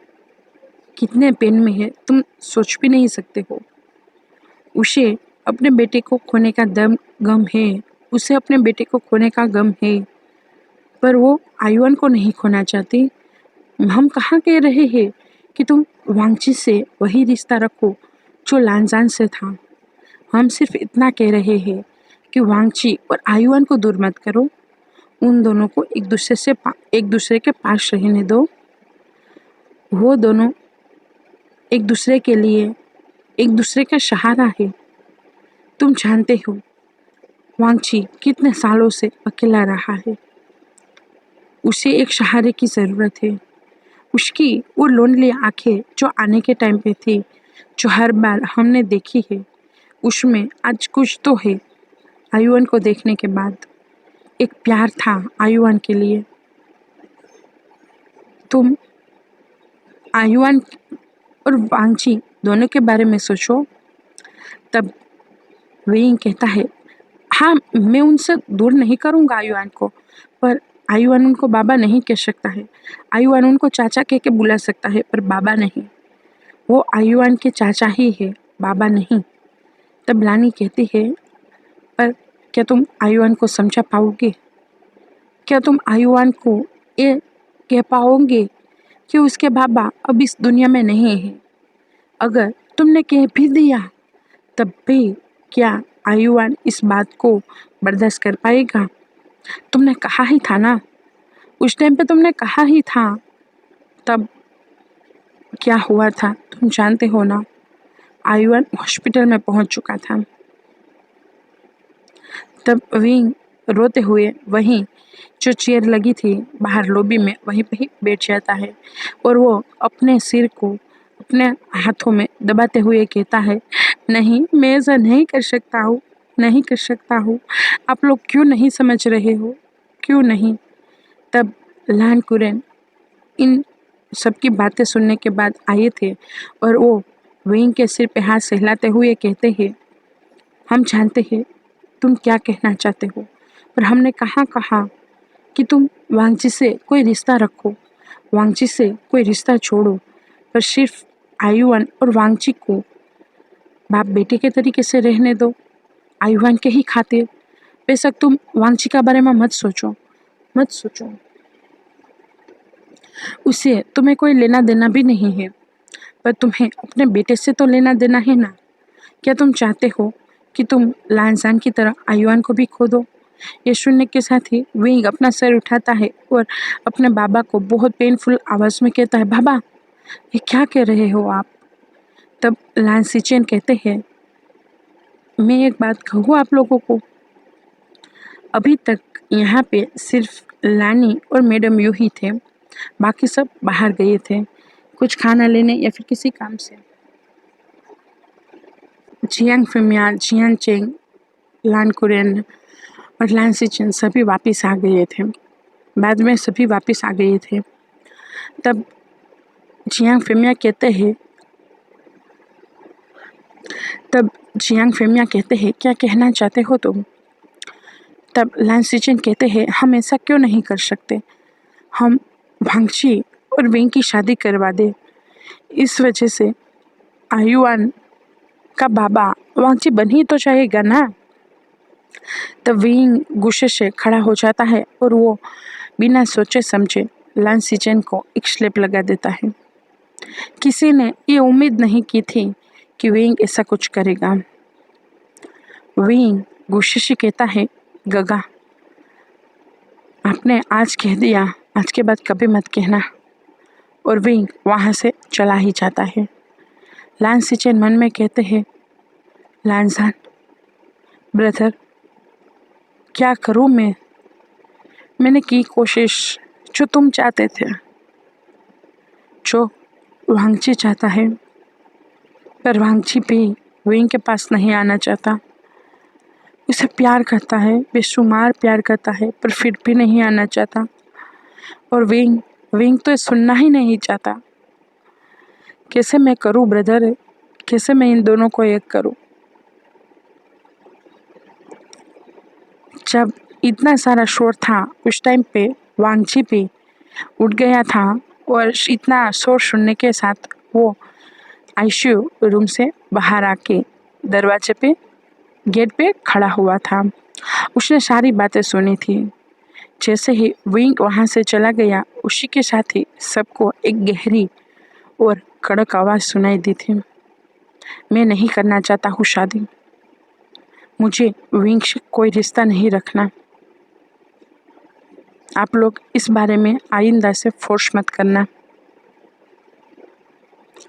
कितने पेन में है तुम सोच भी नहीं सकते हो। उसे अपने बेटे को खोने का गम है, उसे अपने बेटे को खोने का गम है, पर वो आयुआन को नहीं खोना चाहती, हम कहाँ कह रहे हैं कि तुम वांगची से वही रिश्ता रखो जो लानजान से था। हम सिर्फ इतना कह रहे हैं कि वांगची और आयुआन को दूर मत करो। उन दोनों को एक दूसरे के पास रहने दो। वो दोनों एक दूसरे के लिए एक दूसरे का सहारा है। तुम जानते हो वांगची कितने सालों से अकेला रहा है। उसे एक सहारे की ज़रूरत है। उसकी वो लोनली आंखें जो आने के टाइम पे थी, जो हर बार हमने देखी है, उसमें आज कुछ तो है। आयुआन को देखने के बाद एक प्यार था आयुआन के लिए। तुम आयुआन और वांगची दोनों के बारे में सोचो। तब वेइंग कहता है, हाँ मैं उनसे दूर नहीं करूँगा आयुआन को, पर आयुआन उनको बाबा नहीं कह सकता है। आयुआन उनको चाचा कह के बुला सकता है, पर बाबा नहीं। वो आयुआन के चाचा ही है, बाबा नहीं। तब लानी कहती है, पर क्या तुम आयुआन को समझा पाओगे? क्या तुम आयुआन को ये कह पाओगे कि उसके बाबा अब इस दुनिया में नहीं है? अगर तुमने कह भी दिया तब भी क्या आयुआन इस बात को बर्दाश्त कर पाएगा? तुमने कहा ही था ना, उस टाइम पे तुमने कहा ही था। तब क्या हुआ था तुम जानते हो ना। आयुआन हॉस्पिटल में पहुंच चुका था। तब विंग रोते हुए वहीं जो चेयर लगी थी बाहर लॉबी में वहीं पे ही बैठ जाता है और वो अपने सिर को अपने हाथों में दबाते हुए कहता है, नहीं मैं ऐसा नहीं कर सकता हूँ, नहीं कर सकता हूँ। आप लोग क्यों नहीं समझ रहे हो, क्यों नहीं? तब लान कुरेन इन सबकी बातें सुनने के बाद आए थे और वो विंग के सिर पे हाथ सहलाते हुए कहते हैं, हम जानते हैं तुम क्या कहना चाहते हो, पर हमने कहाँ कहा कि तुम वांगची से कोई रिश्ता रखो, वांगची से कोई रिश्ता छोड़ो, पर सिर्फ आयुआन और वांगची को बाप बेटे के तरीके से रहने दो, आयुआन के ही खातिर। बेशक तुम वांगची के बारे में मत सोचो, मत सोचो। उसे तुम्हें कोई लेना देना भी नहीं है, पर तुम्हें अपने बेटे से तो लेना देना है ना। क्या तुम चाहते हो कि तुम लानजान की तरह आयुआन को भी खो दो? ये सुनने के साथ ही विंग अपना सर उठाता है और अपने बाबा को बहुत पेनफुल आवाज में कहता है, बाबा ये क्या कह रहे हो आप? तब लान सिचेन कहते हैं, मैं एक बात कहूँ आप लोगों को, अभी तक यहाँ पे सिर्फ लानी और मैडम यू ही थे, बाकी सब बाहर गए थे कुछ खाना लेने या फिर किसी काम से। जियांग फिमिया, जियान चेंग, लान कुरेन और लान सिचेन सभी वापस आ गए थे। बाद में सभी वापस आ गए थे। तब जियांग फिमिया कहते हैं, क्या कहना चाहते हो तुम? तब लान सिचेन कहते हैं, हम ऐसा क्यों नहीं कर सकते, हम वांगची और विंग की शादी करवा दे। इस वजह से आयुआन का बाबा वांगची बन ही तो जाएगा ना। तब विंग गुस्से से खड़ा हो जाता है और वो बिना सोचे समझे लान सिचेन को एक स्लैप लगा देता है। किसी ने ये उम्मीद नहीं की थी कि विंग ऐसा कुछ करेगा। विंग गुस्से से कहता है, गगा आपने आज कह दिया, आज के बाद कभी मत कहना। और विंग वहाँ से चला ही जाता है। लान सिचेन मन में कहते हैं, लानजान ब्रदर क्या करूँ मैंने की कोशिश जो तुम चाहते थे, जो वांगची चाहता है, पर वांगची भी विंग के पास नहीं आना चाहता। उसे प्यार करता है, बेशुमार प्यार करता है, पर फिर भी नहीं आना चाहता। और विंग तो सुनना ही नहीं चाहता। कैसे मैं करूँ ब्रदर, कैसे मैं इन दोनों को एक करूँ? जब इतना सारा शोर था उस टाइम पे वांगची भी उठ गया था और इतना शोर सुनने के साथ वो आईसीयू रूम से बाहर आके दरवाजे पे गेट पे खड़ा हुआ था। उसने सारी बातें सुनी थी जैसे ही विंग वहाँ से चला गया, उसी के साथ ही सबको एक गहरी और कड़क आवाज़ सुनाई दी थी। मैं नहीं करना चाहता हूँ शादी। मुझे विंग से कोई रिश्ता नहीं रखना। आप लोग इस बारे में आइंदा से फोर्स मत करना।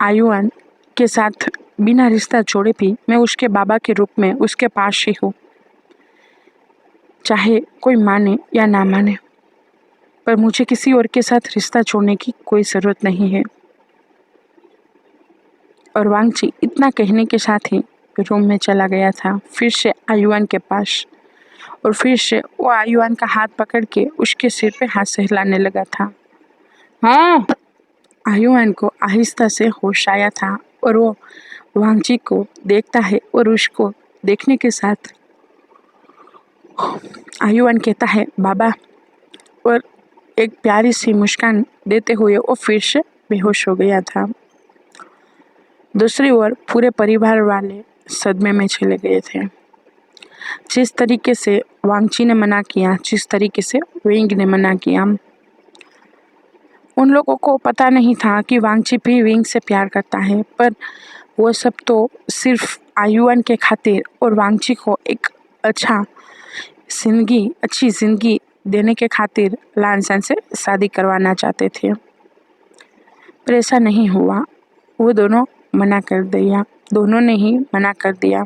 आयुआन के साथ बिना रिश्ता जोड़े भी मैं उसके बाबा के रूप में उसके पास ही हूँ, चाहे कोई माने या ना माने, पर मुझे किसी और के साथ रिश्ता जोड़ने की कोई ज़रूरत नहीं है। और वांगची इतना कहने के साथ ही रूम में चला गया था, फिर से आयुआन के पास, और फिर से वो आयुआन का हाथ पकड़ के उसके सिर पे हाथ से हिलाने लगा था। हाँ, आयुआन को आहिस्ता से होश आया था और वो वांगची को देखता है और उसको देखने के साथ आयुआन कहता है बाबा, और एक प्यारी सी मुस्कान देते हुए वो फिर से बेहोश हो गया था। दूसरी ओर पूरे परिवार वाले सदमे में चले गए थे। जिस तरीके से वांगची ने मना किया, जिस तरीके से विंग ने मना किया, उन लोगों को पता नहीं था कि वांगची भी विंग से प्यार करता है, पर वो सब तो सिर्फ आयुआन के खातिर और वांगची को एक अच्छी जिंदगी देने के खातिर लानसन से शादी करवाना चाहते थे। पर ऐसा नहीं हुआ। वो दोनों ने ही मना कर दिया।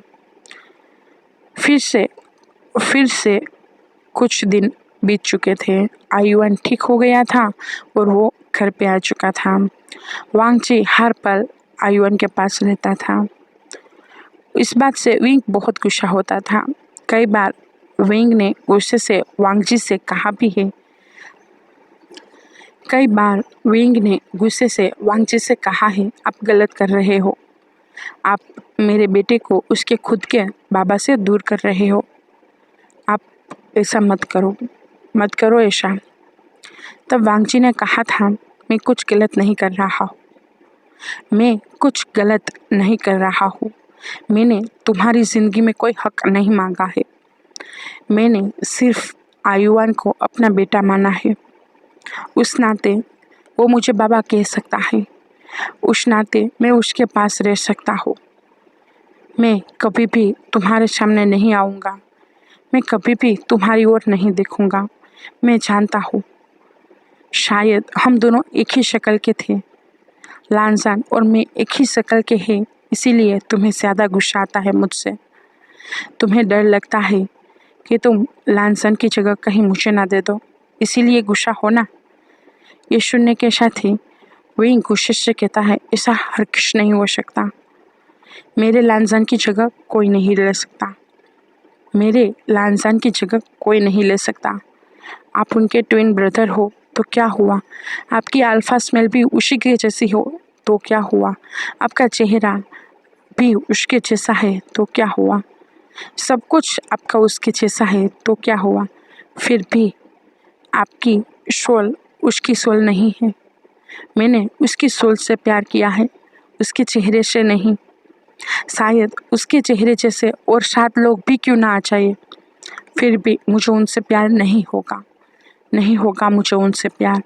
फिर से कुछ दिन बीत चुके थे। आयुआन ठीक हो गया था और वो घर पे आ चुका था। वांगची हर पल आयुआन के पास रहता था। इस बात से विंग बहुत गुस्सा होता था। कई बार विंग ने गुस्से से वांगची से कहा भी है। आप गलत कर रहे हो। आप मेरे बेटे को उसके खुद के बाबा से दूर कर रहे हो। आप ऐसा मत करो ऐसा। तब वांगची ने कहा था, मैं कुछ गलत नहीं कर रहा हूँ। मैंने तुम्हारी जिंदगी में कोई हक नहीं मांगा है। मैंने सिर्फ आयुआन को अपना बेटा माना है। उस नाते वो मुझे बाबा कह सकता है। उस नाते मैं उसके पास रह सकता हूँ। मैं कभी भी तुम्हारे सामने नहीं आऊँगा। मैं कभी भी तुम्हारी ओर नहीं देखूँगा। मैं जानता हूँ, शायद हम दोनों एक ही शक्ल के थे। लानजान और मैं एक ही शक्ल के हैं, इसीलिए तुम्हें ज़्यादा गुस्सा आता है मुझसे। तुम्हें डर लगता है कि तुम लानजान की जगह कहीं मुझे ना दे दो, इसीलिए गुस्सा हो ना। ये सुनने के साथ ही विंग गुस्से से कहता है, ऐसा हरगिज़ नहीं हो सकता। मेरे लानजान की जगह कोई नहीं ले सकता। आप उनके ट्विन ब्रदर हो तो क्या हुआ? आपकी अल्फा स्मेल भी उसी के जैसी हो तो क्या हुआ? आपका चेहरा भी उसके जैसा है तो क्या हुआ? सब कुछ आपका उसके जैसा है तो क्या हुआ? फिर भी आपकी सोल उसकी सोल नहीं है। मैंने उसकी सोल से प्यार किया है, उसके चेहरे से नहीं। शायद उसके चेहरे जैसे और 7 लोग भी क्यों ना आ जाए, फिर भी मुझे उनसे प्यार नहीं होगा मुझे उनसे प्यार,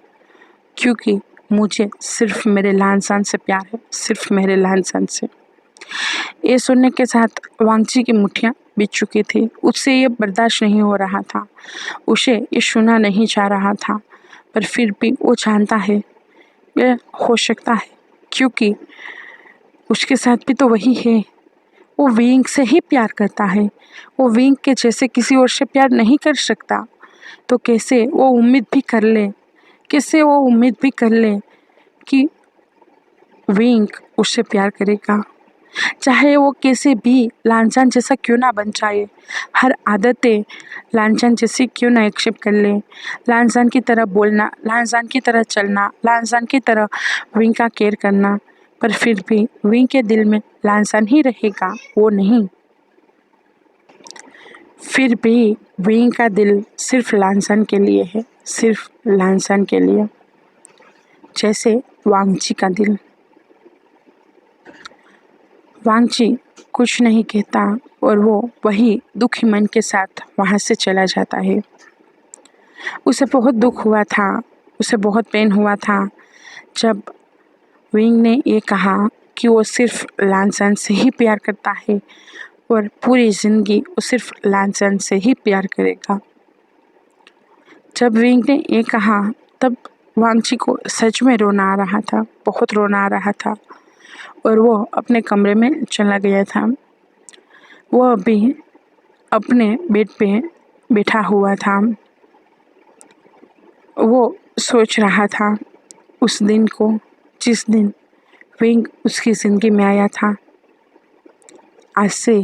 क्योंकि मुझे सिर्फ मेरे लानसान से प्यार है, सिर्फ मेरे लानसान से। ये सुनने के साथ वांगची की मुट्ठियाँ बीत चुकी थी। उससे ये बर्दाश्त नहीं हो रहा था, उसे ये सुना नहीं जा रहा था, पर फिर भी वो जानता है ये हो सकता है, क्योंकि उसके साथ भी तो वही है। वो विंग से ही प्यार करता है। वो विंग के जैसे किसी और से प्यार नहीं कर सकता, तो कैसे वो उम्मीद भी कर ले कि विंग उससे प्यार करेगा, चाहे वो कैसे भी लानजान जैसा क्यों ना बन जाए। हर आदतें लानजान जैसी क्यों ना एक्सेप्ट कर ले। लानजान की तरह बोलना, लानजान की तरह चलना, लानजान की तरह विंग का केयर करना, पर फिर भी विंग के दिल में लानजान ही रहेगा, वो नहीं। फिर भी विंग का दिल सिर्फ लानजान के लिए है, सिर्फ लानजान के लिए, जैसे वांगची का दिल। वांगची कुछ नहीं कहता और वो वही दुखी मन के साथ वहाँ से चला जाता है। उसे बहुत दुख हुआ था, उसे बहुत पेन हुआ था जब विंग ने ये कहा कि वो सिर्फ लानसन से ही प्यार करता है और पूरी जिंदगी वो सिर्फ लानसन से ही प्यार करेगा। जब विंग ने ये कहा तब वांगची को सच में रोना आ रहा था, बहुत रोना आ रहा था और वो अपने कमरे में चला गया था। वो अभी अपने बेड पे बैठा हुआ था। वो सोच रहा था उस दिन को जिस दिन विंग उसकी जिंदगी में आया था। आज से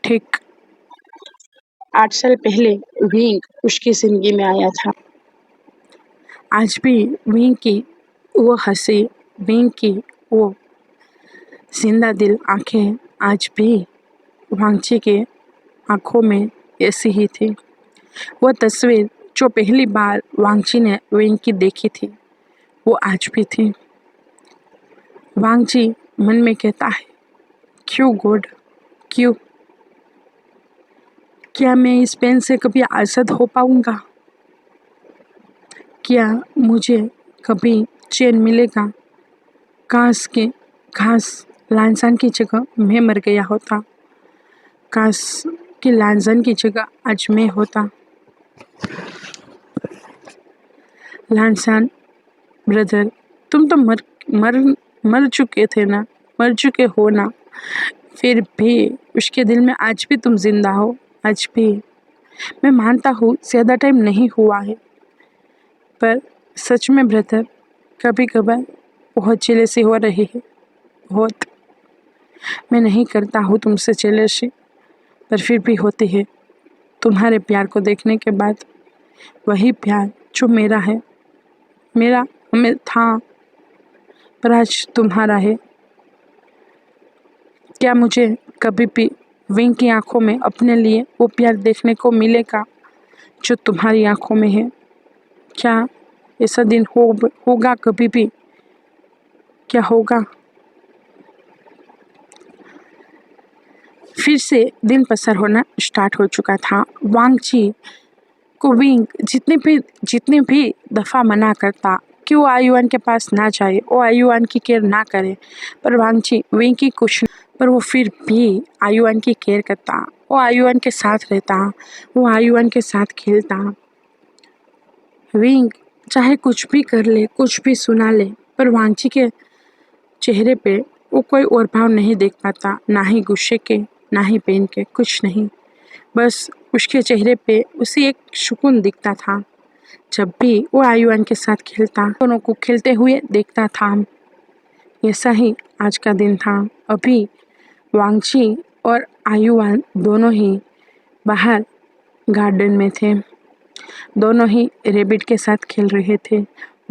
ठीक 8 साल पहले विंग उसकी जिंदगी में आया था। आज भी विंग की वो हंसी, विंग की वो जिंदा दिल आंखें आज भी वांगची के आंखों में ऐसी ही थी। वो तस्वीर जो पहली बार वांगची ने विंग की देखी थी वो आज भी थी। वांगची मन में कहता है, क्यों गॉड, क्यों? क्या मैं इस पेन से कभी आज़ाद हो पाऊंगा? क्या मुझे कभी चैन मिलेगा? काश लानसान की जगह मैं मर गया होता। काश कि लानसान की जगह आज मैं होता। लानसान ब्रदर, तुम तो मर चुके थे ना, मर चुके हो ना, फिर भी उसके दिल में आज भी तुम जिंदा हो। आज भी मैं मानता हूँ ज़्यादा टाइम नहीं हुआ है, पर सच में ब्रदर कभी कभार बहुत जेलसी हो रही है, बहुत। मैं नहीं करता हूँ तुमसे जेलसी, पर फिर भी होती है तुम्हारे प्यार को देखने के बाद। वही प्यार जो मेरा है, मेरा हमें था, पर आज तुम्हारा है। क्या मुझे कभी भी विंग की आंखों में अपने लिए वो प्यार देखने को मिलेगा जो तुम्हारी आंखों में है? क्या ऐसा दिन होगा कभी भी? क्या होगा? फिर से दिन पसार होना स्टार्ट हो चुका था। वांगची को विंग जितने भी दफ़ा मना करता कि वो आयुआन के पास ना जाए, वो आयुआन की केयर ना करे, पर वांगची विंग की कुछ, पर वो फिर भी आयुआन की केयर करता। वो आयुआन के साथ रहता, वो आयुआन के साथ खेलता। विंग चाहे कुछ भी कर ले, कुछ भी सुना ले, पर वांगची के चेहरे पे वो कोई और भाव नहीं देख पाता, ना ही गुस्से के, ना ही पेन के, कुछ नहीं। बस उसके चेहरे पे उसे एक सुकून दिखता था जब भी वो आयुआन के साथ खेलता, दोनों को खेलते हुए देखता था। ऐसा ही आज का दिन था। अभी वांगची और आयुआन दोनों ही बाहर गार्डन में थे। दोनों ही रेबिट के साथ खेल रहे थे।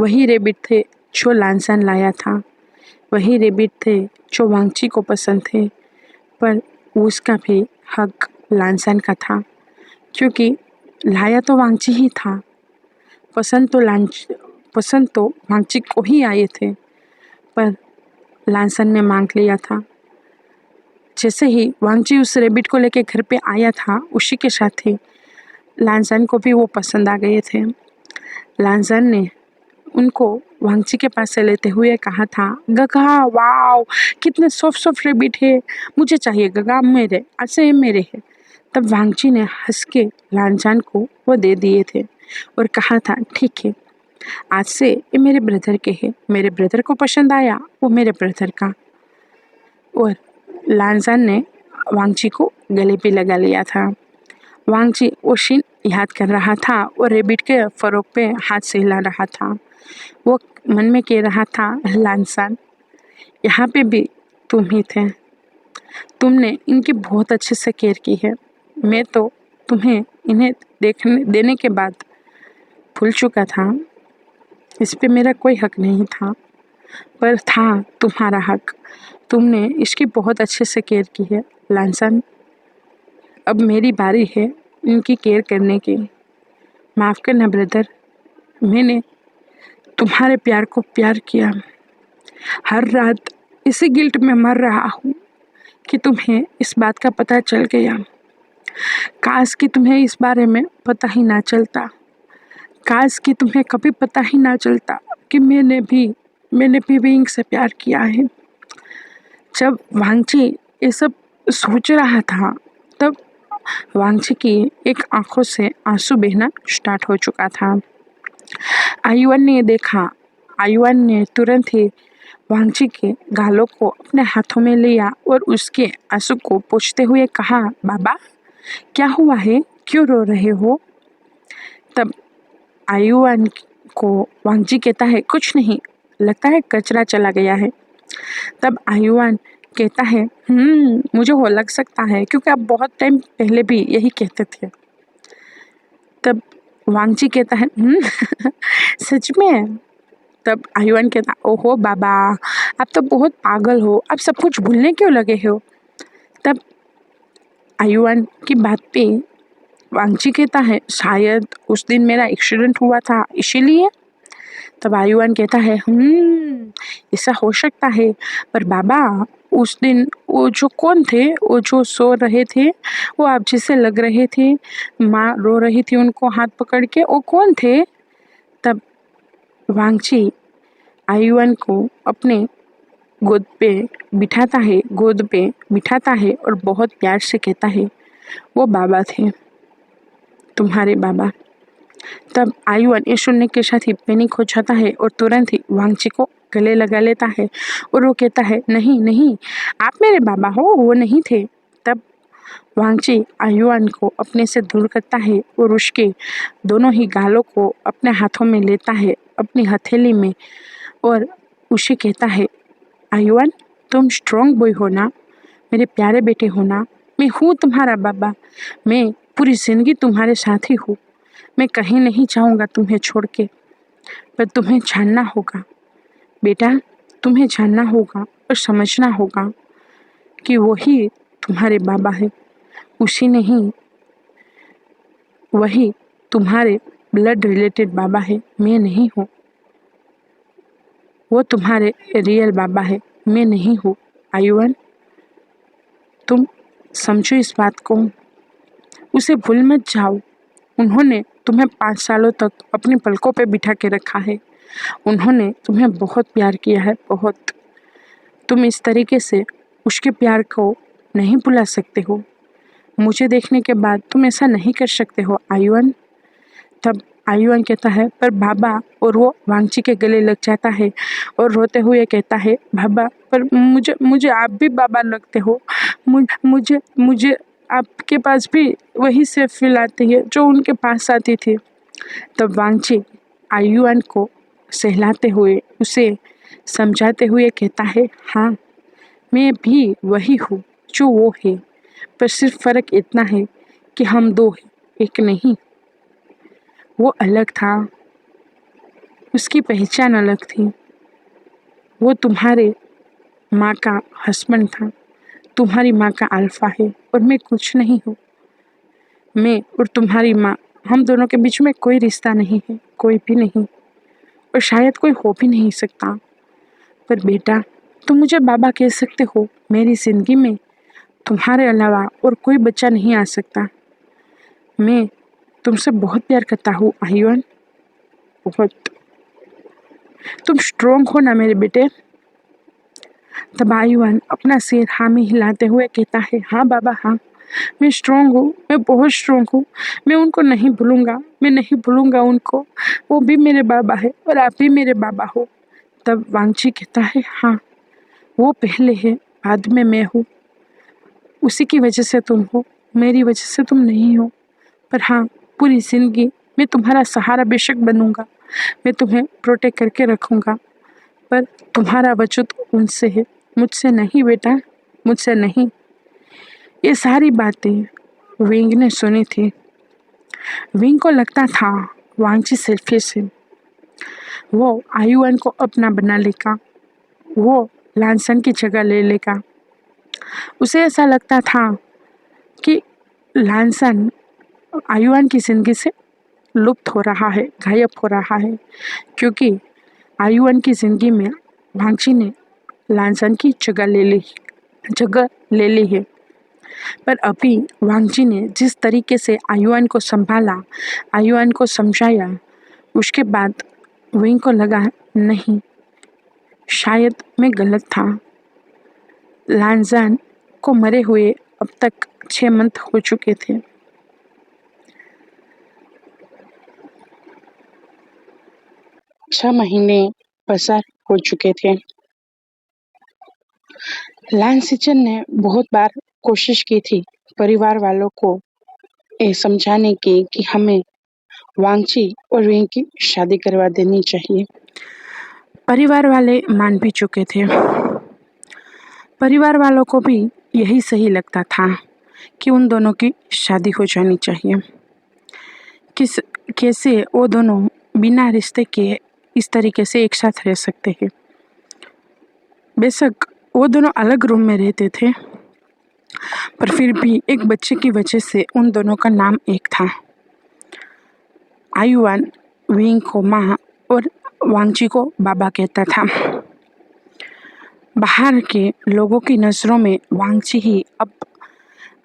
वही रेबिट थे जो लानसान लाया था, वही रेबिट थे जो वांगची को पसंद थे, पर उसका भी हक लानसान का था, क्योंकि लाया तो वांगची ही था। पसंद तो वांगची को ही आए थे, पर लानसान ने मांग लिया था। जैसे ही वांगची उस रेबिट को लेके घर पे आया था, उसी के साथ ही लानसान को भी वो पसंद आ गए थे। लानसान ने उनको वांगची के पास से लेते हुए कहा था, गगा वाओ, कितने सॉफ्ट सॉफ्ट रेबिट है, मुझे चाहिए गगा, मेरे आज से ये मेरे है। तब वांगची ने हंस के लानसान को वो दे दिए थे और कहा था, ठीक है, आज से ये मेरे ब्रदर के हैं, मेरे ब्रदर को पसंद आया वो मेरे ब्रदर का। और लानसान ने वांगची को गले पे लगा लिया था। वांगची वो सीन याद कर रहा था और रेबिट के फरोग पे हाथ से हिला रहा था। वो मन में कह रहा था, लानसान, यहाँ पे भी तुम ही थे, तुमने इनकी बहुत अच्छे से केयर की है। मैं तो तुम्हें इन्हें देने के बाद भूल चुका था, इस पे मेरा कोई हक नहीं था, पर था तुम्हारा हक, तुमने इसकी बहुत अच्छे से केयर की है। लानसान, अब मेरी बारी है इनकी केयर करने की। माफ़ करना ब्रदर, मैंने तुम्हारे प्यार को प्यार किया। हर रात इसी गिल्ट में मर रहा हूँ कि तुम्हें इस बात का पता चल गया। काश कि तुम्हें इस बारे में पता ही ना चलता। काश कि तुम्हें कभी पता ही ना चलता कि मैंने भी विंग से प्यार किया है। जब वांगची ये सब सोच रहा था तब वांगची की एक आंखों से आंसू बहना स्टार्ट हो चुका था। आयुअन ने देखा। आयुअन ने तुरंत ही वांगची के गालों को अपने हाथों में लिया और उसके आंसू को पोंछते हुए कहा, बाबा क्या हुआ है, क्यों रो रहे हो? तब आयुअन को वांगची कहता है, कुछ नहीं, लगता है कचरा चला गया है। तब आयुअन कहता है, मुझे वो लग सकता है क्योंकि आप बहुत टाइम पहले भी यही कहते थे। तब वांगची कहता है, सच में? तब आयुअन कहता, ओहो बाबा, आप तो बहुत पागल हो, आप सब कुछ भूलने क्यों लगे हो? तब आयुअन की बात पे वांगची कहता है, शायद उस दिन मेरा एक्सीडेंट हुआ था इसीलिए। तब आयुअन कहता है, ऐसा हो सकता है, पर बाबा उस दिन वो जो कौन थे, वो जो सो रहे थे, वो आप जैसे लग रहे थे, माँ रो रही थी उनको हाथ पकड़ के, वो कौन थे? तब वांगची आयुअन को अपने गोद पे बिठाता है और बहुत प्यार से कहता है, वो बाबा थे, तुम्हारे बाबा। तब आयुअन ये सुनने के साथ ही पैनिक हो जाता है और तुरंत ही वांगची को गले लगा लेता है और वो कहता है, नहीं नहीं, आप मेरे बाबा हो, वो नहीं थे। तब वांगची आयुअन को अपने से दूर करता है और उसके दोनों ही गालों को अपने हाथों में लेता है, अपनी हथेली में, और उसे कहता है, आयुअन तुम स्ट्रॉन्ग बॉय हो ना, मेरे प्यारे बेटे हो ना, मैं हूँ तुम्हारा बाबा, मैं पूरी जिंदगी तुम्हारे साथ ही हूँ, मैं कहीं नहीं जाऊँगा तुम्हें छोड़ के। पर तुम्हें जानना होगा बेटा, तुम्हें जानना होगा और समझना होगा कि वही तुम्हारे बाबा है, उसी नहीं, वही तुम्हारे ब्लड रिलेटेड बाबा है, मैं नहीं हूँ। वो तुम्हारे रियल बाबा है, मैं नहीं हूँ। आयुअन तुम समझो इस बात को, उसे भूल मत जाओ। उन्होंने तुम्हें 5 सालों तक अपनी पलकों पे बिठा के रखा है, उन्होंने तुम्हें बहुत प्यार किया है, बहुत। तुम इस तरीके से उसके प्यार को नहीं भुला सकते हो, मुझे देखने के बाद तुम ऐसा नहीं कर सकते हो आयुअन। तब आयुअन कहता है, पर बाबा, और वो वांगची के गले लग जाता है और रोते हुए कहता है, बाबा पर मुझे मुझे आप भी बाबा लगते हो, मुझे मुझे आपके पास भी वही से फील आती है जो उनके पास आती थी। तब वांगची आयुअन को सहलाते हुए, उसे समझाते हुए कहता है, हाँ मैं भी वही हूँ जो वो है, पर सिर्फ फर्क इतना है कि हम दो हैं, एक नहीं। वो अलग था, उसकी पहचान अलग थी, वो तुम्हारे माँ का हस्बैंड था, तुम्हारी माँ का अल्फा है और मैं कुछ नहीं हूँ। मैं और तुम्हारी माँ, हम दोनों के बीच में कोई रिश्ता नहीं है, कोई भी नहीं, और शायद कोई हो भी नहीं सकता। पर बेटा तुम मुझे बाबा कह सकते हो, मेरी जिंदगी में तुम्हारे अलावा और कोई बच्चा नहीं आ सकता। मैं तुमसे बहुत प्यार करता हूँ आयुअन, बहुत। तुम स्ट्रोंग हो ना मेरे बेटे? तब आयुअन अपना सिर हाँ में हिलाते हुए कहता है, हाँ बाबा हाँ, मैं स्ट्रोंग हूँ, मैं बहुत स्ट्रोंग हूँ, मैं उनको नहीं भूलूंगा, मैं नहीं भूलूंगा उनको, वो भी मेरे बाबा है और आप भी मेरे बाबा हो। तब वांगची कहता है, हाँ वो पहले है, बाद में मैं हूँ, उसी की वजह से तुम हो, मेरी वजह से तुम नहीं हो। पर हाँ, पूरी जिंदगी मैं तुम्हारा सहारा बेशक बनूंगा, मैं तुम्हें प्रोटेक्ट करके रखूंगा, पर तुम्हारा वजूद उनसे है, मुझसे नहीं बेटा, मुझसे नहीं। ये सारी बातें विंग ने सुनी थी। विंग को लगता था वांगची सेल्फिश है, वो आयुअन को अपना बना लेगा, वो लानसन की जगह ले लेगा। उसे ऐसा लगता था कि लानसन आयुअन की जिंदगी से लुप्त हो रहा है, गायब हो रहा है, क्योंकि आयुअन की जिंदगी में वांगची ने लानसन की जगह ले ली है। पर अभी वांगची ने जिस तरीके से आयुअन को संभाला, आयुअन को समझाया, उसके बाद विंग को लगा, नहीं, शायद मैं गलत था। लांजान को मरे हुए अब तक 6 मंथ हो चुके थे। 6 महीने पसार हो चुके थे। लांसिचन ने बहुत बार कोशिश की थी परिवार वालों को ये समझाने की कि हमें वांगची और विंग की शादी करवा देनी चाहिए। परिवार वाले मान भी चुके थे। परिवार वालों को भी यही सही लगता था कि उन दोनों की शादी हो जानी चाहिए। कैसे वो दोनों बिना रिश्ते के इस तरीके से एक साथ रह सकते हैं। बेशक वो दोनों अलग रूम में रहते थे, पर फिर भी एक बच्चे की वजह से उन दोनों का नाम एक था। आयुआन विंग को माँ और वांगची को बाबा कहता था। बाहर के लोगों की नज़रों में वांगची ही अब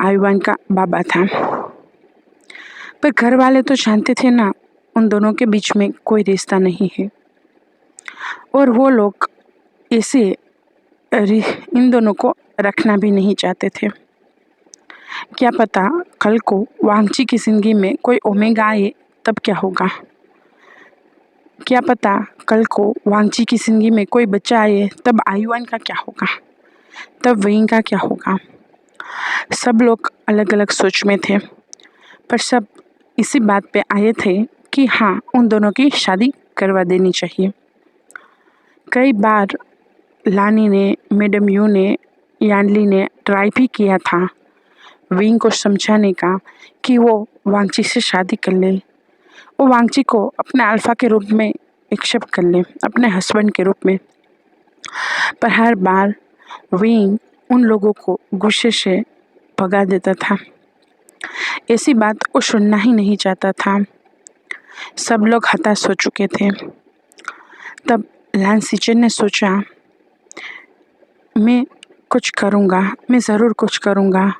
आयुआन का बाबा था, पर घर वाले तो जानते थे ना, उन दोनों के बीच में कोई रिश्ता नहीं है और वो लोग ऐसे इन दोनों को रखना भी नहीं चाहते थे। क्या पता कल को वांगची की जिंदगी में कोई ओमेगा आए तब क्या होगा। क्या पता कल को वांगची की जिंदगी में कोई बच्चा आए तब आयुआन का क्या होगा, तब विंग का क्या होगा। सब लोग अलग अलग सोच में थे, पर सब इसी बात पे आए थे कि हाँ, उन दोनों की शादी करवा देनी चाहिए। कई बार लानी ने, मैडम यू ने, यानली ने ट्राई भी किया था विंग को समझाने का कि वो वांगची से शादी कर ले, वो वांगची को अपने अल्फा के रूप में एक्सेप्ट कर ले, अपने हस्बैंड के रूप में। पर हर बार विंग उन लोगों को गुस्से से भगा देता था। ऐसी बात वो सुनना ही नहीं चाहता था। सब लोग हताश हो चुके थे। तब लांसिचन ने सोचा, मैं कुछ करूँगा, मैं ज़रूर कुछ करूँगा।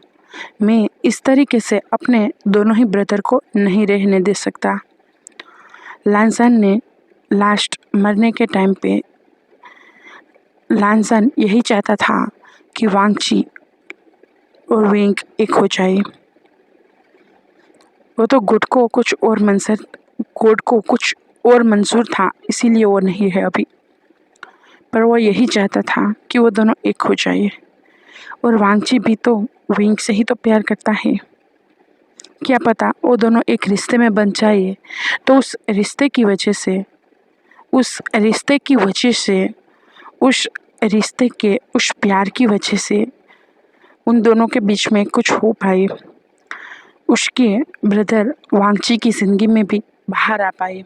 मैं इस तरीके से अपने दोनों ही ब्रदर को नहीं रहने दे सकता। लांसान ने लास्ट मरने के टाइम पे लांसान यही चाहता था कि वांगची और विंग एक हो जाए। वो तो गुड को कुछ और मंजूर था, इसीलिए वो नहीं है अभी, पर वो यही चाहता था कि वो दोनों एक हो जाए। और वांगची भी तो विंग से ही तो प्यार करता है। क्या पता वो दोनों एक रिश्ते में बन जाए तो उस रिश्ते की वजह से उस प्यार की वजह से उन दोनों के बीच में कुछ हो पाए, उसके ब्रदर वांगची की जिंदगी में भी बाहर आ पाए।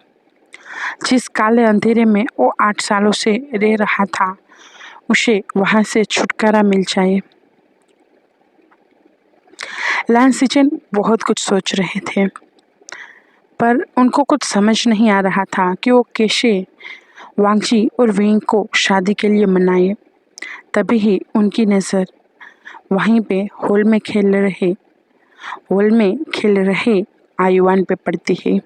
जिस काले अंधेरे में वो 8 सालों से रह रहा था, उसे वहां से छुटकारा मिल जाए। लांसिचन बहुत कुछ सोच रहे थे, पर उनको कुछ समझ नहीं आ रहा था कि वो कैसे वांगची और विंग को शादी के लिए मनाए। तभी ही उनकी नज़र वहीं पे हॉल में खेल रहे आयुआन पे पड़ती है।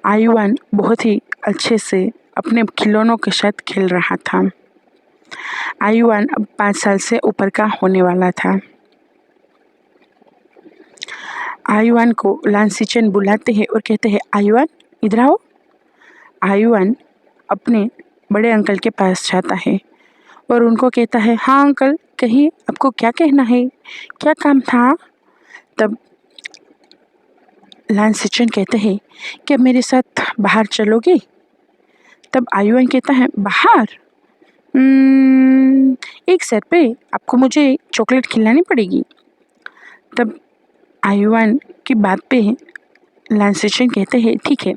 आयुआन बहुत ही अच्छे से अपने खिलौनों के साथ खेल रहा था। आयुआन अब 5 साल से ऊपर का होने वाला था। आयुआन को लांसिचन बुलाते हैं और कहते हैं, आयुआन इधर आओ। आयुआन अपने बड़े अंकल के पास जाता है और उनको कहता है, हाँ अंकल, कहिए, आपको क्या कहना है, क्या काम था। तब लांसिचन कहते हैं, क्या मेरे साथ बाहर चलोगे। तब आयुआन कहता है, बाहर? एक सर पे आपको मुझे चॉकलेट खिलानी पड़ेगी। तब आयुआन की बात पे लांसिचन कहते हैं, ठीक है,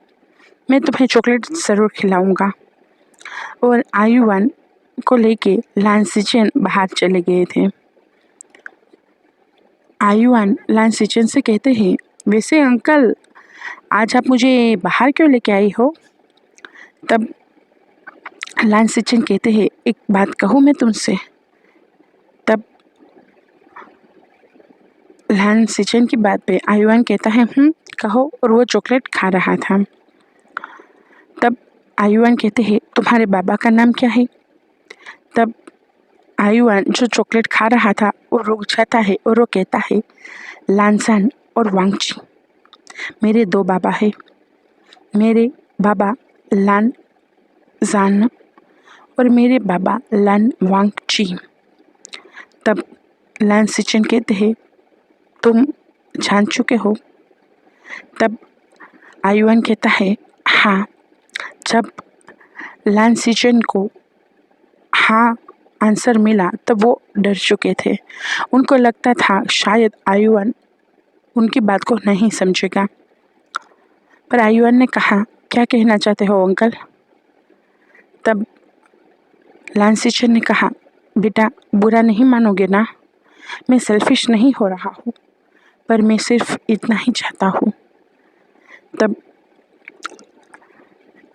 मैं तुम्हें चॉकलेट ज़रूर खिलाऊंगा। और आयुआन को लेके लांसिचन बाहर चले गए थे। आयुआन लांसिचन से कहते हैं, वैसे अंकल, आज आप मुझे बाहर क्यों लेके आई हो। तब लांसिचन कहते हैं, एक बात कहूँ मैं तुमसे। तब लांसिचन की बात पे आयुआन कहता है, कहो। और वो चॉकलेट खा रहा था। आयुआन कहते हैं तुम्हारे बाबा का नाम क्या है? तब आयुआन जो चॉकलेट खा रहा था वो रुक जाता है और वो कहता है लानसान और वांगची। मेरे दो बाबा है, मेरे बाबा लान जान और मेरे बाबा लान वांगची। तब लान सिचन कहते हैं तुम जान चुके हो? तब आयुआन कहता है हाँ। जब लान सिचन को हाँ आंसर मिला तब वो डर चुके थे। उनको लगता था शायद आयुआन उनकी बात को नहीं समझेगा। पर आयुआन ने कहा क्या कहना चाहते हो अंकल? तब लान सिचन ने कहा बेटा बुरा नहीं मानोगे ना, मैं सेल्फिश नहीं हो रहा हूँ, पर मैं सिर्फ इतना ही चाहता हूँ। तब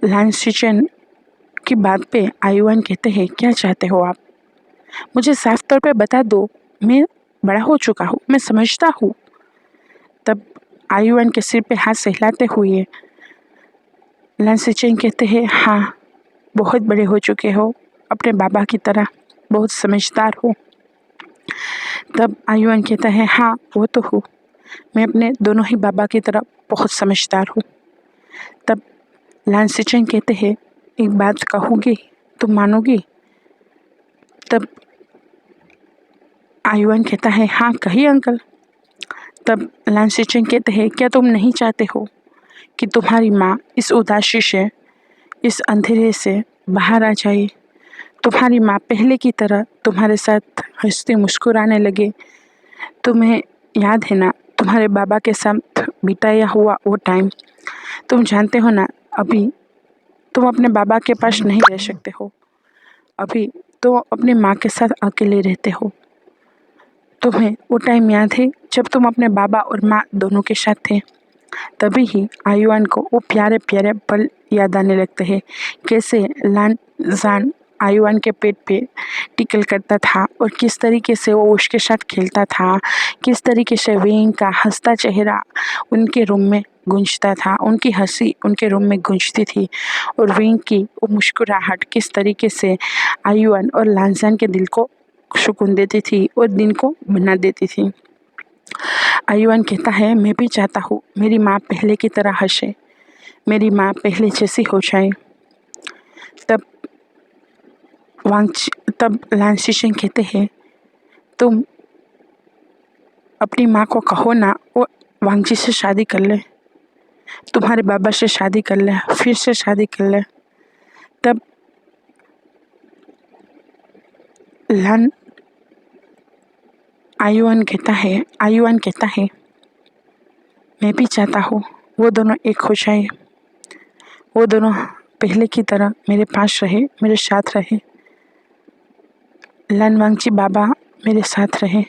लान सिचन की बात पे आयुआन कहते हैं क्या चाहते हो आप? मुझे साफ तौर पे बता दो, मैं बड़ा हो चुका हूँ, मैं समझता हूँ। तब आयुआन के सिर पे हाथ सहलाते हुए लान सिचन कहते हैं हाँ बहुत बड़े हो चुके हो, अपने बाबा की तरह बहुत समझदार हो। तब आयुआन कहता है हाँ वो तो हूँ, मैं अपने दोनों ही बाबा की तरह बहुत समझदार हूँ। तब लान सिचन कहते हैं एक बात कहूँगी तुम मानोगी? तब आयुआन कहता है हाँ कहिए अंकल। तब लान सिचन कहते हैं क्या तुम नहीं चाहते हो कि तुम्हारी माँ इस उदासी से, इस अंधेरे से बाहर आ जाए? तुम्हारी माँ पहले की तरह तुम्हारे साथ हंसते मुस्कुराने लगे। तुम्हें याद है ना तुम्हारे बाबा के साथ बिताया हुआ वो टाइम? तुम जानते हो ना अभी तुम अपने बाबा के पास नहीं रह सकते हो, अभी तुम अपनी माँ के साथ अकेले रहते हो। तुम्हें वो टाइम याद है जब तुम अपने बाबा और माँ दोनों के साथ थे? तभी ही आयुआन को वो प्यारे प्यारे पल याद आने लगते हैं, कैसे लान जान आयुआन के पेट पे टिकल करता था और किस तरीके से वो उसके साथ खेलता था, किस तरीके से वेंग का हंसता चेहरा उनके रूम में गूंजता था, उनकी हंसी उनके रूम में गूंजती थी और वेंग की वो मुस्कुराहट किस तरीके से आयुआन और लानजान के दिल को सुकून देती थी और दिन को बना देती थी। आयुआन कहता है मैं भी चाहता हूँ मेरी माँ पहले की तरह हंसे, मेरी माँ पहले जैसी हो जाए। तब तब लान सिचन कहते हैं तुम अपनी माँ को कहो ना वो वांगजी से शादी कर ले, तुम्हारे बाबा से शादी कर ले, फिर से शादी कर ले। तब लान आयुआन कहता है मैं भी चाहता हूँ वो दोनों एक हो जाए, वो दोनों पहले की तरह मेरे पास रहे, मेरे साथ रहे, लान वांगची बाबा मेरे साथ रहे।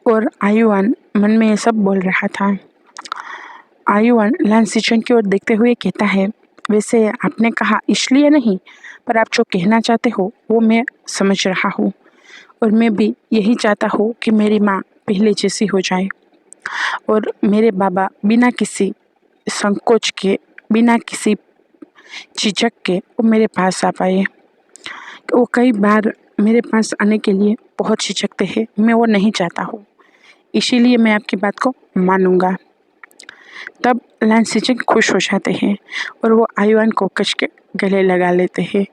और आयुआन मन में ये सब बोल रहा था। आयुआन लान सिचन की ओर देखते हुए कहता है वैसे आपने कहा इसलिए नहीं, पर आप जो कहना चाहते हो वो मैं समझ रहा हूँ और मैं भी यही चाहता हूँ कि मेरी माँ पहले जैसी हो जाए और मेरे बाबा बिना किसी संकोच के, बिना किसी झिझक के वो मेरे पास आ पाए। वो कई बार मेरे पास आने के लिए बहुत झिझकते हैं, मैं वो नहीं चाहता हूँ, इसीलिए मैं आपकी बात को मानूंगा। तब लान सिचन खुश हो जाते हैं और वो आयुआन को कस के गले लगा लेते हैं।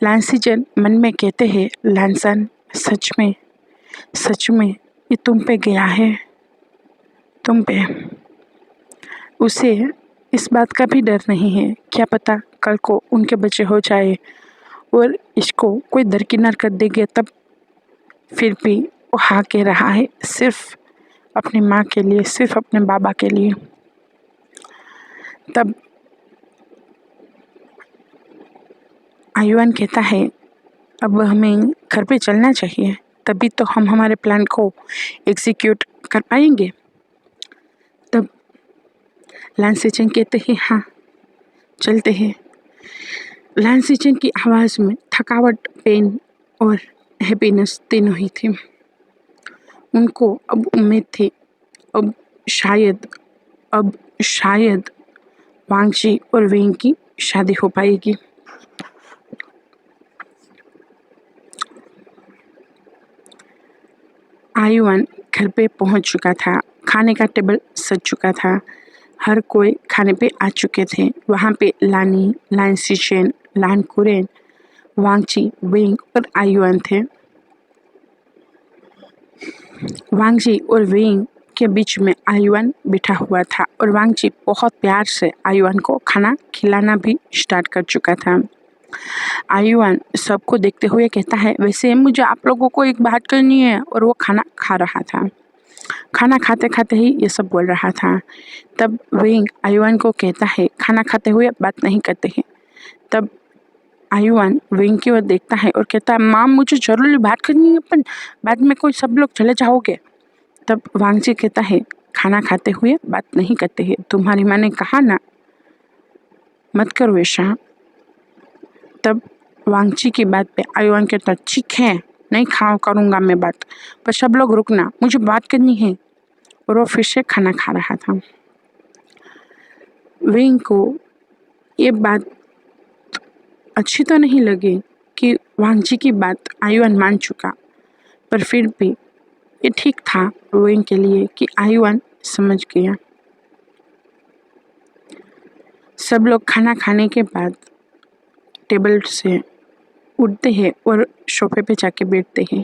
लान सिचन मन में कहते हैं लानसान सच में ये तुम पे गया है, तुम पे। उसे इस बात का भी डर नहीं है, क्या पता कल को उनके बच्चे हो जाए और इसको कोई दरकिनार कर देंगे, तब फिर भी वो हाँ कह रहा है सिर्फ अपनी माँ के लिए, सिर्फ अपने बाबा के लिए। तब आयुआन कहता है अब हमें घर पे चलना चाहिए, तभी तो हम हमारे प्लान को एग्जीक्यूट कर पाएंगे। तब लान सिचन कहते हैं हाँ चलते हैं। लान सिचन की आवाज़ में थकावट, पेन और हैप्पीनेस तीनों ही थी। उनको अब उम्मीद थी अब शायद वांगची और वेंग की शादी हो पाएगी। आयुआन घर पे पहुंच चुका था। खाने का टेबल सज चुका था। हर कोई खाने पे आ चुके थे। वहाँ पे लानी, लान सीचेन, लान कुरेन, वांगची, वेंग और आयुआन थे। वांगची और वेंग के बीच में आयुआन बैठा हुआ था और वांगची बहुत प्यार से आयुआन को खाना खिलाना भी स्टार्ट कर चुका था। आयुआन सबको देखते हुए कहता है, वैसे मुझे आप लोगों को एक बात करनी है। और वो खाना खा रहा था। खाना खाते खाते ही ये सब बोल रहा था। तब वेंग आयुआन को कहता है, खाना खाते हुए बात नहीं करते हैं। तब आयुआन वेंग की ओर देखता है और कहता है, माँ मुझे जरूरी बात करनी है, पर बाद में कोई सब लोग चले जाओगे। तब वांगची कहता है, खाना खाते हुए बात नहीं करते हैं। तुम्हारी माँ ने कहा ना, मत करो ऐसा। तब वांगची की बात पे आयुआन कहता, ठीक है, नहीं खाओ करूँगा मैं बात, पर सब लोग रुकना, मुझे बात करनी है। और वो फिर से खाना खा रहा था। वेंग को ये बात अच्छी तो नहीं लगी कि वांगची की बात आयुआन मान चुका, पर फिर भी ये ठीक था वेंग के लिए कि आयुआन समझ गया। सब लोग खाना खाने के बाद टेबल से उठते हैं और सोफे पे जाके बैठते हैं।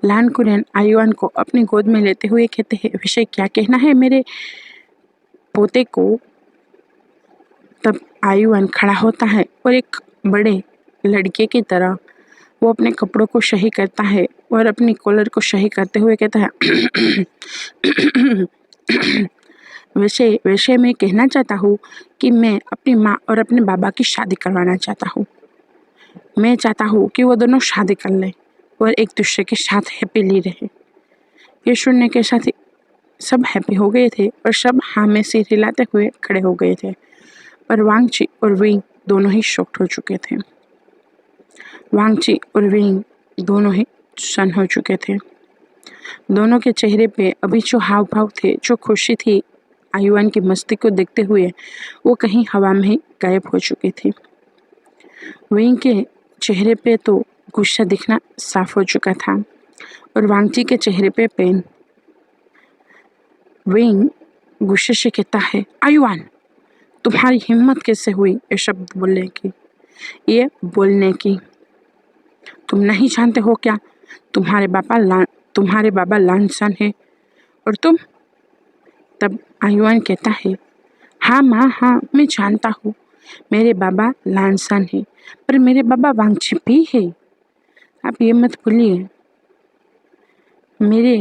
लान कुरेन आयुआन को अपनी गोद में लेते हुए कहते हैं, विषय क्या कहना है मेरे पोते को। तब आयुआन खड़ा होता है और एक बड़े लड़के की तरह वो अपने कपड़ों को सही करता है और अपनी कॉलर को सही करते हुए कहता है, वैसे मैं कहना चाहता हूँ कि मैं अपनी माँ और अपने बाबा की शादी करवाना चाहता हूँ। मैं चाहता हूँ कि वो दोनों शादी कर लें और एक दूसरे के साथ हैप्पीली रहे। ये सुनने के साथ ही सब हैप्पी हो गए थे और सब हाँ में सिर हिलाते हुए खड़े हो गए थे। पर वांगची और वेंग दोनों ही शॉक्ड हो चुके थे। वांगची और वेंग दोनों ही सन हो चुके थे। दोनों के चेहरे पे अभी जो हाव भाव थे, जो खुशी थी आयुआन की मस्ती को देखते हुए, वो कहीं हवा में ही गायब हो चुकी थी। वेंग के चेहरे पे तो गुस्सा दिखना साफ हो चुका था और वांगची के चेहरे पे पेन। वेंग गुस्से से कहता है, आयुआन तुम्हारी हिम्मत कैसे हुई ये शब्द बोलने की, ये बोलने की। तुम नहीं जानते हो क्या, तुम्हारे बाबा लानसन है और तुम। तब आयुआन कहता है, हाँ माँ, हाँ मैं जानता हूँ, मेरे बाबा लानसन है, पर मेरे बाबा वांगची भी है। आप ये मत भूलिए, मेरे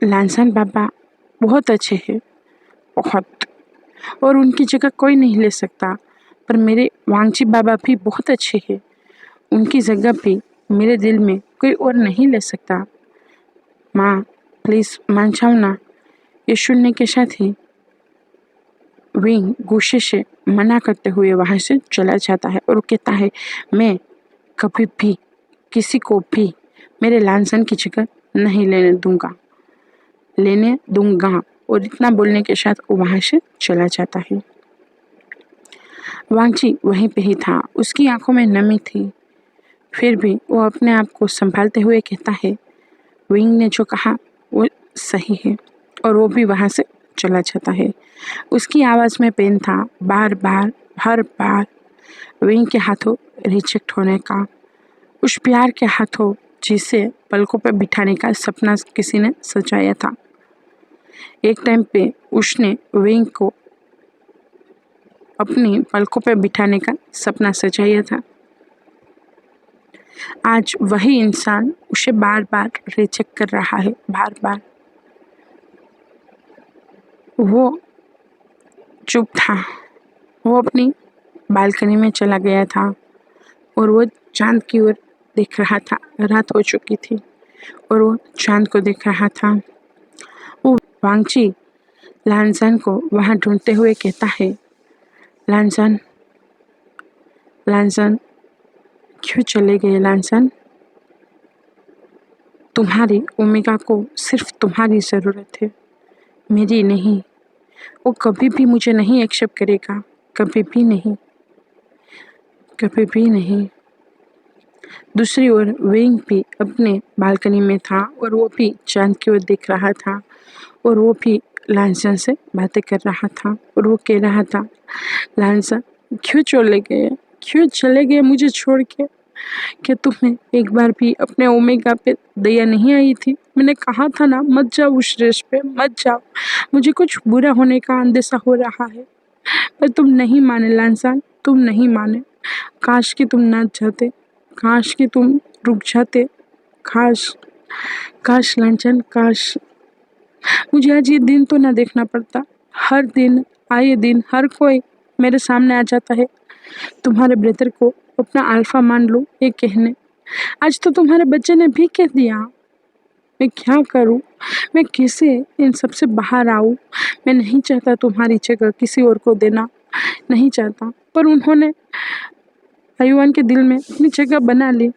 लानसन बाबा बहुत अच्छे हैं, बहुत, और उनकी जगह कोई नहीं ले सकता। पर मेरे वांगची बाबा भी बहुत अच्छे हैं, उनकी जगह भी मेरे दिल में कोई और नहीं ले सकता। माँ प्लीज़ मान जाओ ना। ये सुनने के साथ ही वेंग गुस्से से मना करते हुए वहाँ से चला जाता है और कहता है, मैं कभी भी किसी को भी मेरे लानसन की जगह नहीं लेने दूंगा। और इतना बोलने के साथ वो वहाँ से चला जाता है। वांगची वहीं पे ही था, उसकी आंखों में नमी थी, फिर भी वो अपने आप को संभालते हुए कहता है, वेंग ने जो कहा वो सही है, और वो भी वहाँ से चला जाता है। उसकी आवाज़ में पेन था, बार बार, हर बार वेंग के हाथों रिजेक्ट होने का, उस प्यार के हाथों जिसे पलकों पर बिठाने का सपना किसी ने सजाया था। एक टाइम पे उसने वेंग को अपनी पलकों पर बिठाने का सपना सजाया था। आज वही इंसान उसे बार बार रिजेक्ट कर रहा है, बार बार। वो चुप था, वो अपनी बालकनी में चला गया था और वो चांद की ओर देख रहा था। रात हो चुकी थी और वो चांद को देख रहा था। वो वांगची लानसन को वहाँ ढूंढते हुए कहता है, लानसन, लानसन क्यों चले गए लानसन? तुम्हारी ओमेगा को सिर्फ तुम्हारी ज़रूरत है, मेरी नहीं। वो कभी भी मुझे नहीं एक्सेप्ट करेगा, कभी भी नहीं, कभी भी नहीं। दूसरी ओर वेंग भी अपने बालकनी में था और वो भी चांद की ओर देख रहा था और वो भी लांसन से बातें कर रहा था और वो कह रहा था, लांसन क्यों चले गए, क्यों चले गए मुझे छोड़ के? क्या तुम्हें एक बार भी अपने ओमेगा पे दया नहीं आई थी? मैंने कहा था ना, मत जाओ उस रेस पे, मत जाओ, मुझे कुछ बुरा होने का अंदेशा हो रहा है। पर तुम नहीं माने लांसान, तुम नहीं माने। काश कि तुम ना जाते, काश कि तुम रुक जाते, काश, काश लांछन, काश मुझे आज ये दिन तो ना देखना पड़ता। हर दिन, आए दिन, हर कोई मेरे सामने आ जाता है तुम्हारे ब्रदर को अपना अल्फा मान लो ये कहने। आज तो तुम्हारे बच्चे ने भी कह दिया। मैं क्या करूं? मैं कैसे इन सब से बाहर आऊं? मैं नहीं चाहता तुम्हारी जगह किसी और को देना, नहीं चाहता, पर उन्होंने आयुवान के दिल में अपनी जगह बना ली।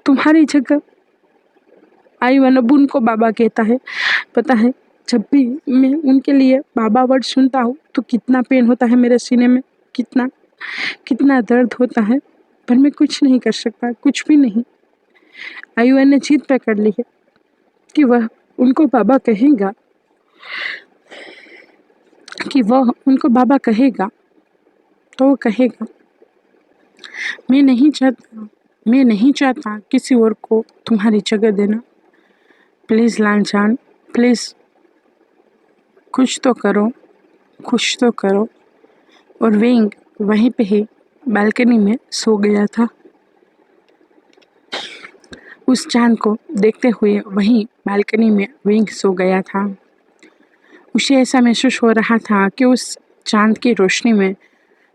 तुम्हारी जगह। आयुवान अब उनको बाबा कहता है। पता है, जब भी मैं उनके लिए बाबा वर्ड सुनता हूँ तो कितना पेन होता है मेरे सीने में, कितना कितना दर्द होता है, पर मैं कुछ नहीं कर सकता, कुछ भी नहीं। आयुवान ने जीत पकड़ ली है कि वह उनको बाबा कहेगा, कि वह उनको बाबा कहेगा तो वो कहेगा। मैं नहीं चाहता, मैं नहीं चाहता किसी और को तुम्हारी जगह देना। प्लीज़ लांछन, प्लीज़ कुछ तो करो, कुछ तो करो। और वेंग वहीं पे ही बालकनी में सो गया था। उस चांद को देखते हुए वहीं बालकनी में वेंग सो गया था। उसे ऐसा महसूस हो रहा था कि उस चांद की रोशनी में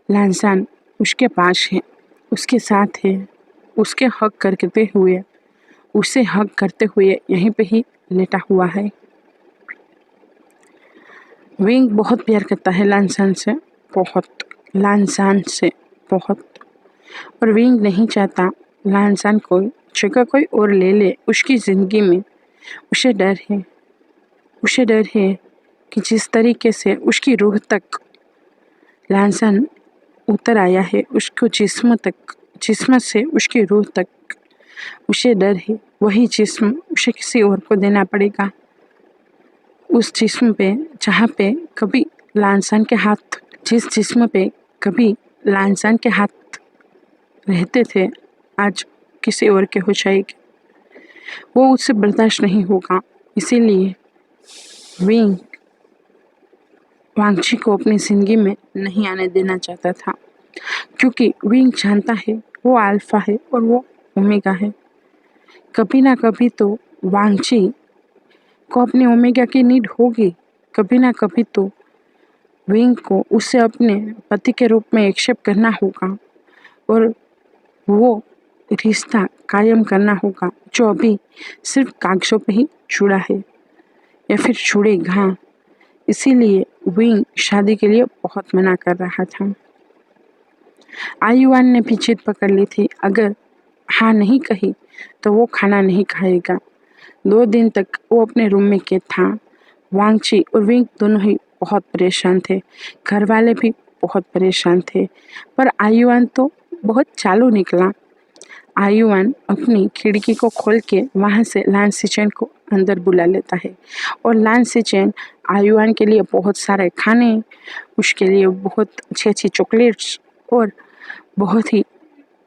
लांसान उसके पास है, उसके साथ है, उसके हक करते हुए, उसे हक करते हुए यहीं पे ही लेटा हुआ है। विंग बहुत प्यार करता है लांसान से, बहुत, लांसान से बहुत। और विंग नहीं चाहता लांसान को जगह कोई और ले ले उसकी ज़िंदगी में। उसे डर है, उसे डर है कि जिस तरीके से उसकी रूह तक लांसान उतर आया है, उसको जिस्म तक, जिस्म से उसकी रूह तक, उसे डर है वही जिस्म उसे किसी और को देना पड़ेगा। उस जिस्म पे जहाँ पे कभी लांसान के हाथ, जिस जिस्म पे कभी लांसान के हाथ रहते थे, आज किसी और के हो जाएगी। वो उससे बर्दाश्त नहीं होगा। इसीलिए विंग वांगची को अपनी ज़िंदगी में नहीं आने देना चाहता था, क्योंकि विंग जानता है वो अल्फा है और वो ओमेगा है। कभी ना कभी तो वांगची को अपने ओमेगा की नीड होगी, कभी ना कभी तो विंग को उसे अपने पति के रूप में एक्सेप्ट करना होगा और वो रिश्ता कायम करना होगा जो अभी सिर्फ कागजों पे ही जुड़ा है या फिर जुड़ेगा। इसीलिए विंग शादी के लिए बहुत मना कर रहा था। आयुवान ने भी जिद पकड़ ली थी, अगर हाँ नहीं कही तो वो खाना नहीं खाएगा। 2 दिन तक वो अपने रूम में कैद था। वांगची और विंग दोनों ही बहुत परेशान थे, घर वाले भी बहुत परेशान थे, पर आयुवान तो बहुत चालू निकला। आयुवान अपनी खिड़की को खोल के वहाँ से लान सिचेन को अंदर बुला लेता है और लान सिचेन आयुवान के लिए बहुत सारे खाने, उसके लिए बहुत अच्छी अच्छी चॉकलेट्स और बहुत ही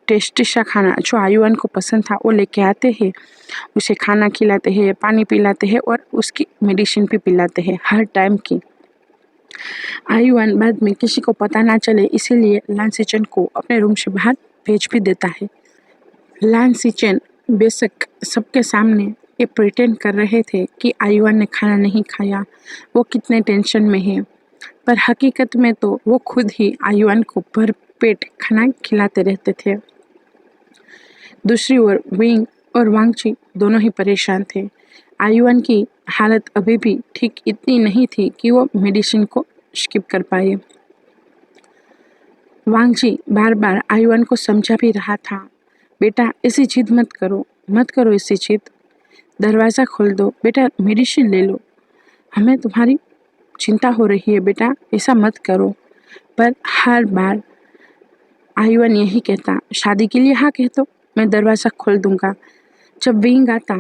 टेस्टी सा खाना जो आयुवान को पसंद था वो लेके आते हैं। उसे खाना खिलाते हैं, पानी पिलाते हैं और उसकी मेडिसिन भी पिलाते हैं हर टाइम की। आयुवान बाद में किसी को पता ना चले इसीलिए लान सिचेन को अपने रूम से बाहर भेज भी देता है। लान सिचेन बेशक सबके सामने ये प्रिटेंड कर रहे थे कि आयुवान ने खाना नहीं खाया, वो कितने टेंशन में है, पर हकीकत में तो वो खुद ही आयुवान को भर पेट खाना खिलाते रहते थे। दूसरी ओर विंग और वांगची दोनों ही परेशान थे। आयुवान की हालत अभी भी ठीक इतनी नहीं थी कि वो मेडिसिन को स्किप कर पाए। वांगची बार बार आयुवान को समझा भी रहा था, बेटा ऐसी जिद मत करो, मत करो ऐसी जिद, दरवाज़ा खोल दो बेटा, मेडिसिन ले लो, हमें तुम्हारी चिंता हो रही है बेटा, ऐसा मत करो। पर हर बार आयुन यही कहता, शादी के लिए हाँ कह दो, मैं दरवाज़ा खोल दूंगा। जब विंग आता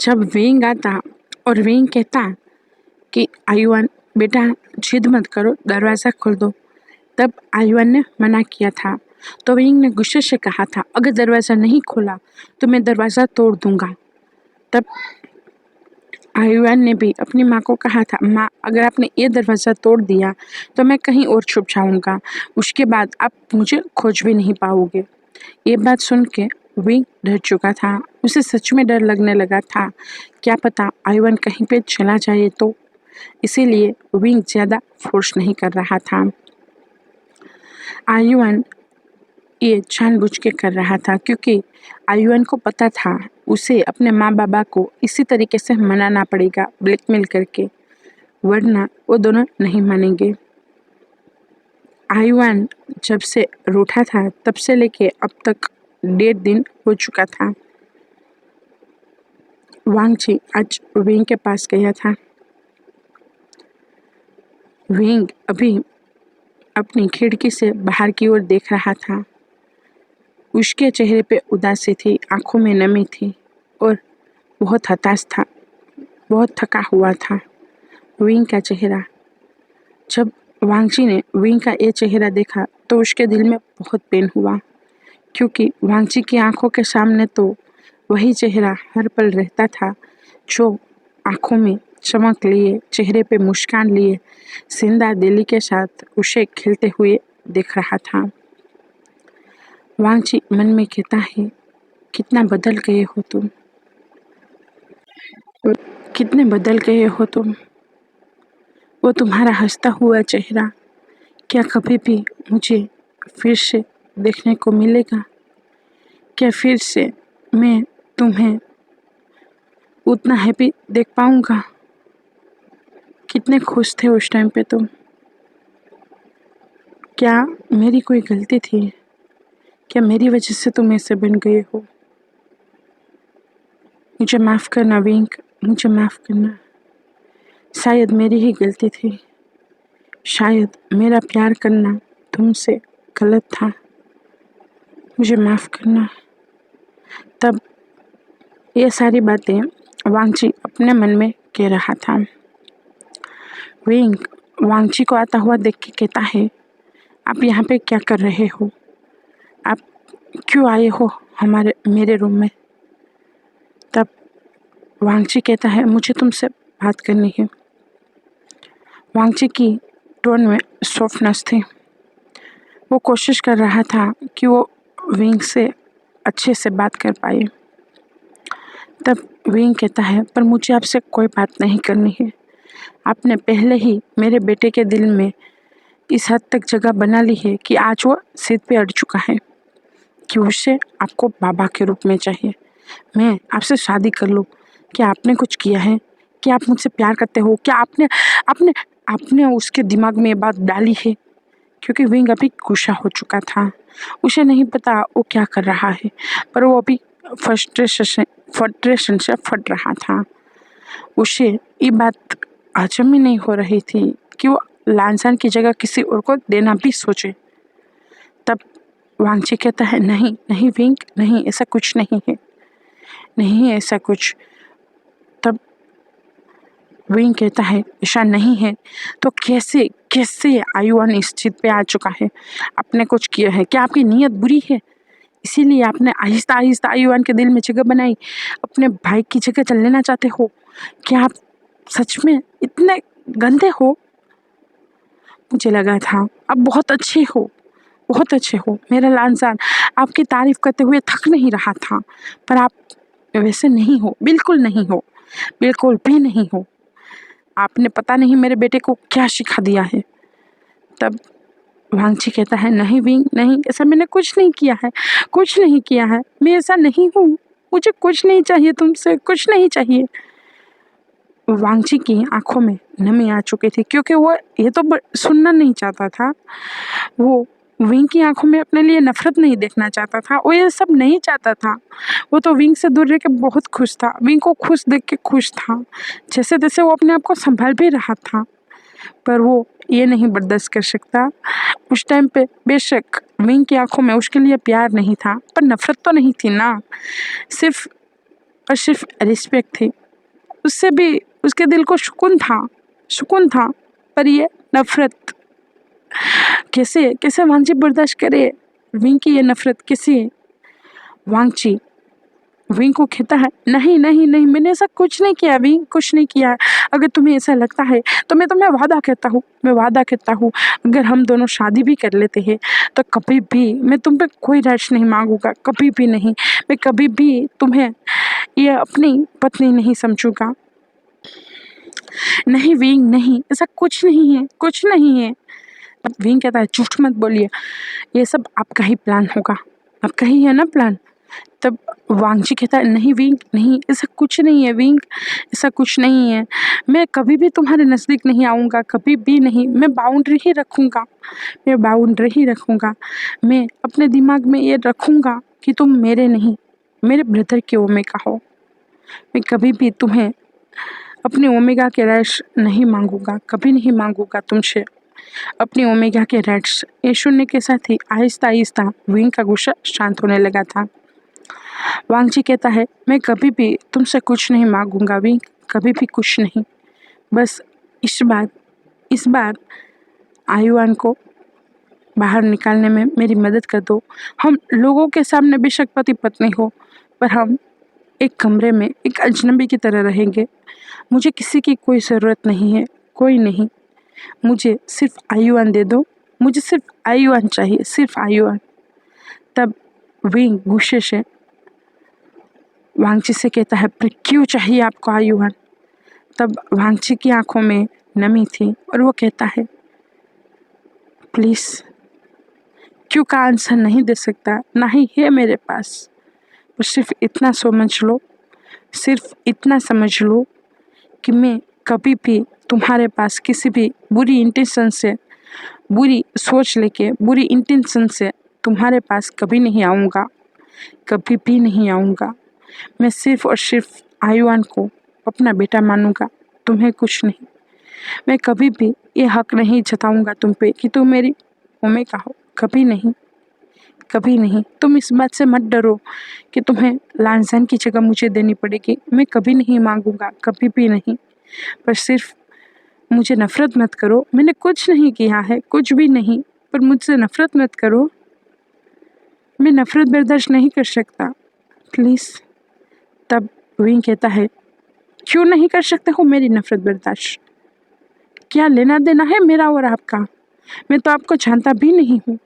जब विंग आता और विंग कहता कि आयुन बेटा जिद मत करो, दरवाज़ा खोल दो, तब आयुन ने मना किया था। तो विंग ने गुस्से से कहा था, अगर दरवाज़ा नहीं खोला तो मैं दरवाज़ा तोड़ दूंगा। तब आयुन ने भी अपनी माँ को कहा था, माँ अगर आपने ये दरवाज़ा तोड़ दिया तो मैं कहीं और छुप जाऊंगा, उसके बाद आप मुझे खोज भी नहीं पाओगे। ये बात सुन के विंग डर चुका था। उसे सच में डर लगने लगा था, क्या पता आयुन कहीं पे चला जाए तो। इसीलिए विंग ज़्यादा फोर्स नहीं कर रहा था। आयुन ये जानबूझ के कर रहा था क्योंकि आयुन को पता था उसे अपने माँ बाबा को इसी तरीके से मनाना पड़ेगा, ब्लैकमेल करके, वरना वो दोनों नहीं मानेंगे। आयुन जब से रूठा था तब से लेके अब तक 1.5 दिन हो चुका था। वांगची आज विंग के पास गया था। विंग अभी अपनी खिड़की से बाहर की ओर देख रहा था। उसके चेहरे पे उदासी थी, आंखों में नमी थी और बहुत हताश था, बहुत थका हुआ था विंग का चेहरा। जब वांगची ने विंग का ये चेहरा देखा तो उसके दिल में बहुत पेन हुआ, क्योंकि वांगची की आंखों के सामने तो वही चेहरा हर पल रहता था जो आंखों में चमक लिए, चेहरे पे मुस्कान लिए, जिंदा दिली के साथ उसे खिलते हुए देख रहा था। वांगची मन में कहता है, कितना बदल गए हो तुम, कितने बदल गए हो तुम। वो तुम्हारा हंसता हुआ चेहरा क्या कभी भी मुझे फिर से देखने को मिलेगा? क्या फिर से मैं तुम्हें उतना हैप्पी देख पाऊंगा? कितने खुश थे उस टाइम पे तुम। क्या मेरी कोई गलती थी? क्या मेरी वजह से तुम ऐसे बन गए हो? मुझे माफ़ करना विंक, मुझे माफ़ करना। शायद मेरी ही गलती थी, शायद मेरा प्यार करना तुमसे गलत था, मुझे माफ़ करना। तब ये सारी बातें वांगची अपने मन में कह रहा था। विंग वांगची को आता हुआ देख के कहता है, आप यहाँ पे क्या कर रहे हो? आप क्यों आए हो मेरे रूम में? तब वांगची कहता है, मुझे तुमसे बात करनी है। वांगची की टोन में सॉफ्टनेस थी। वो कोशिश कर रहा था कि वो विंग से अच्छे से बात कर पाए। तब विंग कहता है, पर मुझे आपसे कोई बात नहीं करनी है। आपने पहले ही मेरे बेटे के दिल में इस हद तक जगह बना ली है कि आज वो सिर पे अड़ चुका है कि उसे आपको बाबा के रूप में चाहिए। मैं आपसे शादी कर लूँ, क्या आपने कुछ किया है? क्या आप मुझसे प्यार करते हो? क्या आपने आपने आपने उसके दिमाग में ये बात डाली है? क्योंकि विंग अभी गुस्सा हो चुका था। उसे नहीं पता वो क्या कर रहा है, पर वो अभी फ्रस्ट्रेशन से फट रहा था। उसे ये बात हजम ही नहीं हो रही थी कि वो लानसान की जगह किसी और को देना भी सोचे। तब वांगची कहता है, नहीं नहीं विंग, नहीं, ऐसा कुछ नहीं है, नहीं ऐसा कुछ। तब विंग कहता है, ऐसा नहीं है तो कैसे कैसे आयुन इस चीज पे आ चुका है? आपने कुछ किया है क्या? आपकी नीयत बुरी है, इसीलिए आपने आहिस्ता आहिस्ता आयुन के दिल में जगह बनाई, अपने भाई की जगह चल लेना चाहते हो? क्या आप सच में इतने गंदे हो? मुझे लगा था आप बहुत अच्छे हो, बहुत अच्छे हो मेरा लांसान, आपकी तारीफ करते हुए थक नहीं रहा था, पर आप वैसे नहीं हो, बिल्कुल नहीं हो, बिल्कुल भी नहीं हो। आपने पता नहीं मेरे बेटे को क्या सिखा दिया है। तब वांगची कहता है, नहीं विंग, नहीं, ऐसा मैंने कुछ नहीं किया है, कुछ नहीं किया है, मैं ऐसा नहीं हूँ, मुझे कुछ नहीं चाहिए तुमसे, कुछ नहीं चाहिए। वांगची की आंखों में नमी आ चुकी थी क्योंकि वो ये तो सुनना नहीं चाहता था। वो विंग की आंखों में अपने लिए नफरत नहीं देखना चाहता था, वो ये सब नहीं चाहता था। वो तो विंग से दूर रह के बहुत खुश था, विंग को खुश देख के खुश था, जैसे तैसे वो अपने आप को संभाल भी रहा था। पर वो ये नहीं बर्दाश्त कर सकता। उस टाइम पे बेशक विंग की आंखों में उसके लिए प्यार नहीं था, पर नफरत तो नहीं थी ना, सिर्फ और सिर्फ रिस्पेक्ट थी। उससे भी उसके दिल को सुकून था, पर ये नफरत कैसे कैसे वांगची बर्दाश्त करे? विंग की ये नफरत कैसे? वांगची विंग को कहता है, नहीं नहीं नहीं, मैंने ऐसा कुछ नहीं किया विंग, कुछ नहीं किया। अगर तुम्हें ऐसा लगता है तो मैं तुम्हें वादा करता हूँ, अगर हम दोनों शादी भी कर लेते हैं तो कभी भी मैं तुम पे कोई राइट्स नहीं मांगूंगा, कभी भी नहीं। मैं कभी भी तुम्हें ये अपनी पत्नी नहीं समझूंगा। नहीं विंग, नहीं, ऐसा कुछ नहीं है, कुछ नहीं है। तब विंग कहता है, झूठ मत बोलिए, ये सब आपका ही प्लान होगा, आपका ही है ना प्लान। तब वांगची कहता है, नहीं विंग, नहीं, ऐसा कुछ नहीं है विंग, ऐसा कुछ नहीं है। मैं कभी भी तुम्हारे नज़दीक नहीं आऊँगा, कभी भी नहीं। मैं बाउंड्री ही रखूँगा, मैं अपने दिमाग में ये रखूँगा कि तुम मेरे नहीं, मेरे ब्रदर के ओमेगा हो। मैं कभी भी तुम्हें अपने ओमेगा के राइट्स नहीं मांगूंगा, कभी नहीं मांगूंगा तुमसे अपनी ओमेगा के राइट्स। ये सुनने के साथ ही आहिस्ता आहिस्ता विंग का गुस्सा शांत होने लगा था। वांगची कहता है, मैं कभी भी तुमसे कुछ नहीं मांगूंगा विंग, कभी भी कुछ नहीं। बस इस बार आयुआन को बाहर निकालने में मेरी मदद कर दो। हम लोगों के सामने बेशक पति पत्नी हो, पर हम एक कमरे में एक अजनबी की तरह रहेंगे। मुझे किसी की कोई ज़रूरत नहीं है, कोई नहीं। मुझे सिर्फ आयुआन दे दो, मुझे सिर्फ आयुआन चाहिए, सिर्फ आयुआन। तब विंग गुस्से से वांगची से कहता है, पर क्यों चाहिए आपको आयुआन? तब वांगची की आंखों में नमी थी और वो कहता है, प्लीज़, क्यों का आंसर नहीं दे सकता, ना ही है मेरे पास। पर सिर्फ इतना समझ लो कि मैं कभी भी तुम्हारे पास किसी भी बुरी इंटेंशन से तुम्हारे पास कभी नहीं आऊँगा, कभी भी नहीं आऊँगा। मैं सिर्फ और सिर्फ आयुआन को अपना बेटा मानूंगा, तुम्हें कुछ नहीं। मैं कभी भी ये हक नहीं जताऊंगा तुम पे कि तुम मेरी ओमेगा हो, कभी नहीं, कभी नहीं। तुम इस बात से मत डरो कि तुम्हें लांसन की जगह मुझे देनी पड़ेगी, मैं कभी नहीं मांगूंगा, कभी भी नहीं। पर सिर्फ मुझे नफरत मत करो, मैंने कुछ नहीं किया है, कुछ भी नहीं, पर मुझसे नफरत मत करो। मैं नफरत बर्दाश्त नहीं कर सकता, प्लीज़। तब विंग कहता है, क्यों नहीं कर सकते हो मेरी नफरत बर्दाश्त? क्या लेना देना है मेरा और आपका? मैं तो आपको जानता भी नहीं हूँ,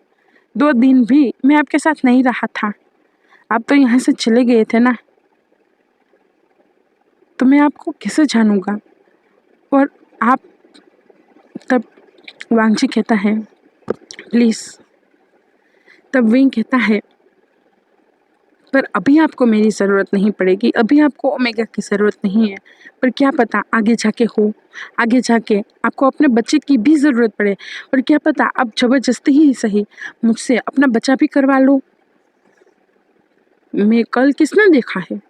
2 दिन भी मैं आपके साथ नहीं रहा था। आप तो यहाँ से चले गए थे ना, तो मैं आपको कैसे जानूंगा? और आप तब वांगची कहता है, प्लीज़। तब विंग कहता है, पर अभी आपको मेरी ज़रूरत नहीं पड़ेगी, अभी आपको ओमेगा की ज़रूरत नहीं है, पर क्या पता आगे जाके आपको अपने बच्चे की भी ज़रूरत पड़े, और क्या पता आप ज़बरदस्ती ही सही मुझसे अपना बच्चा भी करवा लो। मैं कल किसने देखा है?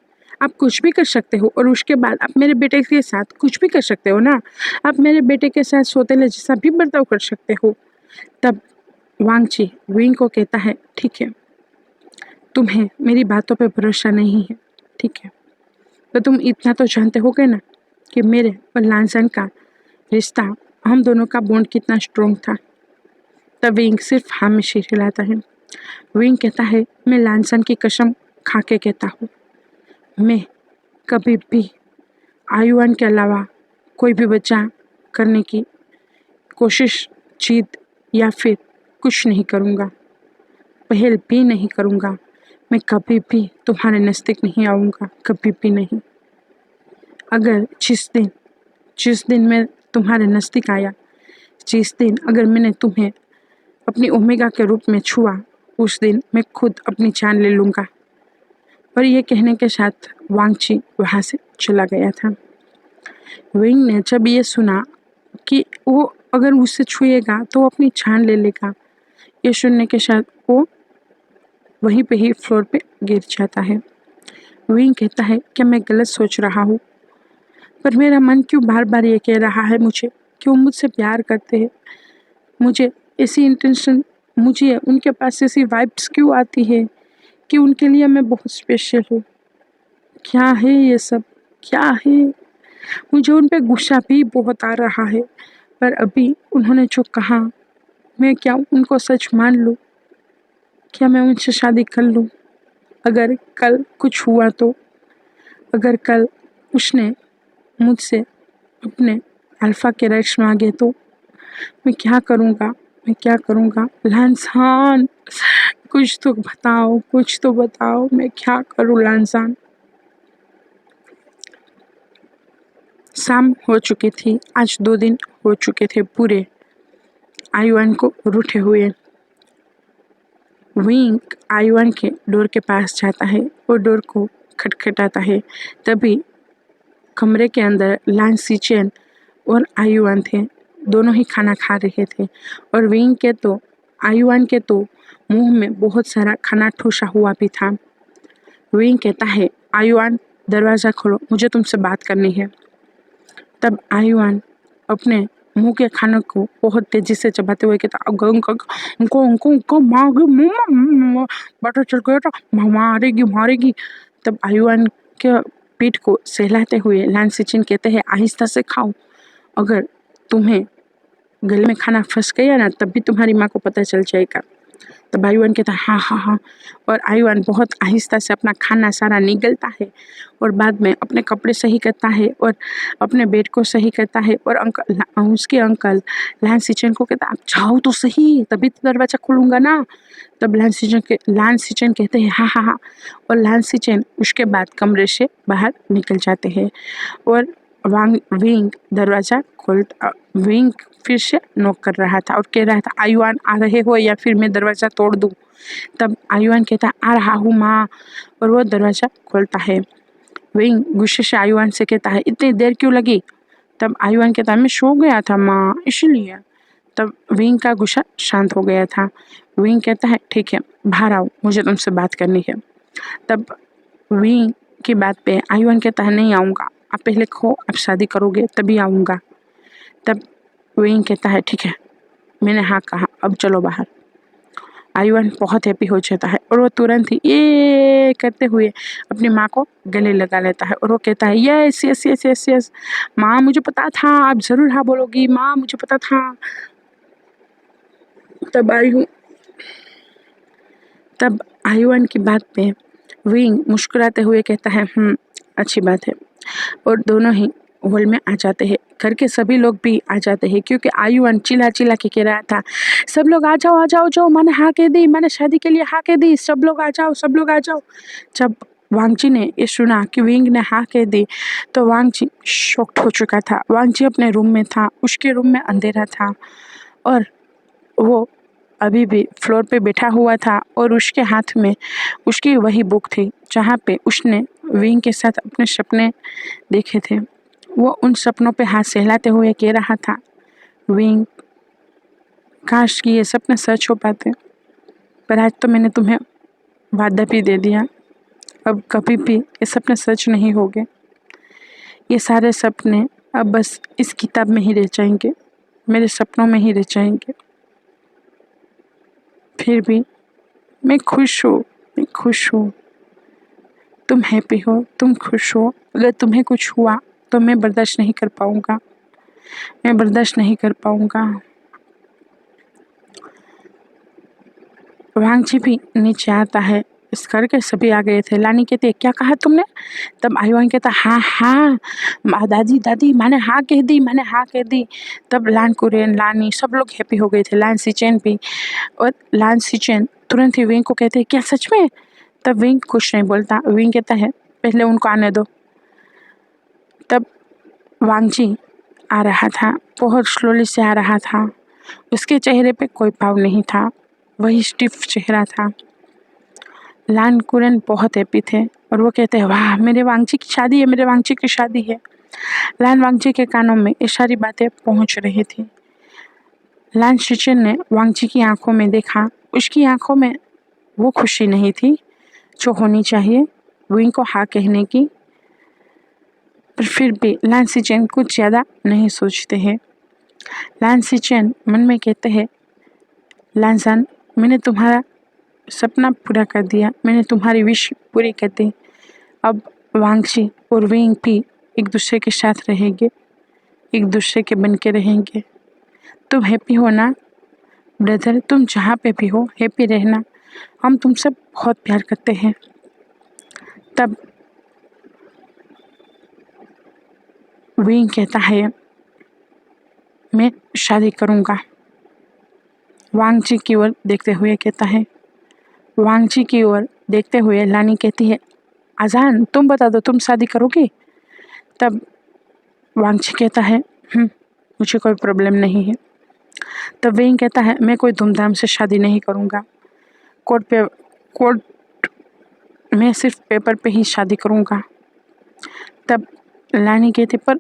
आप कुछ भी कर सकते हो और उसके बाद आप मेरे बेटे के साथ कुछ भी कर सकते हो ना, आप मेरे बेटे के साथ सौतेले जैसा भी बर्ताव कर सकते हो। तब वांगची विंग को कहता है, ठीक है, तुम्हें मेरी बातों पे भरोसा नहीं है, ठीक है, तो तुम इतना तो जानते होगे ना कि मेरे और लांसन का रिश्ता, हम दोनों का बॉन्ड कितना स्ट्रॉन्ग था। तब विंग सिर्फ हाँ में सिर हिलाता है। विंग कहता है, मैं लांसन की कसम खा के कहता हूँ, मैं कभी भी आयुआन के अलावा कोई भी बच्चा करने की कोशिश, जिद या फिर कुछ नहीं करूँगा, पहल भी नहीं करूँगा। मैं कभी भी तुम्हारे नज़दीक नहीं आऊँगा, कभी भी नहीं। अगर जिस दिन मैं तुम्हारे नज़दीक आया, जिस दिन अगर मैंने तुम्हें अपनी ओमेगा के रूप में छुआ, उस दिन मैं खुद अपनी जान ले लूँगा। और ये कहने के साथ वांगची वहाँ से चला गया था। विंग ने जब ये सुना कि वो अगर उससे छुएगा तो वो अपनी जान ले लेगा, ये सुनने के साथ वो वहीं पे ही फ्लोर पे गिर जाता है। विंग कहता है, क्या मैं गलत सोच रहा हूँ? पर मेरा मन क्यों बार बार ये कह रहा है मुझे कि वो मुझसे प्यार करते हैं। मुझे ऐसी इंटेंशन, मुझे उनके पास ऐसी वाइब्स क्यों आती है कि उनके लिए मैं बहुत स्पेशल हूँ। क्या है ये सब, क्या है? मुझे उन पे गुस्सा भी बहुत आ रहा है, पर अभी उन्होंने जो कहा, मैं क्या उनको सच मान लूँ? क्या मैं उनसे शादी कर लूँ? अगर कल कुछ हुआ तो, अगर कल उसने मुझसे अपने अल्फा के राइट्स मांगे तो मैं क्या करूँगा? मैं क्या करूँगा? लांसान, कुछ तो बताओ, कुछ तो बताओ, मैं क्या करूँ लांसान? शाम हो चुकी थी। आज 2 दिन हो चुके थे पूरे आयुआन को रूठे हुए। विंग आयुआन के डोर के पास जाता है और डोर को खटखटाता है। तभी कमरे के अंदर लान सीचेन और आयुआन थे। दोनों ही खाना खा रहे थे और विंग के तो आयुआन के तो मुंह में बहुत सारा खाना ठूसा हुआ भी था। विंग कहता है, आयुआन दरवाज़ा खोलो, मुझे तुमसे बात करनी है। तब आयुआन अपने मुंह के खाने को बहुत तेजी से चबाते हुए कहता, बटर चल गया था, मारेगी मारेगी। तब आयुआन के पीठ को सहलाते हुए लान सिचिन कहते हैं, आहिस्ता से खाओ, अगर तुम्हें गले में खाना फंस गया ना तब भी तुम्हारी माँ को पता चल जाएगा। तब आयुआन कहता है, हाँ हाँ हाँ, और आयुआन बहुत आहिस्ता से अपना खाना सारा निगलता है और बाद में अपने कपड़े सही करता है और अपने बेड को सही करता है और उसके अंकल लान सिचन को कहता, आप जाओ तो सही, तभी तो दरवाजा खोलूंगा ना। तब लान सिचन कहते हैं, हाँ हाँ हाँ, और लान सिचन उसके बाद कमरे से बाहर निकल जाते हैं और विंग दरवाजा विंग फिर से नॉक कर रहा था और कह रहा था, आयुआन आ रहे हो या फिर मैं दरवाजा तोड़ दूं? तब आयुआन कहता, आ रहा हूँ माँ, और वो दरवाजा खोलता है। विंग गुस्से से आयुआन से कहता है, इतनी देर क्यों लगी? तब आयुआन कहता है, मैं सो गया था माँ, इसलिए। तब विंग का गुस्सा शांत हो गया था। विंग कहता है, ठीक है, बाहर आओ, मुझे तुमसे बात करनी है। तब विंग की बात पे आयुआन कहता है, नहीं आऊँगा, आप पहले खो, आप शादी करोगे तभी आऊँगा। तब विंग कहता है, ठीक है, मैंने हाँ कहा, अब चलो बाहर। आयुआन बहुत हैप्पी हो जाता है और वो तुरंत ही ये करते हुए अपनी माँ को गले लगा लेता है और वो कहता है, yes yes yes yes yes माँ, मुझे पता था आप जरूर हाँ बोलोगी, माँ मुझे पता था। तब आयुआन की बात पे विंग मुस्कुराते हुए कहता है, अच्छी बात है, और दोनों ही हॉल में आ जाते हैं। घर के सभी लोग भी आ जाते हैं क्योंकि आयुआन चिल्ला चिल्ला के कह रहा था, सब लोग आ जाओ आ जाओ, जो मैंने हाँ कह दी, मैंने शादी के लिए हाँ कह दी, सब लोग आ जाओ, सब लोग आ जाओ। जब वांगजी ने ये सुना कि विंग ने हाँ कह दी तो वांगजी शॉक्ड हो चुका था। वांगजी अपने रूम में था, उसके रूम में अंधेरा था और वो अभी भी फ्लोर पे बैठा हुआ था और उसके हाथ में उसकी वही बुक थी जहाँ पे उसने विंग के साथ अपने सपने देखे थे। वो उन सपनों पे हाथ सहलाते हुए कह रहा था, विंग, काश कि ये सपने सच हो पाते, पर आज तो मैंने तुम्हें वादा भी दे दिया, अब कभी भी ये सपने सच नहीं होंगे। ये सारे सपने अब बस इस किताब में ही रह जाएंगे, मेरे सपनों में ही रह जाएंगे। फिर भी मैं खुश हूँ, मैं खुश हूँ। तुम हैप्पी हो, तुम खुश हो। अगर तुम्हें कुछ हुआ तो मैं बर्दाश्त नहीं कर पाऊँगा, मैं बर्दाश्त नहीं कर पाऊँगा। वांगजी भी नीचे आता है। इस घर के सभी आ गए थे। लानी कहती है, क्या कहा तुमने? तब आयुआन कहता, हाँ हाँ दादी दादी, मैंने हाँ कह दी, मैंने हाँ कह दी। तब लान कुरेन, लानी, सब लोग हैप्पी हो गए थे, लान सिचेन भी। और लान सिचेन तुरंत ही विंग को कहते हैं, क्या सच में? तब विंग कुछ नहीं बोलता। विंग कहता है, पहले उनको आने दो। तब वांगजी आ रहा था, बहुत स्लोली से आ रहा था। उसके चेहरे पे कोई भाव नहीं था, वही स्टिफ चेहरा था। लान कुरेन बहुत हैप्पी थे और वो कहते हैं, वाह, मेरे वांगजी की शादी है, मेरे वांगजी की शादी है। लान वांगजी के कानों में ये सारी बातें पहुंच रही थी। लान शिचन ने वांगजी की आंखों में देखा, उसकी आंखों में वो खुशी नहीं थी जो होनी चाहिए विंग को हाँ कहने की, पर फिर भी लान शिचन कुछ ज़्यादा नहीं सोचते हैं। लान सिचेन मन में कहते हैं, लानसान, मैंने तुम्हारा सपना पूरा कर दिया, मैंने तुम्हारी विश पूरी कर दी। अब वांगची और विंग भी एक दूसरे के साथ रहेंगे, एक दूसरे के बन के रहेंगे। तुम हैप्पी हो ना ब्रदर? तुम जहाँ पे भी हो हैप्पी रहना, हम तुमसे बहुत प्यार करते हैं। तब विंग कहता है, मैं शादी करूँगा। वांगची की ओर देखते हुए कहता है। वांगची की ओर देखते हुए लानी कहती है, आजान तुम बता दो, तुम शादी करोगी? तब वांगची कहता है, मुझे कोई प्रॉब्लम नहीं है। तब विंग कहता है, मैं कोई धूमधाम से शादी नहीं करूँगा, कोर्ट में सिर्फ पेपर पे ही शादी करूँगा। तब लानी कहती, पर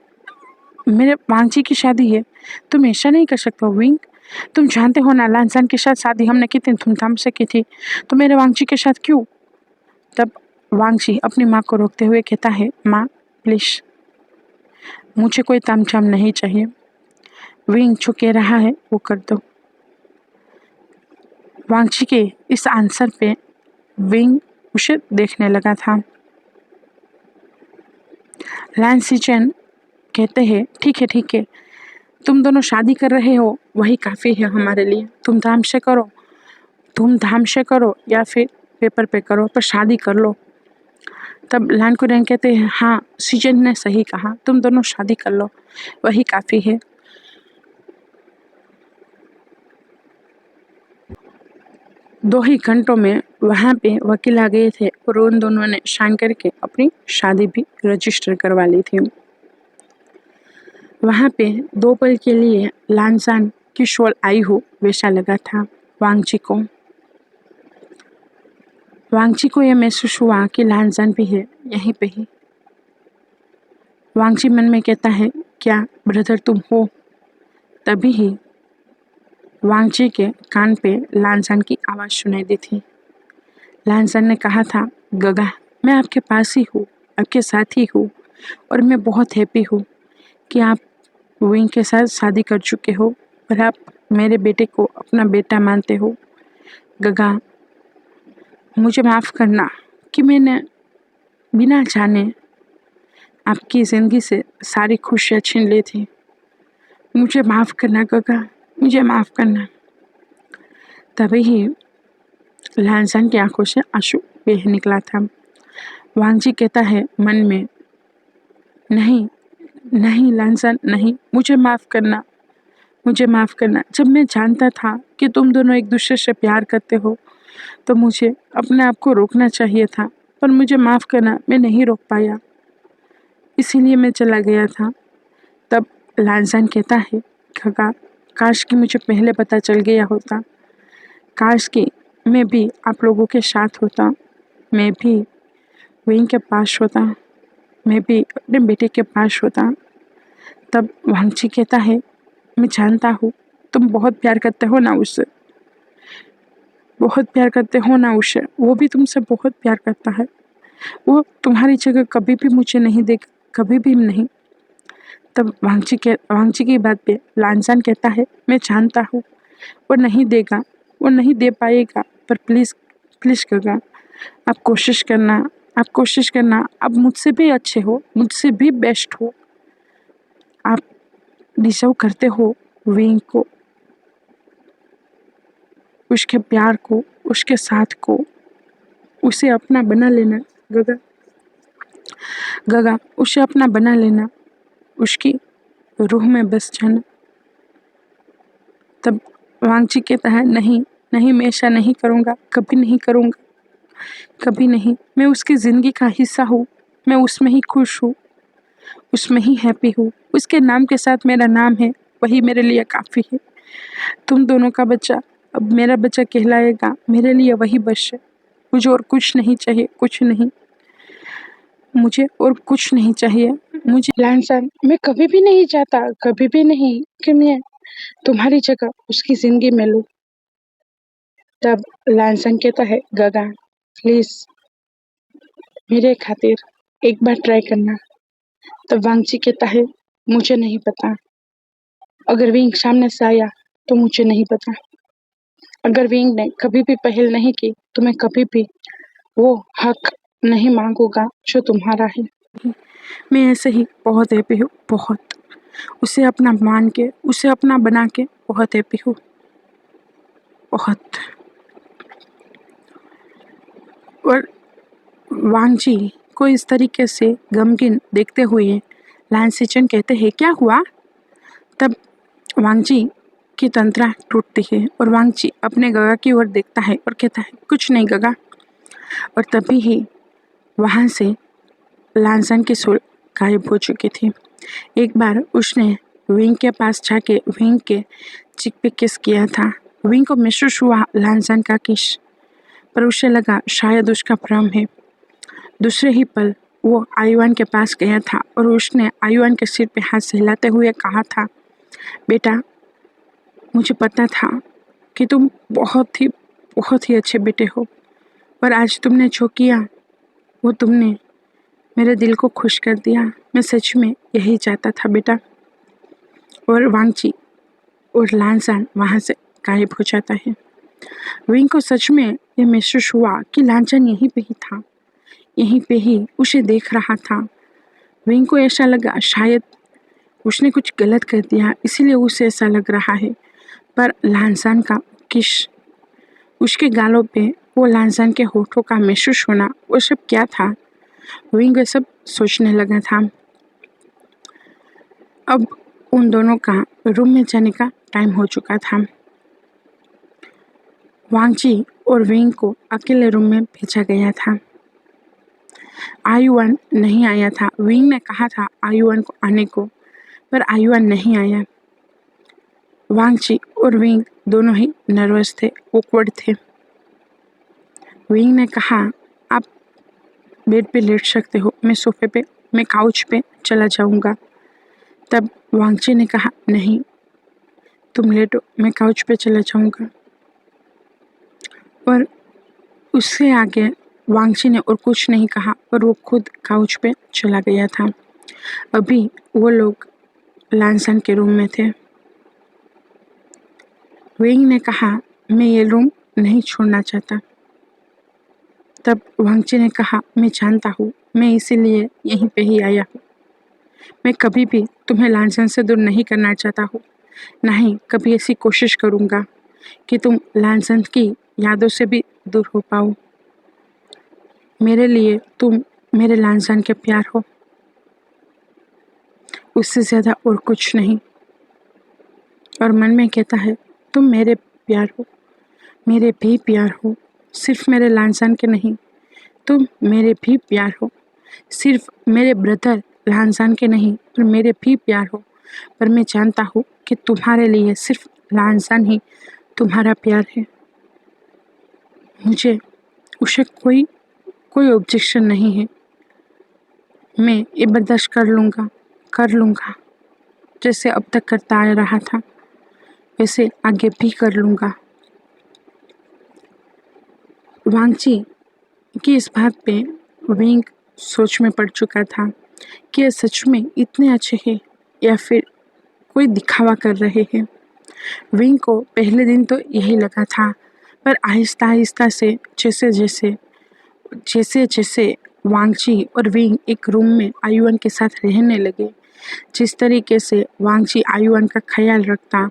मेरे वांगची की शादी है, तुम ऐसा नहीं कर सकते हो विंग। तुम जानते हो ना लानसान के साथ शादी हमने कितनी धूमधाम से की थी, तो मेरे वांगची के साथ क्यों? तब वांगची अपनी माँ को रोकते हुए कहता है, माँ प्लीज, मुझे कोई तामझाम नहीं चाहिए। विंग जो कह रहा है वो कर दो। वांगची के इस आंसर पे विंग उसे देखने लगा था। लान सिचेन कहते हैं, ठीक है, तुम दोनों शादी कर रहे हो वही काफ़ी है हमारे लिए। धूमधाम से करो या फिर पेपर पे करो, पर शादी कर लो। तब लान कुरेन कहते हैं, हाँ सिचेन ने सही कहा, तुम दोनों शादी कर लो वही काफ़ी है। 2 ही घंटों में वहाँ पे वकील आ गए थे और उन दोनों ने साइन करके अपनी शादी भी रजिस्टर करवा ली थी। वहाँ पे 2 पल के लिए लानसान की शोल आई हो वैसा लगा था वांगची को। वांगची को यह महसूस हुआ कि लानसान भी है यहीं पे ही। वांगची मन में कहता है, क्या ब्रदर तुम हो? तभी ही वांगची के कान पे लानसान की आवाज़ सुनाई दी थी। लानसान ने कहा था, गगा मैं आपके पास ही हूँ, आपके साथ ही हूँ, और मैं बहुत हैप्पी हूँ कि आप विंग के साथ शादी कर चुके हो और आप मेरे बेटे को अपना बेटा मानते हो। गगा मुझे माफ़ करना कि मैंने बिना जाने आपकी ज़िंदगी से सारी खुशियाँ छीन ली थी। मुझे माफ़ करना गगा, मुझे माफ़ करना। तभी ही लानसान की आंखों से आंसू बह निकला था। वांगची कहता है मन में, नहीं नहीं लानसान नहीं, मुझे माफ़ करना, मुझे माफ़ करना। जब मैं जानता था कि तुम दोनों एक दूसरे से प्यार करते हो तो मुझे अपने आप को रोकना चाहिए था, पर मुझे माफ़ करना, मैं नहीं रोक पाया, इसीलिए मैं चला गया था। तब लानसान कहता है, खगा काश कि मुझे पहले पता चल गया होता, काश कि मैं भी आप लोगों के साथ होता, मैं भी विंग के पास होता, मैं भी अपने बेटे के पास होता। तब वांगची कहता है, मैं जानता हूँ तुम बहुत प्यार करते हो ना उससे, बहुत प्यार करते हो ना उसे, वो भी तुमसे बहुत प्यार करता है। वो तुम्हारी जगह कभी भी मुझे नहीं देगा, कभी भी नहीं। तब वांगची की बात पे लानसान कहता है, मैं जानता हूँ वो नहीं देगा, वो नहीं दे पाएगा, पर प्लीज़ प्लीज़ गगा आप कोशिश करना, आप कोशिश करना, आप मुझसे भी अच्छे हो, मुझसे भी बेस्ट हो, आप डिजर्व करते हो विंग को, उसके प्यार को, उसके साथ को, उसे अपना बना लेना गगा, गगा उसे अपना बना लेना, उसकी रूह में बस जाना। तब वांगची कहता है, नहीं नहीं, मैं ऐसा नहीं करूँगा, कभी नहीं करूँगा, कभी नहीं। मैं उसकी ज़िंदगी का हिस्सा हूँ, मैं उसमें ही खुश हूँ, उसमें ही हैप्पी हूँ, उसके नाम के साथ मेरा नाम है, वही मेरे लिए काफ़ी है। तुम दोनों का बच्चा अब मेरा बच्चा कहलाएगा, मेरे लिए वही बस है। मुझे और कुछ नहीं चाहिए, कुछ नहीं, मुझे और कुछ नहीं चाहिए। मुझे लानसान, मैं कभी भी नहीं चाहता, कभी भी नहीं कि मैं तुम्हारी जगह उसकी ज़िंदगी में लूँ। तब लानसान कहता है, गगा प्लीज़ मेरे खातिर एक बार ट्राई करना। तब वांगची कहता है, मुझे नहीं पता, अगर विंग सामने से आया तो मुझे नहीं पता। अगर विंग ने कभी भी पहल नहीं की तो मैं कभी भी वो हक नहीं मांगूंगा जो तुम्हारा है। मैं ऐसे ही बहुत हैप्पी हूँ, बहुत। उसे अपना मान के, उसे अपना बना के बहुत हैप्पी हूँ, बहुत। और वांगजी को इस तरीके से गमगीन देखते हुए लान सिचन कहते हैं, क्या हुआ? तब वांगजी की तंत्रा टूटती है और वांगजी अपने गगा की ओर देखता है और कहता है, कुछ नहीं गगा। और तभी ही वहाँ से लानसन की सोल गायब हो चुकी थी। एक बार उसने विंग के पास जाके विंग के चिक पे किस किया था। विंग को महसूस हुआ लानसन का किस, पर उसे लगा शायद उसका भ्रम है। दूसरे ही पल वो आयुआन के पास गया था और उसने आयुआन के सिर पे हाथ सहलाते हुए कहा था, बेटा, मुझे पता था कि तुम बहुत ही अच्छे बेटे हो, पर आज तुमने जो किया वो तुमने मेरे दिल को खुश कर दिया। मैं सच में यही चाहता था बेटा। और वांगची और लानसान वहाँ से गायब हो जाता है। विंग को सच में ये महसूस हुआ कि लानसान यहीं पे ही था, यहीं पे ही उसे देख रहा था। विंग को ऐसा लगा शायद उसने कुछ गलत कर दिया, इसीलिए उसे ऐसा लग रहा है। पर लानसान का किश, उसके गालों पे वो लानसान के होठों का महसूस होना, वो सब क्या था? विंग वो सब सोचने लगा था। अब उन दोनों का रूम में जाने का टाइम हो चुका था। वांगजी और विंग को अकेले रूम में भेजा गया था। आयुआन नहीं आया था। विंग ने कहा था आयुआन को आने को, पर आयुआन नहीं आया। वांगजी और विंग दोनों ही नर्वस थे, ऑकवर्ड थे। विंग ने कहा, आप बेड पे लेट सकते हो, मैं काउच पे चला जाऊंगा। तब वांगजी ने कहा, नहीं, तुम लेटो, मैं काउच पे चला जाऊंगा। और उससे आगे वांगजी ने और कुछ नहीं कहा और वो खुद काउच पे चला गया था। अभी वो लोग लानसन के रूम में थे। विंग ने कहा, मैं ये रूम नहीं छोड़ना चाहता। तब वांगजी ने कहा, मैं जानता हूँ, मैं इसीलिए यहीं पे ही आया हूँ। मैं कभी भी तुम्हें लानसन से दूर नहीं करना चाहता हूँ, नहीं कभी ऐसी कोशिश करूँगा कि तुम लानसन की यादों से भी दूर हो पाओ। मेरे लिए तुम मेरे लानसन के प्यार हो, उससे ज़्यादा और कुछ नहीं। और मन में कहता है, तुम मेरे प्यार हो, मेरे भी प्यार हो, सिर्फ मेरे लानसन के नहीं, तुम मेरे भी प्यार हो, सिर्फ मेरे ब्रदर लानसान के नहीं, पर मेरे भी प्यार हो। पर मैं जानता हूँ कि तुम्हारे लिए सिर्फ लानसान ही तुम्हारा प्यार है। मुझे उसे कोई ऑब्जेक्शन नहीं है। मैं ये बर्दाश्त कर लूँगा। जैसे अब तक करता आ रहा था, वैसे आगे भी कर लूँगा। वांगची की इस बात पे विंग सोच में पड़ चुका था कि ये सच में इतने अच्छे हैं या फिर कोई दिखावा कर रहे हैं। विंग को पहले दिन तो यही लगा था, पर आहिस्ता आहिस्ता से जैसे जैसे वांगची और विंग एक रूम में आयुआन के साथ रहने लगे, जिस तरीके से वांगची आयुआन का ख्याल रखता,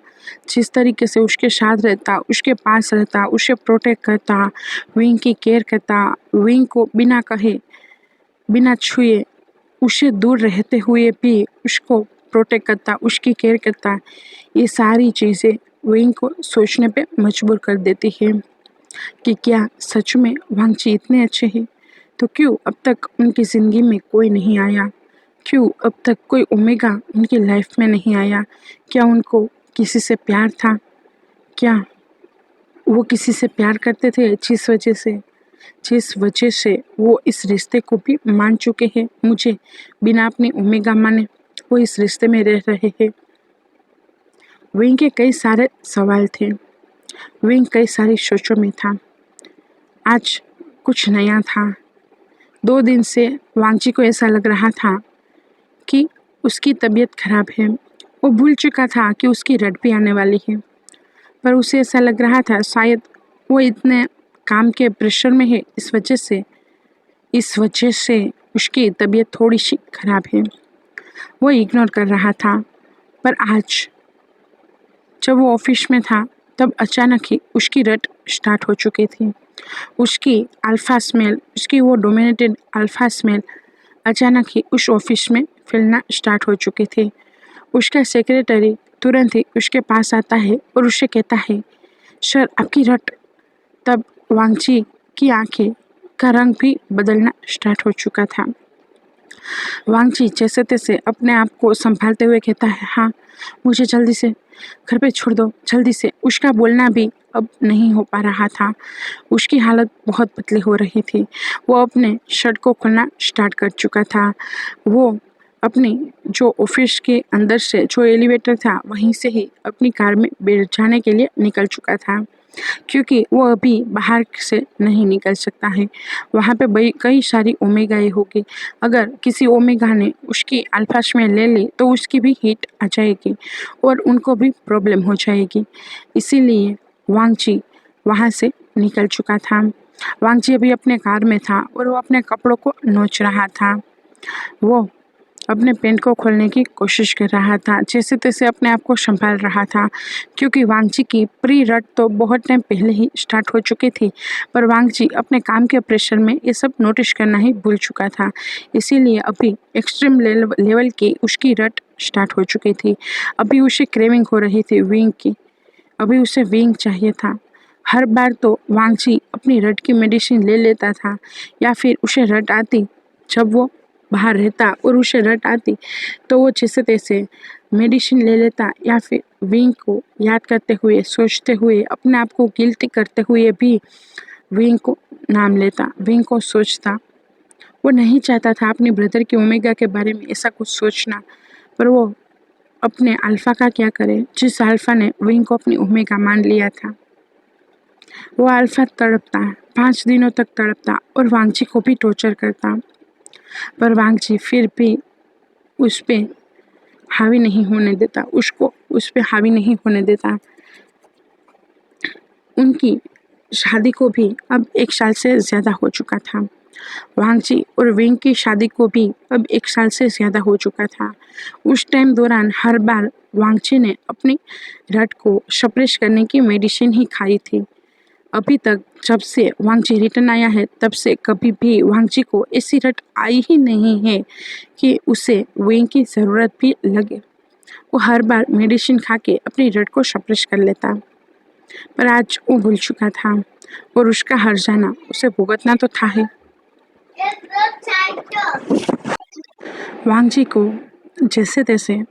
जिस तरीके से उसके साथ रहता, उसके पास रहता, उसे प्रोटेक्ट करता, विंग की केयर करता, विंग को बिना कहे, बिना छुए, उसे दूर रहते हुए भी उसको प्रोटेक्ट करता, उसकी केयर करता, ये सारी चीज़ें विंग को सोचने पे मजबूर कर देती है कि क्या सच में वांगची इतने अच्छे हैं? तो क्यों अब तक उनकी ज़िंदगी में कोई नहीं आया? क्यों अब तक कोई ओमेगा उनकी लाइफ में नहीं आया? क्या उनको किसी से प्यार था? क्या वो किसी से प्यार करते थे जिस वजह से वो इस रिश्ते को भी मान चुके हैं? मुझे बिना अपनी ओमेगा माने वो इस रिश्ते में रह रहे हैं। विंग के कई सारे सवाल थे, विंग कई सारी सोचों में था। आज कुछ नया था। 2 दिन से वांगची को ऐसा लग रहा था कि उसकी तबीयत खराब है, वो भूल चुका था कि उसकी रट भी आने वाली है, पर उसे ऐसा लग रहा था शायद वो इतने काम के प्रेशर में है, इस वजह से उसकी तबीयत थोड़ी सी खराब है। वो इग्नोर कर रहा था, पर आज जब वो ऑफिस में था तब अचानक ही उसकी रट स्टार्ट हो चुकी थी। उसकी वो डोमिनेटेड अल्फा स्मेल अचानक ही उस ऑफिस में फैलना स्टार्ट हो चुके थे। उसका सेक्रेटरी तुरंत ही उसके पास आता है और उसे कहता है, सर आपकी रट। तब वांगची की आंखें का रंग भी बदलना स्टार्ट हो चुका था। वांगची जैसे तैसे अपने आप को संभालते हुए कहता है, हाँ मुझे जल्दी से घर पे छोड़ दो, जल्दी से। उसका बोलना भी अब नहीं हो पा रहा था। उसकी हालत बहुत पतली हो रही थी। वो अपने शर्ट को खोलना स्टार्ट कर चुका था। वो अपनी जो ऑफिस के अंदर से जो एलिवेटर था वहीं से ही अपनी कार में बैठ जाने के लिए निकल चुका था, क्योंकि वो अभी बाहर से नहीं निकल सकता है। वहाँ पे कई सारी ओमेगाएँ होगी। अगर किसी ओमेगा ने उसकी अल्फाश में ले ली तो उसकी भी हीट आ जाएगी और उनको भी प्रॉब्लम हो जाएगी। इसीलिए वांगची वहाँ से निकल चुका था। वांगची अभी अपने कार में था और वो अपने कपड़ों को नोच रहा था। वो अपने पैंट को खोलने की कोशिश कर रहा था, जैसे तैसे अपने आप को संभाल रहा था, क्योंकि वांगची की प्री रट तो बहुत टाइम पहले ही स्टार्ट हो चुकी थी। पर वांगची अपने काम के प्रेशर में ये सब नोटिस करना ही भूल चुका था। इसीलिए अभी एक्सट्रीम लेवल की उसकी रट स्टार्ट हो चुकी थी। अभी उसे क्रेविंग हो रही थी विंग की। अभी उसे विंग चाहिए था। हर बार तो वांगची अपनी रट की मेडिसिन ले लेता था, या फिर उसे रट आती जब वो बाहर रहता और उसे रट आती तो वो जैसे तैसे मेडिसिन ले लेता, या फिर विंग को याद करते हुए, सोचते हुए, अपने आप को गिल्टी करते हुए भी विंग को नाम लेता, विंग को सोचता। वो नहीं चाहता था अपने ब्रदर के ओमेगा के बारे में ऐसा कुछ सोचना, पर वो अपने अल्फा का क्या करे, जिस अल्फा ने विंग को अपनी ओमेगा मान लिया था। वो अल्फा तड़पता, 5 दिनों तक तड़पता और वांगची को भी टॉर्चर करता, पर वांगची फिर भी उस पे हावी नहीं होने देता, उसको उस पे हावी नहीं होने देता। उनकी शादी को भी अब 1 साल से ज़्यादा हो चुका था। वांगची और विंग की शादी को भी अब 1 साल से ज़्यादा हो चुका था। उस टाइम दौरान हर बार वांगची ने अपनी रट को सप्रेस करने की मेडिसिन ही खाई थी। अभी तक जब से वांगची रिटर्न आया है तब से कभी भी वांगची को ऐसी रट आई ही नहीं है कि उसे विंग की ज़रूरत भी लगे। वो हर बार मेडिसिन खा के अपनी रट को सप्रेस कर लेता, पर आज वो भूल चुका था और उसका हर्जाना उसे भुगतना तो था ही। वांगजी को जैसे तैसे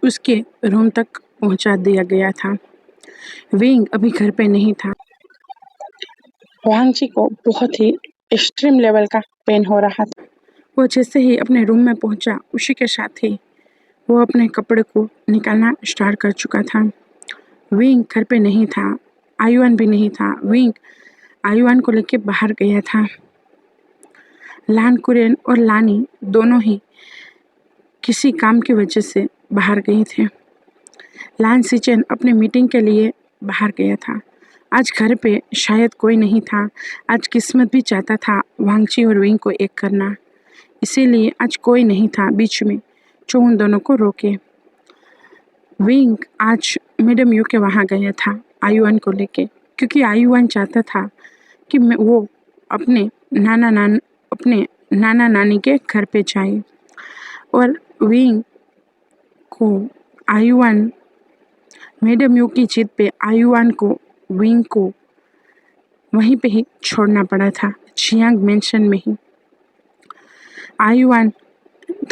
उसके रूम तक पहुंचा दिया गया था। विंग अभी घर पे नहीं था। वांगजी को बहुत ही एक्सट्रीम लेवल का पेन हो रहा था। वो जैसे ही अपने रूम में पहुंचा, उसी के साथ ही वो अपने कपड़े को निकालना स्टार्ट कर चुका था। विंग घर पे नहीं था, आयुआन भी नहीं था। विंग आयुआन को लेके बाहर गया था। लान कुरेन और लानी दोनों ही किसी काम की वजह से बाहर गए थे। लान सिचेन अपने मीटिंग के लिए बाहर गया था। आज घर पे शायद कोई नहीं था। आज किस्मत भी चाहता था वांगची और विंग को एक करना, इसीलिए आज कोई नहीं था बीच में जो उन दोनों को रोके। विंग आज मैडम यू के वहाँ गया था आयुआन को लेके, क्योंकि आयुआन चाहता था कि वो अपने नाना नानी के घर पे जाए, और विंग को आयुआन मैडम यू की जिद पे आयुआन को विंग को वहीं पे ही छोड़ना पड़ा था, जियांग मेंशन में ही। आयुआन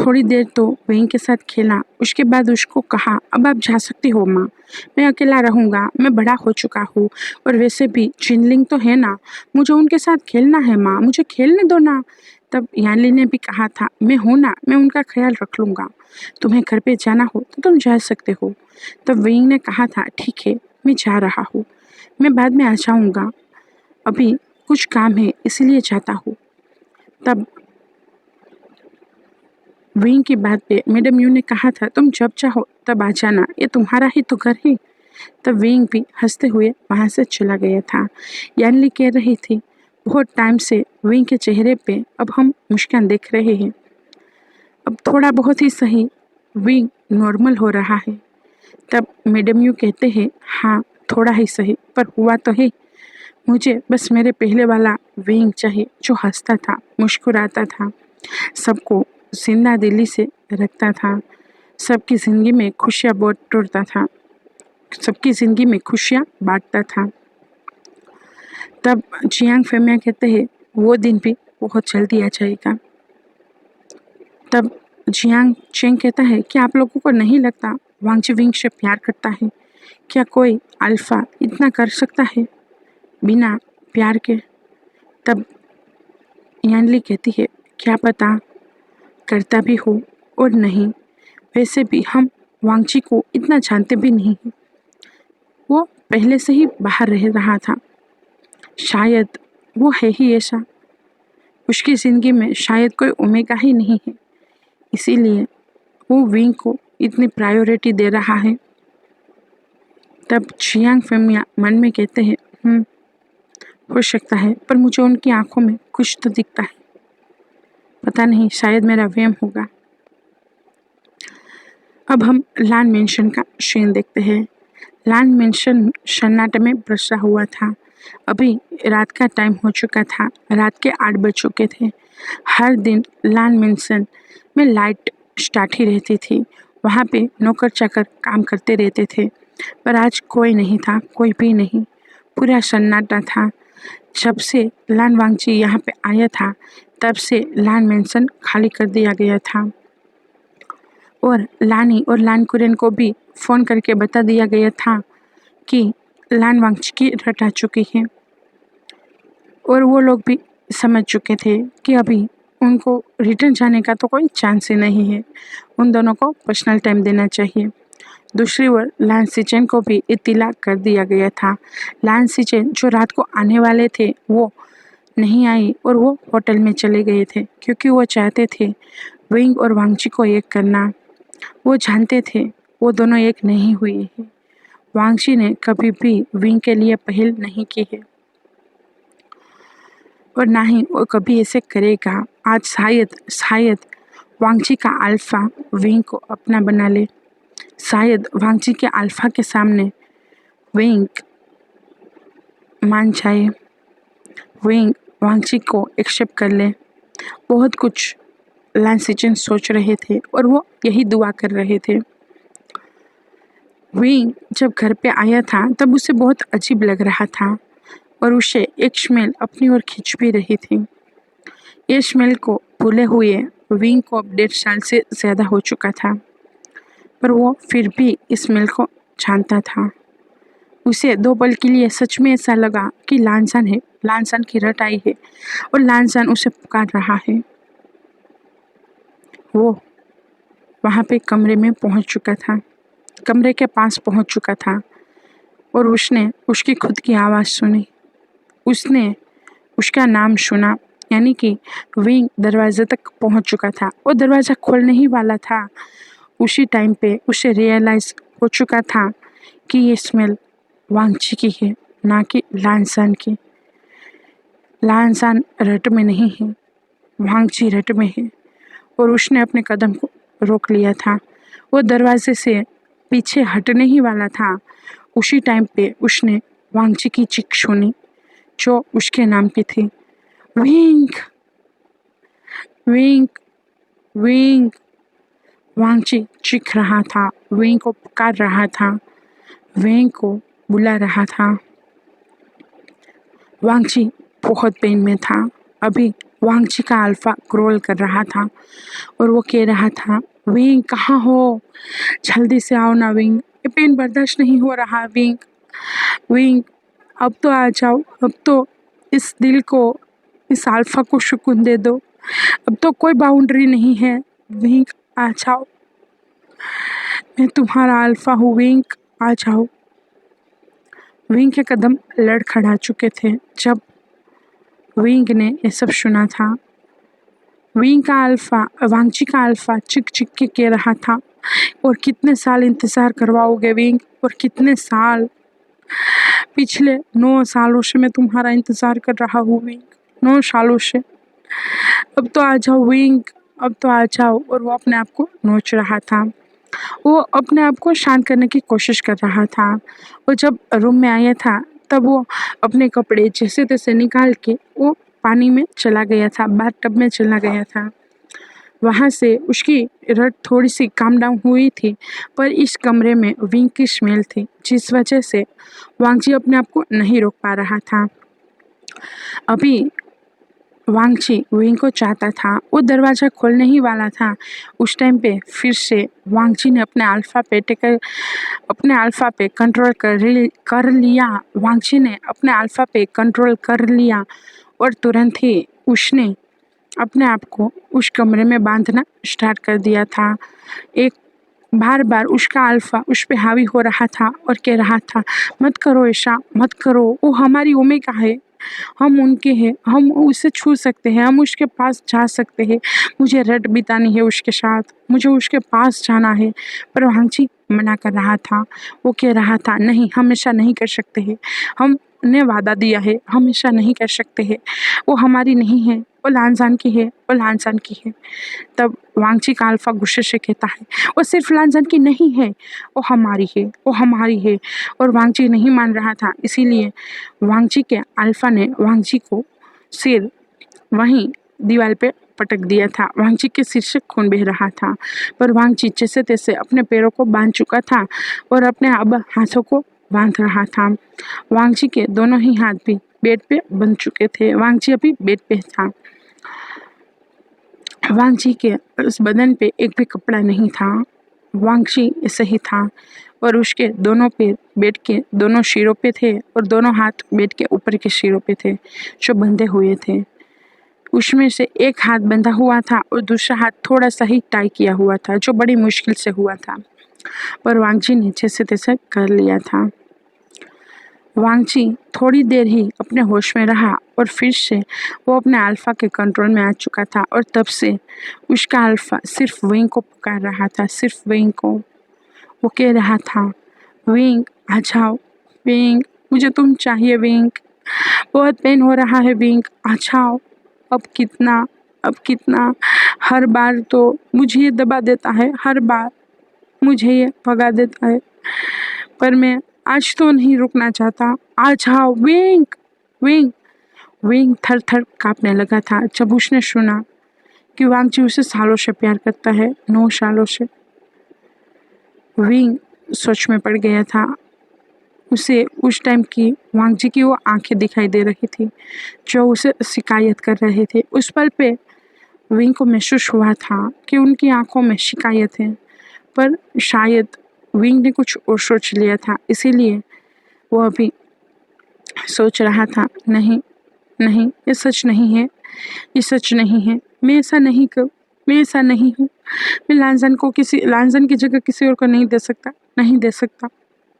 थोड़ी देर तो विंग के साथ खेला, उसके बाद उसको कहा, अब आप जा सकती हो माँ, मैं अकेला रहूँगा, मैं बड़ा हो चुका हूँ, और वैसे भी जिनलिंग तो है ना, मुझे उनके साथ खेलना है माँ, मुझे खेलने दो ना। तब यानली ने भी कहा था, मैं हूँ ना, मैं उनका ख्याल रख लूँगा, तुम्हें घर पे जाना हो तो तुम जा सकते हो। तब विंग ने कहा था, ठीक है मैं जा रहा हूँ, मैं बाद में आ जाऊँगा, अभी कुछ काम है इसलिए जाता हूँ। तब विंग की बात पे मैडम यू ने कहा था तुम जब चाहो तब आ जाना, ये तुम्हारा ही तो घर है। तब विंग भी हंसते हुए वहां से चला गया था। यानली कह रही थी, बहुत टाइम से विंग के चेहरे पे अब हम मुस्कान देख रहे हैं। अब थोड़ा बहुत ही सही विंग नॉर्मल हो रहा है। तब मैडम यू कहते हैं, हाँ थोड़ा ही सही पर हुआ तो है। मुझे बस मेरे पहले वाला विंग चाहिए जो हंसता था, मुस्कुराता था, सबको जिंदा दिली से रखता था, सबकी जिंदगी में खुशियाँ बटोरता था, सबकी जिंदगी में खुशियाँ बांटता था। तब जियांग फेमिया कहते हैं, वो दिन भी बहुत जल्दी आ जाएगा। तब जियांग चेंग कहता है कि आप लोगों को नहीं लगता वांगजी विंग से प्यार करता है? क्या कोई अल्फा इतना कर सकता है बिना प्यार के? तब यानली कहती है, क्या पता करता भी हो और नहीं, वैसे भी हम वांगची को इतना जानते भी नहीं हैं। वो पहले से ही बाहर रह रहा था, शायद वो है ही ऐसा, उसकी जिंदगी में शायद कोई ओमेगा ही नहीं है, इसीलिए वो विंग को इतनी प्रायोरिटी दे रहा है। तब जियांग फेमिया मन में कहते हैं, हो सकता है, पर मुझे उनकी आंखों में कुछ तो दिखता है, पता नहीं शायद मेरा वहम होगा। अब हम लान मेंशन का सीन देखते हैं। लान मेंशन सन्नाटे में बसा हुआ था। अभी रात का टाइम हो चुका था, रात के 8 बज चुके थे। हर दिन लान मेंशन में लाइट स्टार्ट ही रहती थी, वहाँ पे नौकर चाकर काम करते रहते थे, पर आज कोई नहीं था, कोई भी नहीं, पूरा सन्नाटा था। जब से लान वांगची यहाँ पे आया था तब से लान मेंशन खाली कर दिया गया था और लानी और लान कुरेन को भी फ़ोन करके बता दिया गया था कि लान वांगची की रट आ चुकी है और वो लोग भी समझ चुके थे कि अभी उनको रिटर्न जाने का तो कोई चांस ही नहीं है, उन दोनों को पर्सनल टाइम देना चाहिए। दूसरी ओर लान सिचेन को भी इत्तिला कर दिया गया था। लान सिचेन जो रात को आने वाले थे वो नहीं आई और वो होटल में चले गए थे क्योंकि वो चाहते थे विंग और वांगची को एक करना। वो जानते थे वो दोनों एक नहीं हुए हैं। वांगची ने कभी भी विंग के लिए पहल नहीं की है और ना ही वो कभी ऐसे करेगा। आज शायद वांगची का अल्फा विंग को अपना बना ले, शायद वांगची के अल्फा के सामने विंग मान जाए, विंग वांगची को एक्सेप्ट कर ले। बहुत कुछ लान सिचेन सोच रहे थे और वो यही दुआ कर रहे थे। विंग जब घर पे आया था तब उसे बहुत अजीब लग रहा था और उसे एक स्मेल अपनी ओर खींच भी रही थी। ये स्मेल को भूले हुए विंग को अब 1.5 साल से ज़्यादा हो चुका था, पर वो फिर भी इस स्मेल को जानता था। उसे 2 पल के लिए सच में ऐसा लगा कि लानसान है, लानसान की रट आई है और लानसान उसे पुकार रहा है। वो वहाँ पे कमरे में पहुँच चुका था, कमरे के पास पहुँच चुका था और उसने उसकी खुद की आवाज़ सुनी। उसने उसका नाम सुना, यानी कि विंग दरवाजे तक पहुँच चुका था और दरवाज़ा खोलने ही वाला था। उसी टाइम पे उसे रियलाइज़ हो चुका था कि ये स्मेल वांगची की है, ना कि लानसान की। लानसान रट में नहीं है, वांगची रट में है और उसने अपने कदम को रोक लिया था। वो दरवाजे से पीछे हटने ही वाला था। उसी टाइम पे उसने वांगची की चीख सुनी जो उसके नाम की थी, विंग विंग विंग। वांगची चीख रहा था, विंग को पुकार रहा था, विंग को बुला रहा था। वांगची बहुत पेन में था। अभी वांगची का अल्फा क्रोल कर रहा था और वो कह रहा था, विंग कहाँ हो, जल्दी से आओ ना विंग, ये पेन बर्दाश्त नहीं हो रहा विंग, विंग अब तो आ जाओ, अब तो इस दिल को, इस अल्फा को सुकून दे दो, अब तो कोई बाउंड्री नहीं है, विंग आ जाओ, मैं तुम्हारा अल्फा हूँ विंग, आ जाओ। विंग के कदम लड़खड़ा चुके थे जब विंग ने ये सब सुना था। विंग का अल्फा वांगची का अल्फा चिक चिक के कह रहा था, और कितने साल इंतजार करवाओगे विंग, और कितने साल? पिछले 9 सालों से मैं तुम्हारा इंतजार कर रहा हूँ विंग, 9 सालों से। अब तो आ जाओ विंग, अब तो आ जाओ। और वो अपने आप को नोच रहा था, वो अपने आप को शांत करने की कोशिश कर रहा था। वो जब रूम में आया था तब वो अपने कपड़े जैसे तैसे निकाल के वो पानी में चला गया था, बाथटब में चला गया था। वहाँ से उसकी रट थोड़ी सी काम डाउन हुई थी, पर इस कमरे में विंग की स्मेल थी, जिस वजह से वांगजी अपने आप को नहीं रोक पा रहा था। अभी वांगची विंग को चाहता था, वो दरवाज़ा खोलने ही वाला था। उस टाइम पे फिर से वांगची ने अपने अल्फा पे कंट्रोल कर लिया। वांगची ने अपने अल्फा पे कंट्रोल कर लिया और तुरंत ही उसने अपने आप को उस कमरे में बांधना स्टार्ट कर दिया था। एक बार बार उसका अल्फा उस पे हावी हो रहा था और कह रहा था, मत करो ऐसा, मत करो, वो हमारी ओमेगा है, हम उनके हैं, हम उसे छू सकते हैं, हम उसके पास जा सकते हैं, मुझे रात बितानी है उसके साथ, मुझे उसके पास जाना है। पर वांगची मना कर रहा था, वो कह रहा था, नहीं, हमेशा नहीं कर सकते हैं, हमने वादा दिया है, हमेशा नहीं कर सकते हैं, वो हमारी नहीं है, वो लानजान की है, वो लानजान की है। तब वांगची का अल्फा गुस्से से कहता है, वो सिर्फ लानजान की नहीं है, वो हमारी है, वो हमारी है। और वांगची नहीं मान रहा था, इसीलिए वांगची के अल्फा ने वांगची को सिर वहीं दीवार पे पटक दिया था। वांगची के सिर से खून बह रहा था, पर वांगची जैसे तैसे अपने पैरों को बांध चुका था और अपने अब हाथों को बांध रहा था। वांगची के दोनों ही हाथ भी बेड पे बंध चुके थे। वांगची अभी बेड पे था। वांगची के उस बदन पे एक भी कपड़ा नहीं था। वांगची ऐसे ही था और उसके दोनों पैर बेड के दोनों सिरों पे थे और दोनों हाथ बेड के ऊपर के सिरों पे थे, जो बंधे हुए थे। उसमें से एक हाथ बंधा हुआ था और दूसरा हाथ थोड़ा सा ही टाई किया हुआ था, जो बड़ी मुश्किल से हुआ था, पर वांगची ने जैसे तैसे कर लिया था। वांगची थोड़ी देर ही अपने होश में रहा और फिर से वो अपने अल्फा के कंट्रोल में आ चुका था और तब से उसका अल्फा सिर्फ विंग को पुकार रहा था, सिर्फ विंग को। वो कह रहा था, विंग आ जाओ, विंग मुझे तुम चाहिए, विंग बहुत पेन हो रहा है, विंग आ जाओ, अब कितना, अब कितना। हर बार तो मुझे ये दबा देता है, हर बार मुझे ये भगा देता है, पर मैं आज तो नहीं रुकना चाहता, आ जाओ विंग, विंग। विंग थर थर कांपने लगा था जब उसने सुना कि वांगची उसे सालों से प्यार करता है, 9 सालों से। विंग सोच में पड़ गया था। उसे उस टाइम की वांगची की वो आंखें दिखाई दे रही थी जो उसे शिकायत कर रहे थे। उस पल पे विंग को महसूस हुआ था कि उनकी आंखों में शिकायत है, पर शायद विंग ने कुछ और सोच लिया था, इसीलिए वो अभी सोच रहा था, नहीं नहीं, ये सच नहीं है, ये सच नहीं है, मैं ऐसा नहीं कर, मैं ऐसा नहीं हूँ, मैं लांजन की जगह किसी और को नहीं दे सकता, नहीं दे सकता,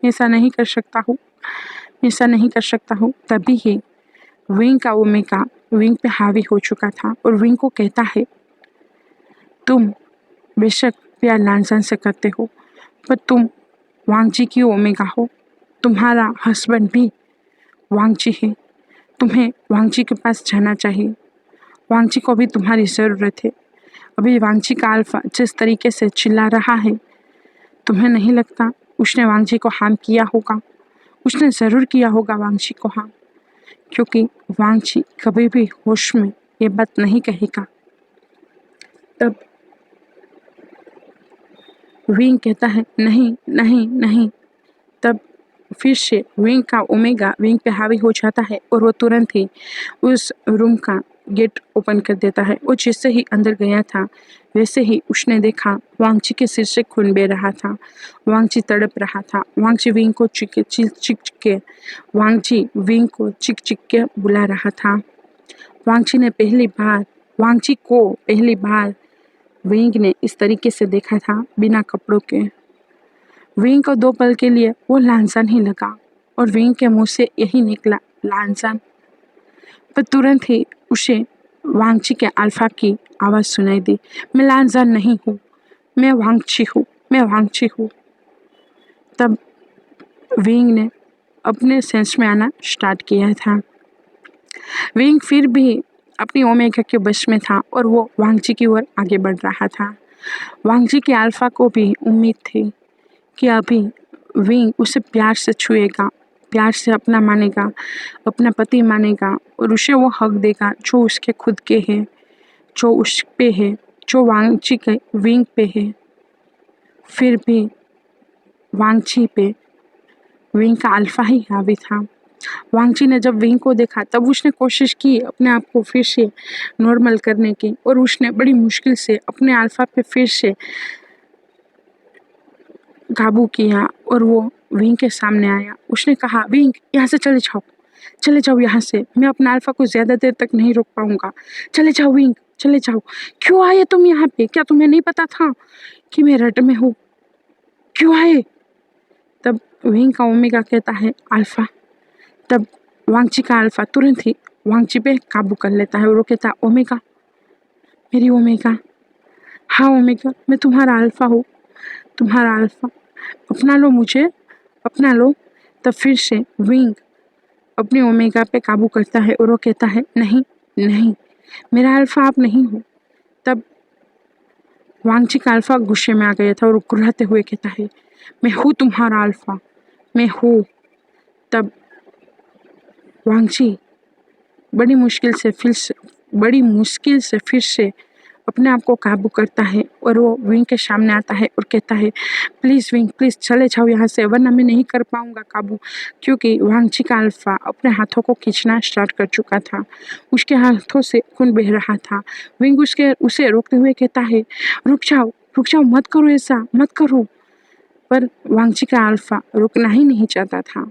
मैं ऐसा नहीं कर सकता हूँ, मैं ऐसा नहीं कर सकता हूँ। तभी ही विंग का ओमेगा विंग पे हावी हो चुका था और विंग को कहता है, तुम बेशक प्यार लांजन से करते हो, पर तुम वांगजी की ओमेगा हो, तुम्हारा हस्बैंड भी वांगजी है, तुम्हें वांगजी के पास जाना चाहिए, वांगजी को भी तुम्हारी ज़रूरत है। अभी वांगजी का अल्फा जिस तरीके से चिल्ला रहा है, तुम्हें नहीं लगता उसने वांगजी को हार्म किया होगा? उसने ज़रूर किया होगा वांगजी को हार्म, क्योंकि वांगजी कभी भी होश में ये बात नहीं कहेगा। तब विंग कहता है, नहीं नहीं नहीं। तब फिर से विंग का ओमेगा विंग पे हावी हो जाता है और वो तुरंत ही उस रूम का गेट ओपन कर देता है। वो जैसे ही अंदर गया था वैसे ही उसने देखा वांगची के सिर से खून बह रहा था, वांगची तड़प रहा था। वांगची विंग को चिक चिक के वांगची विंग को चिक चिक के बुला रहा था। वांगची को पहली बार विंग ने इस तरीके से देखा था, बिना कपड़ों के। विंग को 2 पल के लिए वो लांछन ही लगा और विंग के मुंह से यही निकला, लांछन। पर तुरंत ही उसे वांगची के अल्फा की आवाज़ सुनाई दी, मैं लानजान नहीं हूँ, मैं वांगची हूँ, मैं वांगची हूँ। तब विंग ने अपने सेंस में आना स्टार्ट किया था। विंग फिर भी अपनी ओमेगा के बस में था और वो वांगची की ओर आगे बढ़ रहा था। वांगची के अल्फा को भी उम्मीद थी कि अभी विंग उसे प्यार से छुएगा, प्यार से अपना मानेगा, अपना पति मानेगा और उसे वो हक देगा जो उसके खुद के हैं, जो उस पे है, जो वांगची के विंग पे है। फिर भी वांगची पे विंग का अल्फा ही हावी था। वांगची ने जब विंग को देखा तब उसने कोशिश की अपने आप को फिर से नॉर्मल करने की और उसने बड़ी मुश्किल से अपने अल्फा पे फिर से काबू किया और वो विंग के सामने आया। उसने कहा, विंग यहाँ से चले जाओ यहाँ से, मैं अपना अल्फा को ज़्यादा देर तक नहीं रोक पाऊंगा, चले जाओ विंग, चले जाओ। क्यों आए तुम यहाँ पे? क्या तुम्हें नहीं पता था कि मैं रट में हूँ? क्यों आए? तब विंग का ओमेगा कहता है अल्फा। तब वांगची का अल्फा तुरंत ही वांगची पे काबू कर लेता है और वो कहता है, ओमेगा, मेरी ओमेगा, हाँ ओमेगा, मैं तुम्हारा अल्फा हूँ, तुम्हारा अल्फा, अपना लो मुझे, अपना लो। तब फिर से विंग अपने ओमेगा पे काबू करता है और वो कहता है, नहीं नहीं, मेरा अल्फा आप नहीं हो। तब वांगची का अल्फा गुस्से में आ गया था और वो कुर्राते हुए कहता है, मैं हूँ तुम्हारा अल्फा, मैं हूँ। तब वांगची बड़ी मुश्किल से फिर से अपने आप को काबू करता है और वो विंग के सामने आता है और कहता है, प्लीज़ विंग, प्लीज़ चले जाओ यहाँ से, वरना मैं नहीं कर पाऊंगा काबू। क्योंकि वांगची का अल्फा अपने हाथों को खींचना स्टार्ट कर चुका था, उसके हाथों से खून बह रहा था। विंग उसे रोकते हुए कहता है, रुक जाओ, मत करो ऐसा, मत करो। पर वांगची का अल्फा रुकना ही नहीं चाहता था।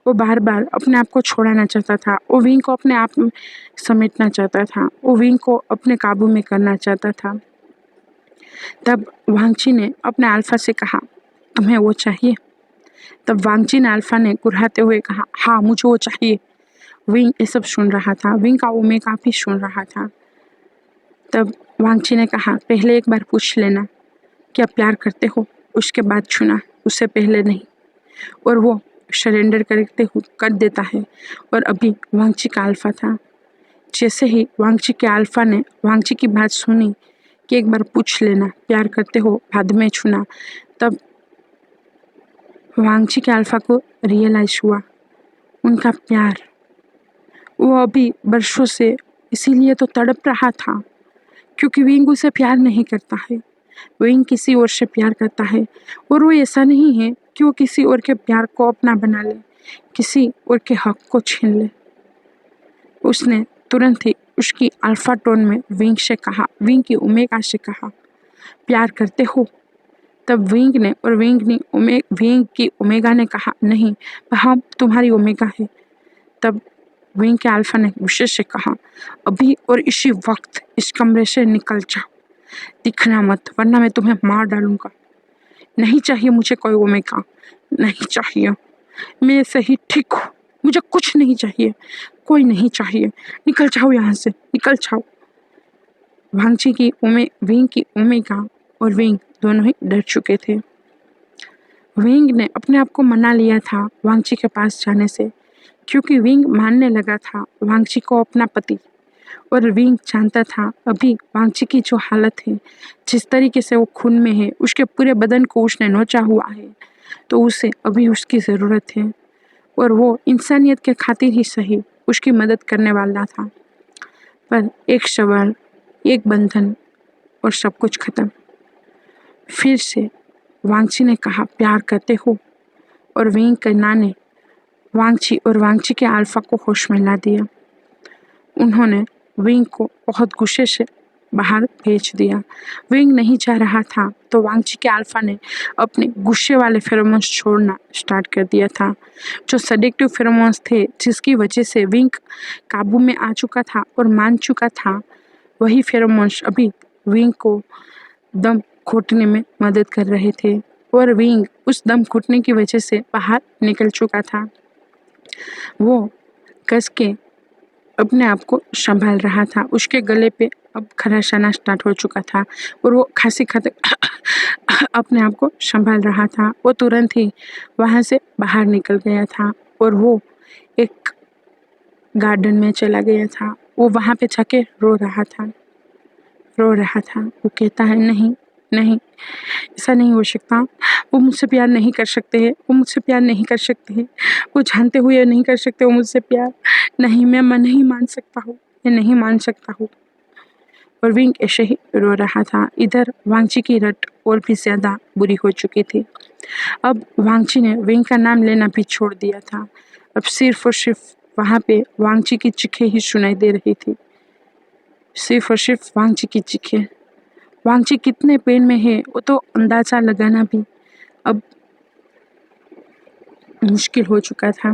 वो बार बार अपने आप को छोड़ाना चाहता था, वो विंग को अपने आप में समेटना चाहता था, वो विंग को अपने काबू में करना चाहता था। तब वांगची ने अपने अल्फा से कहा, तुम्हें वो चाहिए? तब वांगची ने अल्फा ने कुर्राते हुए कहा, हाँ मुझे वो चाहिए। विंग ये सब सुन रहा था, विंग का ओमेगा भी सुन रहा था। तब वांगची ने कहा, पहले एक बार पूछ लेना, क्या प्यार करते हो? उसके बाद छूना, उससे पहले नहीं। और वो सरेंडर कर देता है। और अभी वांगची का अल्फा था। जैसे ही वांगची के अल्फा ने वांगची की बात सुनी कि एक बार पूछ लेना, प्यार करते हो, बाद में छूना, तब वांगची के अल्फा को रियलाइज हुआ उनका प्यार। वो अभी वर्षों से इसीलिए तो तड़प रहा था क्योंकि विंग उसे प्यार नहीं करता है, विंग किसी और से प्यार करता है। और वो ऐसा नहीं है कि वो किसी और के प्यार को अपना बना ले, किसी और के हक को छीन ले। उसने तुरंत ही उसकी अल्फा टोन में विंग की ओमेगा से कहा, प्यार करते हो? तब विंग की ओमेगा ने कहा, नहीं, हम तुम्हारी ओमेगा है। तब विंग के अल्फा ने गुस्से से कहा, अभी और इसी वक्त इस कमरे से निकल जाओ, दिखना मत, वरना मैं तुम्हें मार डालूंगा। नहीं चाहिए मुझे कोई ओमेगा, नहीं चाहिए, मैं ऐसे ही ठीक हूँ, मुझे कुछ नहीं चाहिए, कोई नहीं चाहिए, निकल जाओ यहाँ से, निकल जाओ। विंग की ओमेगा और विंग दोनों ही डर चुके थे। विंग ने अपने आप को मना लिया था वांगची के पास जाने से, क्योंकि विंग मानने लगा था वांगची को अपना पति। और विंग जानता था अभी वांगची की जो हालत है, जिस तरीके से वो खून में है, उसके पूरे बदन को उसने नोचा हुआ है, तो उसे अभी उसकी ज़रूरत है। और वो इंसानियत के खातिर ही सही उसकी मदद करने वाला था। पर एक सवाल, एक बंधन और सब कुछ खत्म। फिर से वांगची ने कहा, प्यार करते हो? और विंग के नाने वांगची और वांगची के अल्फा को होश में ला दिया। उन्होंने विंग को बहुत गुस्से से बाहर भेज दिया। विंग नहीं जा रहा था तो वांगची के अल्फा ने अपने गुस्से वाले फेरोमोन्स छोड़ना स्टार्ट कर दिया था, जो सेडेक्टिव फेरोमोन्स थे, जिसकी वजह से विंग काबू में आ चुका था और मान चुका था। वही फेरोमोन्स अभी विंग को दम घुटने में मदद कर रहे थे और विंग उस दम घुटने की वजह से बाहर निकल चुका था। वो कस के अपने आप को संभाल रहा था। उसके गले पे अब खराश आना स्टार्ट हो चुका था और वो खांसी खाते अपने आप को संभाल रहा था। वो तुरंत ही वहाँ से बाहर निकल गया था और वो एक गार्डन में चला गया था। वो वहाँ पे जाके रो रहा था। वो कहता है, नहीं नहीं, ऐसा नहीं हो सकता। वो मुझसे प्यार नहीं कर सकते हैं। वो जानते हुए नहीं कर सकते वो मुझसे प्यार। नहीं, मैं नहीं मान सकता हूँ। और विंग ऐसे ही रो रहा था। इधर वांगची की रट और भी ज्यादा बुरी हो चुकी थी। अब वांगची ने विंग का नाम लेना भी छोड़ दिया था। अब सिर्फ और सिर्फ वहाँ पे वांगची की चीखें ही सुनाई दे रही थी। सिर्फ और सिर्फ वांगची की चीखें। वांगची कितने पेन में है वो तो अंदाजा लगाना भी अब मुश्किल हो चुका था।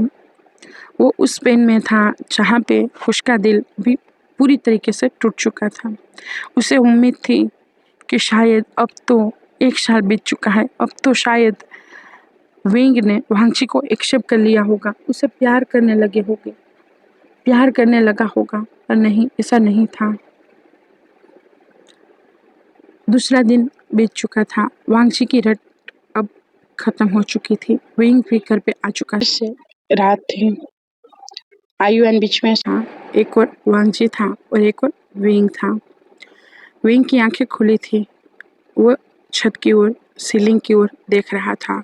वो उस पेन में था जहाँ पे उसका दिल भी पूरी तरीके से टूट चुका था। उसे उम्मीद थी कि शायद अब तो 1 साल बीत चुका है, अब तो शायद विंग ने वांगची को एक्सेप्ट कर लिया होगा, उसे प्यार करने लगा होगा, पर नहीं, ऐसा नहीं था। दूसरा दिन बीत चुका था। वांगची की रट अब खत्म हो चुकी थी। विंग भी घर पे आ चुका से रात थी। आयुएन बीच में था। एक और वांगची था और एक और विंग था। विंग की आंखें खुली थी। वो छत की ओर, सीलिंग की ओर देख रहा था।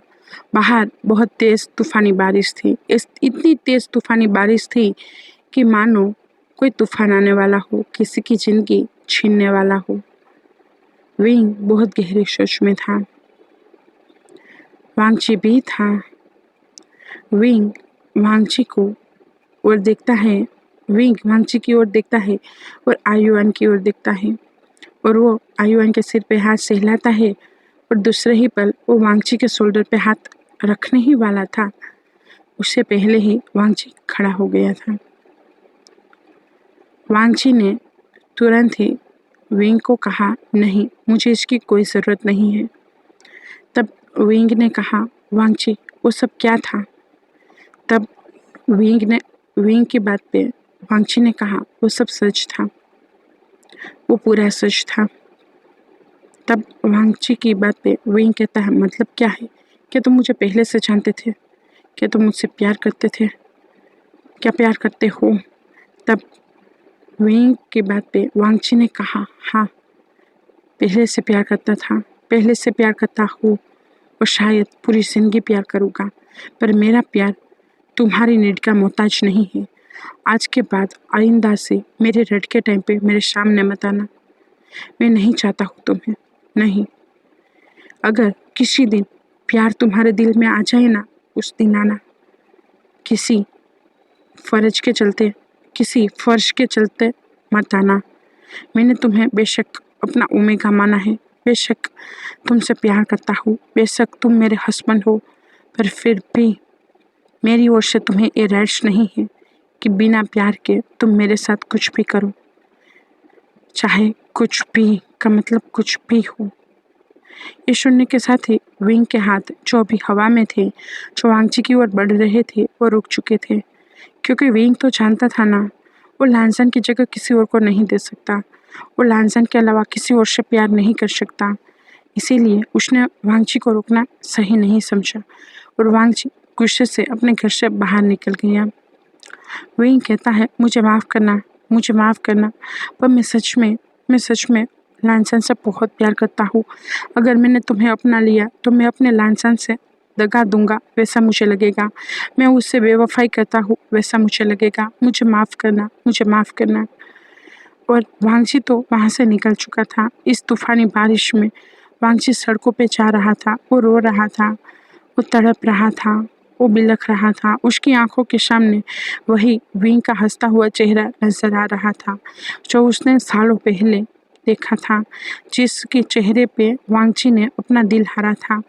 बाहर बहुत तेज तूफानी बारिश थी। इतनी तेज तूफानी बारिश थी कि मानो कोई तूफान आने वाला हो, किसी की जिंदगी छीनने वाला हो। विंग बहुत गहरी सोच में था। वांगची भी था। विंग वांगची को और देखता है। विंग वांगची की ओर देखता है और आयुआन की ओर देखता है और वो आयुआन के सिर पे हाथ सहलाता है और दूसरे ही पल वो वांगची के शोल्डर पे हाथ रखने ही वाला था, उससे पहले ही वांगची खड़ा हो गया था। वांगची ने तुरंत ही विंग को कहा, नहीं, मुझे इसकी कोई ज़रूरत नहीं है। तब विंग ने कहा, वांगची, वो सब क्या था? तब विंग की बात पे वांगची ने कहा, वो सब सच था, वो पूरा सच था। तब वांगची की बात पे विंग कहता है, मतलब क्या है? क्या तुम मुझे पहले से जानते थे? क्या तुम मुझसे प्यार करते थे? क्या प्यार करते हो? तब विंग की बात पे वांगची ने कहा, हाँ, पहले से प्यार करता हूँ और शायद पूरी जिंदगी प्यार करूँगा, पर मेरा प्यार तुम्हारी नीड का मोहताज नहीं है। आज के बाद आइंदा से मेरे रट के टाइम पे मेरे सामने मत आना। मैं नहीं चाहता हूँ तुम्हें, नहीं। अगर किसी दिन प्यार तुम्हारे दिल में आ जाए ना, उस दिन आना। किसी फर्ज के चलते मत आना। मैंने तुम्हें बेशक अपना ओमेगा माना है, बेशक तुमसे प्यार करता हूँ, बेशक तुम मेरे हस्बैंड हो, पर फिर भी मेरी ओर से तुम्हें ये राइट्स नहीं है कि बिना प्यार के तुम मेरे साथ कुछ भी करो, चाहे कुछ भी का मतलब कुछ भी हो। ये सुनने के साथ ही विंग के हाथ जो अभी हवा में थे, जो वांगची की ओर बढ़ रहे थे, वो रुक चुके थे, क्योंकि विंग तो जानता था ना, वो लांसन की जगह किसी और को नहीं दे सकता, वो लांसन के अलावा किसी और से प्यार नहीं कर सकता। इसीलिए उसने वांगची को रोकना सही नहीं समझा और वांगची गुस्से से अपने घर से बाहर निकल गया। विंग कहता है, मुझे माफ़ करना, पर मैं सच में लांसन से बहुत प्यार करता हूँ। अगर मैंने तुम्हें अपना लिया तो मैं अपने लांसन से दगा दूंगा, वैसा मुझे लगेगा। मैं उससे बेवफाई करता हूँ, वैसा मुझे लगेगा। मुझे माफ़ करना। और वांगची तो वहाँ से निकल चुका था। इस तूफानी बारिश में वांगची सड़कों पे जा रहा था, वो रो रहा था, वो तड़प रहा था, वो बिलख रहा था। उसकी आंखों के सामने वही विंग का हंसता हुआ चेहरा नजर आ रहा था, जो उसने सालों पहले देखा था, जिसके चेहरे पे वांगची ने अपना दिल हारा था।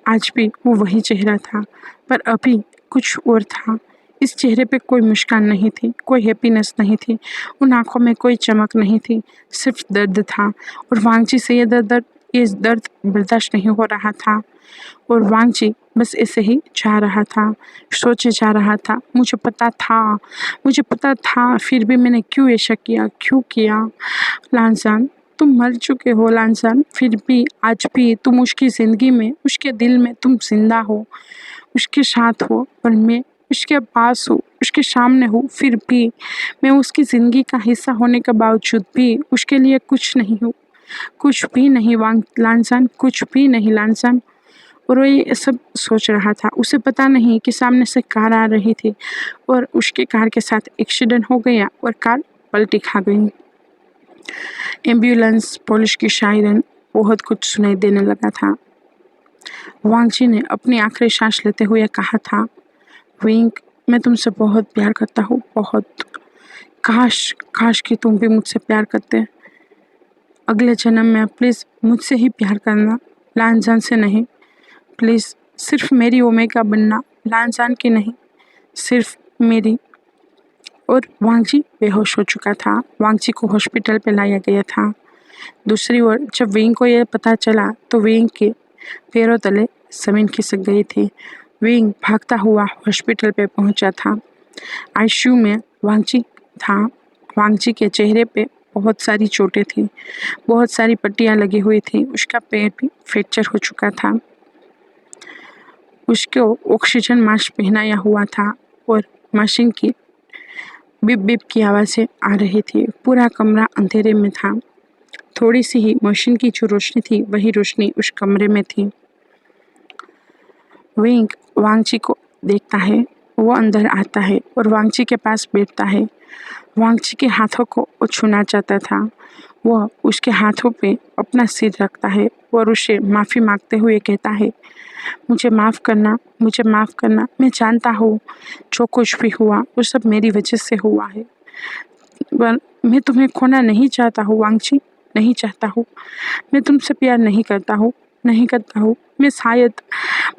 आज भी वो वही चेहरा था, पर अभी कुछ और था। इस चेहरे पे कोई मुस्कान नहीं थी, कोई हैप्पीनेस नहीं थी, उन आंखों में कोई चमक नहीं थी, सिर्फ दर्द था। और वांगची से ये दर्द बर्दाश्त नहीं हो रहा था और वांगची बस ऐसे ही जा रहा था, सोचे जा रहा था। मुझे पता था, फिर भी मैंने क्यों ऐसा किया, क्यों किया? लांसान, तुम मर चुके हो लांसान, फिर भी आज भी तुम उसकी ज़िंदगी में, उसके दिल में तुम ज़िंदा हो, उसके साथ हो, और मैं उसके पास हूँ, उसके सामने हूँ। फिर भी मैं उसकी ज़िंदगी का हिस्सा होने के बावजूद भी उसके लिए कुछ नहीं हूँ, कुछ भी नहीं लांसान, कुछ भी नहीं लांसान। और वो ये सब सोच रहा था। उसे पता नहीं कि सामने से कार आ रही थी और उसकी कार के साथ एक्सीडेंट हो गया और कार पलटी खा गई। एम्बुलेंस, पुलिस की सायरन, बहुत कुछ सुनाई देने लगा था। वांगजी ने अपनी आखिरी सांस लेते हुए कहा था, विंग, मैं तुमसे बहुत प्यार करता हूँ, बहुत। काश काश कि तुम भी मुझसे प्यार करते। अगले जन्म में प्लीज़ मुझसे ही प्यार करना, लांजान से नहीं। प्लीज़ सिर्फ मेरी ओमेगा बनना, लांजान की नहीं, सिर्फ मेरी। और वांगजी बेहोश हो चुका था। वांगजी को हॉस्पिटल पे लाया गया था। दूसरी ओर जब विंग को यह पता चला तो विंग के पैरों तले जमीन खिसक गई थी। विंग भागता हुआ हॉस्पिटल पे पहुंचा था। आईसीयू में वांगजी था। वांगजी के चेहरे पे बहुत सारी चोटें थी, बहुत सारी पट्टियां लगी हुई थी। उसका पैर भी फ्रैक्चर हो चुका था। उसको ऑक्सीजन मास्क पहनाया हुआ था और मशीन की बिप बिप की आवाज़ें आ रही थी। पूरा कमरा अंधेरे में था। थोड़ी सी ही मशीन की जो रोशनी थी, वही रोशनी उस कमरे में थी। विंग वांगची को देखता है। वो अंदर आता है और वांगची के पास बैठता है। वांगची के हाथों को वो छूना चाहता था। वह उसके हाथों पे अपना सिर रखता है और उसे माफ़ी मांगते हुए कहता है, मुझे माफ़ करना, मुझे माफ़ करना। मैं जानता हूँ जो कुछ भी हुआ वो सब मेरी वजह से हुआ है, पर मैं तुम्हें खोना नहीं चाहता हूँ वांगची, नहीं चाहता हूँ। मैं तुमसे प्यार नहीं करता हूँ, नहीं करता हूँ। मैं शायद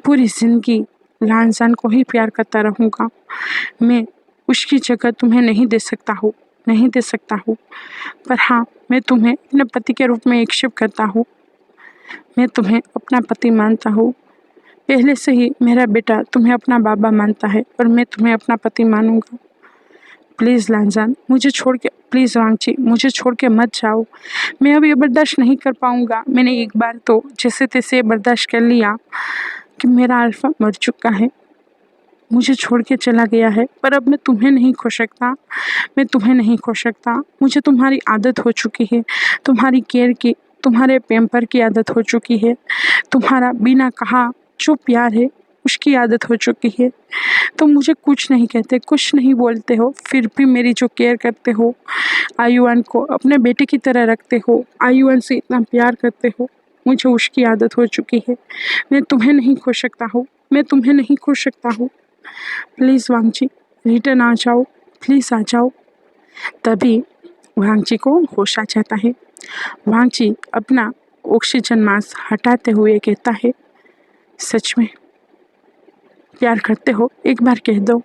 पूरी ज़िंदगी लांसान को ही प्यार करता रहूँगा। मैं उसकी जगह तुम्हें नहीं दे सकता हूँ, नहीं दे सकता हूँ। पर हाँ, मैं तुम्हें अपने पति के रूप में एक्सेप्ट करता हूँ। मैं तुम्हें अपना पति मानता हूँ। पहले से ही मेरा बेटा तुम्हें अपना बाबा मानता है और मैं तुम्हें अपना पति मानूंगा। प्लीज़ लांजान, मुझे छोड़ के, प्लीज़ वांगची, मुझे छोड़ के मत जाओ। मैं अब ये बर्दाश्त नहीं कर पाऊंगा। मैंने एक बार तो जैसे तैसे बर्दाश्त कर लिया कि मेरा अल्फा मर चुका है, मुझे छोड़ के चला गया है, पर अब मैं तुम्हें नहीं खो सकता। मैं तुम्हें नहीं खो सकता। मुझे तुम्हारी आदत हो चुकी है, तुम्हारी केयर की, तुम्हारे पैम्पर की आदत हो चुकी है। तुम्हारा बिना कहा जो प्यार है उसकी आदत हो चुकी है। तुम मुझे कुछ नहीं कहते, कुछ नहीं बोलते हो, फिर भी मेरी जो केयर करते हो, आयुआन को अपने बेटे की तरह रखते हो, आयुआन से इतना प्यार करते हो, मुझे उसकी आदत हो चुकी है। मैं तुम्हें नहीं खो सकता हूँ, मैं तुम्हें नहीं खो सकता हूँ। प्लीज़ वांगची, रिटर्न आ जाओ, प्लीज़ आ जाओ। तभी वांगची को होश आ जाता है। वांगची अपना ऑक्सीजन मास्क हटाते हुए कहता है, सच में प्यार करते हो, एक बार कह दो।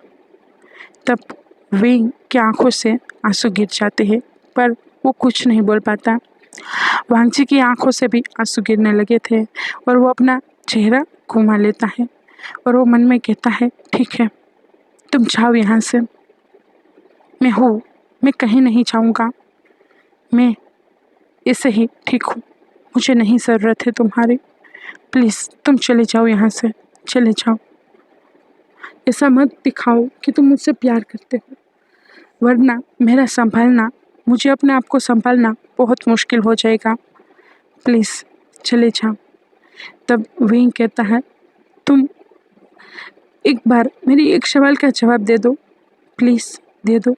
तब विंग की आंखों से आंसू गिर जाते हैं, पर वो कुछ नहीं बोल पाता। वांगची की आंखों से भी आंसू गिरने लगे थे और वो अपना चेहरा घुमा लेता है और वो मन में कहता है, ठीक है, तुम जाओ यहाँ से। मैं हूँ, मैं कहीं नहीं जाऊँगा। मैं ऐसे ही ठीक हूँ। मुझे नहीं ज़रूरत है तुम्हारी। प्लीज़ तुम चले जाओ यहाँ से, चले जाओ। ऐसा मत दिखाओ कि तुम मुझसे प्यार करते हो, वरना मेरा संभालना, मुझे अपने आप को संभालना बहुत मुश्किल हो जाएगा। प्लीज़ चले जाओ। तब विंग कहता है, तुम एक बार मेरी एक सवाल का जवाब दे दो, प्लीज़ दे दो,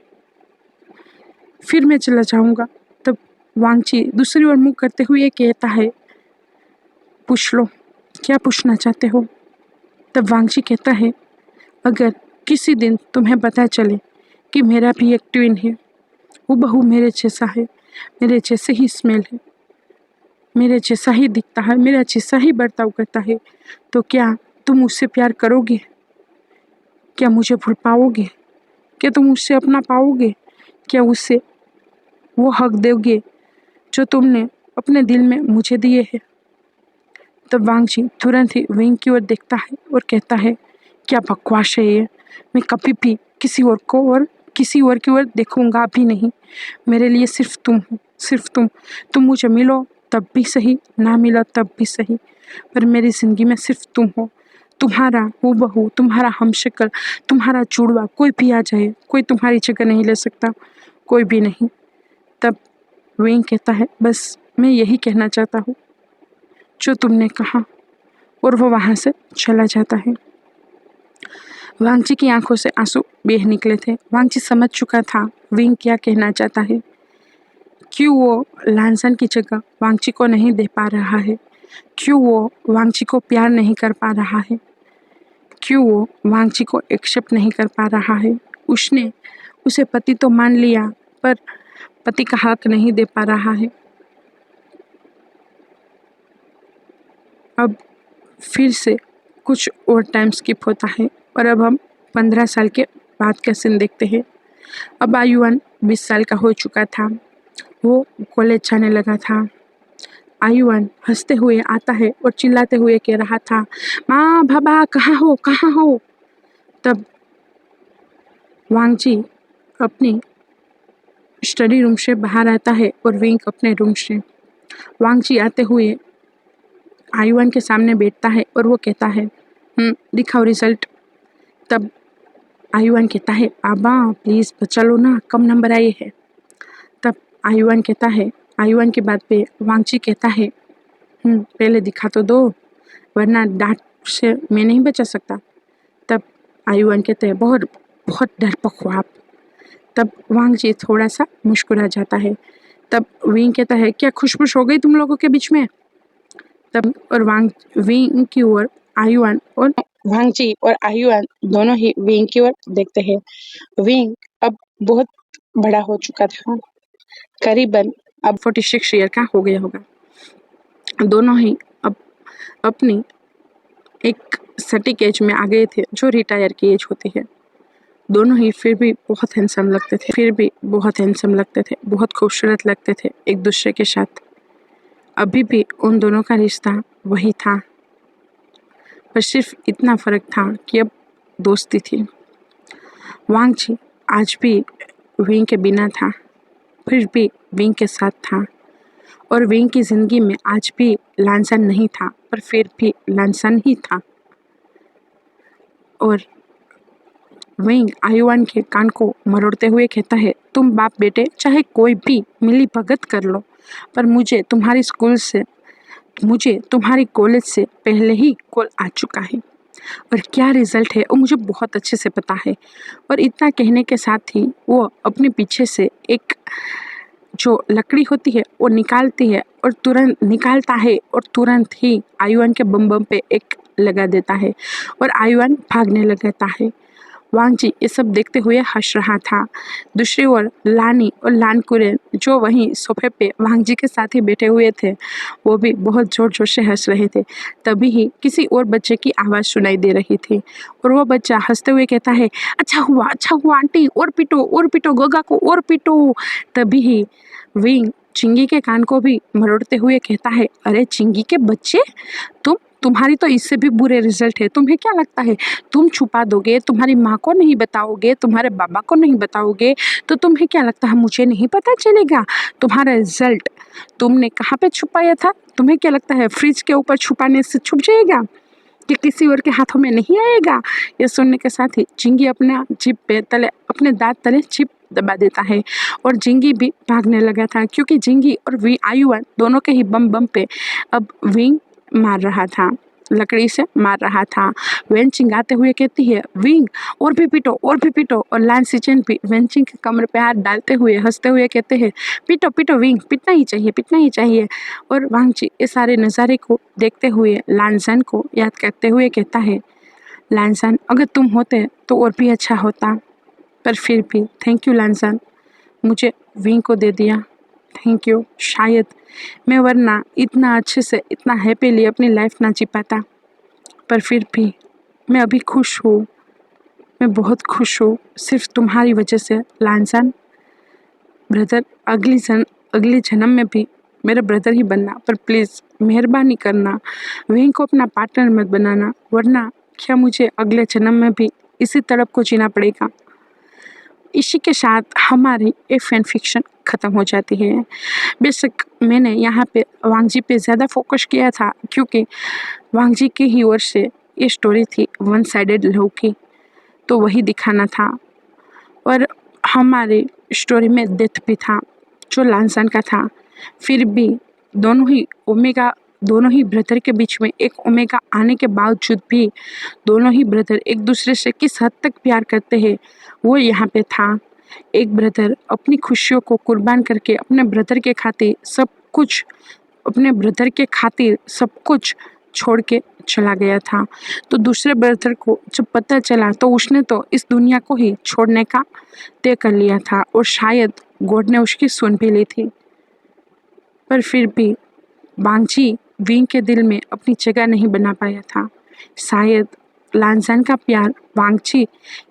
फिर मैं चला जाऊँगा। तब वांगची दूसरी ओर मुँह करते हुए कहता है, पूछ लो, क्या पूछना चाहते हो? तब वांगची कहता है, अगर किसी दिन तुम्हें पता चले कि मेरा भी एक ट्विन है, हूबहू मेरे जैसा है, मेरे जैसे ही स्मेल है, मेरे जैसा ही दिखता है, मेरा जैसा ही बर्ताव करता है, तो क्या तुम उससे प्यार करोगे? क्या मुझे भूल पाओगे? क्या तुम उससे अपना पाओगे? क्या उससे वो हक दोगे जो तुमने अपने दिल में मुझे दिए हैं? तब वांगजी तुरंत ही विंग की ओर देखता है और कहता है, क्या बकवास है ये, मैं कभी भी किसी और की ओर देखूंगा भी नहीं। मेरे लिए सिर्फ तुम हो, सिर्फ तुम मुझे मिलो तब भी सही, ना मिलो तब भी सही, पर मेरी जिंदगी में सिर्फ तुम हो। तुम्हारा हूबहू, तुम्हारा हमशक्ल, तुम्हारा जुड़वा कोई भी आ जाए, कोई तुम्हारी जगह नहीं ले सकता, कोई भी नहीं। तब विंग कहता है, बस मैं यही कहना चाहता हूँ जो तुमने कहा, और वो वहां से चला जाता है। वांगजी की आंखों से आंसू बह निकले थे। वांगजी समझ चुका था विंग क्या कहना चाहता है, क्यों वो लानसन की जगह वांगजी को नहीं दे पा रहा है, क्यों वो वांगजी को प्यार नहीं कर पा रहा है, क्यों वो वांगजी को एक्सेप्ट नहीं कर पा रहा है। उसने उसे पति तो मान लिया, पर पति का हक नहीं दे पा रहा है। अब फिर से कुछ और टाइम स्किप होता है और अब हम 15 साल के बाद का सीन देखते हैं। अब आयुवन 20 साल का हो चुका था। वो कॉलेज जाने लगा था। आयुवन हंसते हुए आता है और चिल्लाते हुए कह रहा था, माँ बाबा कहाँ हो, कहाँ हो। तब वांगजी अपनी स्टडी रूम से बाहर आता है और विंग अपने रूम से। वांगजी आते हुए आयुवन के सामने बैठता है और वो कहता है, दिखाओ रिजल्ट। तब आयुवन कहता है, पापा प्लीज बचा लो ना, कम नंबर आए हैं। तब आयुवन की बात पे वांगजी कहता है, पहले दिखा तो दो, वरना डांट से मैं नहीं बचा सकता। तब आयुवन कहते हैं, बहुत बहुत डरपोक हो आप। तब वांगजी थोड़ा सा मुस्कुरा जाता है। तब विंग कहता है, क्या खुशबुश हो गई तुम लोगों के बीच में। तब और विंग की ओर आयुवन और वांगजी और आयुवन दोनों ही विंग की ओर देखते हैं। विंग अब बहुत बड़ा हो चुका था, करीबन अब 46 ईयर का हो गया होगा। दोनों ही अब अपनी एक सटीक एज में आ गए थे, जो रिटायर की एज होती है। दोनों ही फिर भी बहुत हैंडसम लगते थे, बहुत खूबसूरत लगते थे एक दूसरे के साथ। अभी भी उन दोनों का रिश्ता वही था, पर सिर्फ इतना फर्क था कि अब दोस्ती थी। वांगजी आज भी विंग के बिना था, फिर भी विंग के साथ था, और विंग की जिंदगी में आज भी लानसन नहीं था, पर फिर भी लानसन ही था। और विंग आयुवन के कान को मरोड़ते हुए कहता है, तुम बाप बेटे चाहे कोई भी मिली भगत कर लो, पर मुझे तुम्हारी कॉलेज से पहले ही कॉल आ चुका है, और क्या रिजल्ट है वो मुझे बहुत अच्छे से पता है। और इतना कहने के साथ ही वो अपने पीछे से एक जो लकड़ी होती है वो निकालता है और तुरंत ही आयुवन के बम पे एक लगा देता है और आयुवन भागने लगता है। वांगजी ये सब देखते हुए हंस रहा था। दूसरी ओर लानी और लानकुरेन जो वहीं सोफे पे वांगजी के साथ ही बैठे हुए थे, वो भी बहुत जोर जोर से हंस रहे थे। तभी ही किसी और बच्चे की आवाज़ सुनाई दे रही थी और वो बच्चा हंसते हुए कहता है, अच्छा हुआ आंटी, और पीटो गोगा को, और पीटो। तभी ही विंग चिंगी के कान को भी मरोड़ते हुए कहता है, अरे चिंगी के बच्चे, तुम्हारी तो इससे भी बुरे रिजल्ट है। तुम्हें क्या लगता है तुम छुपा दोगे, तुम्हारी माँ को नहीं बताओगे, तुम्हारे बाबा को नहीं बताओगे, तो तुम्हें क्या लगता है मुझे नहीं पता चलेगा? तुम्हारा रिजल्ट तुमने कहाँ पे छुपाया था? तुम्हें क्या लगता है फ्रिज के ऊपर छुपाने से छुप जाएगा कि किसी और के हाथों में नहीं आएगा? ये सुनने के साथ ही चिंगी अपने दांत तले चिप दबा देता है और जिंगी भी भागने लगा था, क्योंकि जिंगी और आयुवन दोनों के ही बम पे अब विंग मार रहा था, लकड़ी से मार रहा था। वेन चिंगाते हुए कहती है, विंग और भी पीटो। और लान सिचेन भी वेंचिंग के कमर पे हाथ डालते हुए हंसते हुए कहते हैं, पीटो विंग, पिटना ही चाहिए। और वांगजी इस सारे नज़ारे को देखते हुए लानसन को याद करते हुए कहता है, लानसन अगर तुम होते तो और भी अच्छा होता, पर फिर भी थैंक यू लानसन, मुझे विंग को दे दिया, थैंक यू। शायद मैं वरना इतना अच्छे से इतना हैप्पीली अपनी लाइफ ना जी पाता, पर फिर भी मैं अभी खुश हूँ, मैं बहुत खुश हूँ सिर्फ तुम्हारी वजह से लानसन। ब्रदर अगली जन्म में भी मेरा ब्रदर ही बनना, पर प्लीज़ मेहरबानी करना विंग को अपना पार्टनर मत बनाना, वरना क्या मुझे अगले जन्म में भी इसी तड़प को जीना पड़ेगा। इसी के साथ हमारी ये फैन फिक्शन ख़त्म हो जाती है। बेशक मैंने यहाँ पे वांगजी पे ज़्यादा फोकस किया था, क्योंकि वांगजी की ही ओर से ये स्टोरी थी वन साइडेड लव की, तो वही दिखाना था। और हमारी स्टोरी में डेथ भी था जो लानसान का था। फिर भी दोनों ही ब्रदर के बीच में एक ओमेगा आने के बावजूद भी दोनों ही ब्रदर एक दूसरे से किस हद तक प्यार करते हैं वो यहाँ पे था। एक ब्रदर अपनी खुशियों को कुर्बान करके अपने ब्रदर के खातिर सब कुछ छोड़ के चला गया था। तो दूसरे ब्रदर को जब पता चला तो उसने तो इस दुनिया को ही छोड़ने का तय कर लिया था, और शायद गॉड ने उसकी सुन भी ली थी। पर फिर भी वांगजी विंग के दिल में अपनी जगह नहीं बना पाया था। शायद लानजान का प्यार वांगजी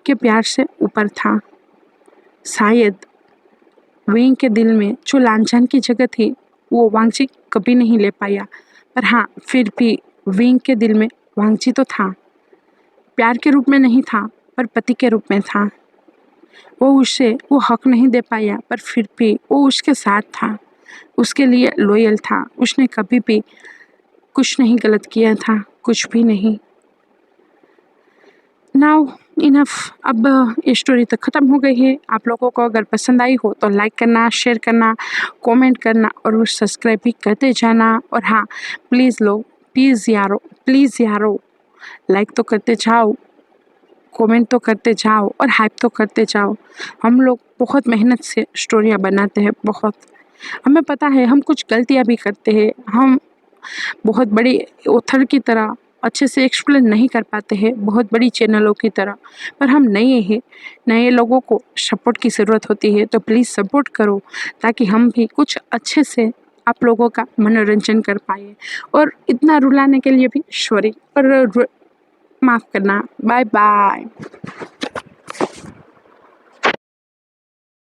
के प्यार से ऊपर था। शायद विंग के दिल में जो लानजान की जगह थी वो वांगजी कभी नहीं ले पाया। पर हाँ, फिर भी विंग के दिल में वांगजी तो था। प्यार के रूप में नहीं था, पर पति के रूप में था। वो हक नहीं दे पाया, पर फिर भी वो उसके साथ था, उसके लिए लॉयल था। उसने कभी भी कुछ नहीं गलत किया था, कुछ भी नहीं। नाउ इनफ, अब ये स्टोरी तक ख़त्म हो गई है। आप लोगों को अगर पसंद आई हो तो लाइक करना, शेयर करना, कमेंट करना और वो सब्सक्राइब भी करते जाना। और हाँ, प्लीज़ यारो लाइक तो करते जाओ, कमेंट तो करते जाओ और हाइप तो करते जाओ। हम लोग बहुत मेहनत से स्टोरियाँ बनाते हैं, बहुत। हमें पता है हम कुछ गलतियाँ भी करते हैं, हम बहुत बड़ी ऑथर की तरह अच्छे से एक्सप्लेन नहीं कर पाते हैं, बहुत बड़ी चैनलों की तरह। पर हम नए लोगों को सपोर्ट की ज़रूरत होती है, तो प्लीज़ सपोर्ट करो ताकि हम भी कुछ अच्छे से आप लोगों का मनोरंजन कर पाए। और इतना रुलाने के लिए भी सॉरी, पर माफ़ करना। Bye bye.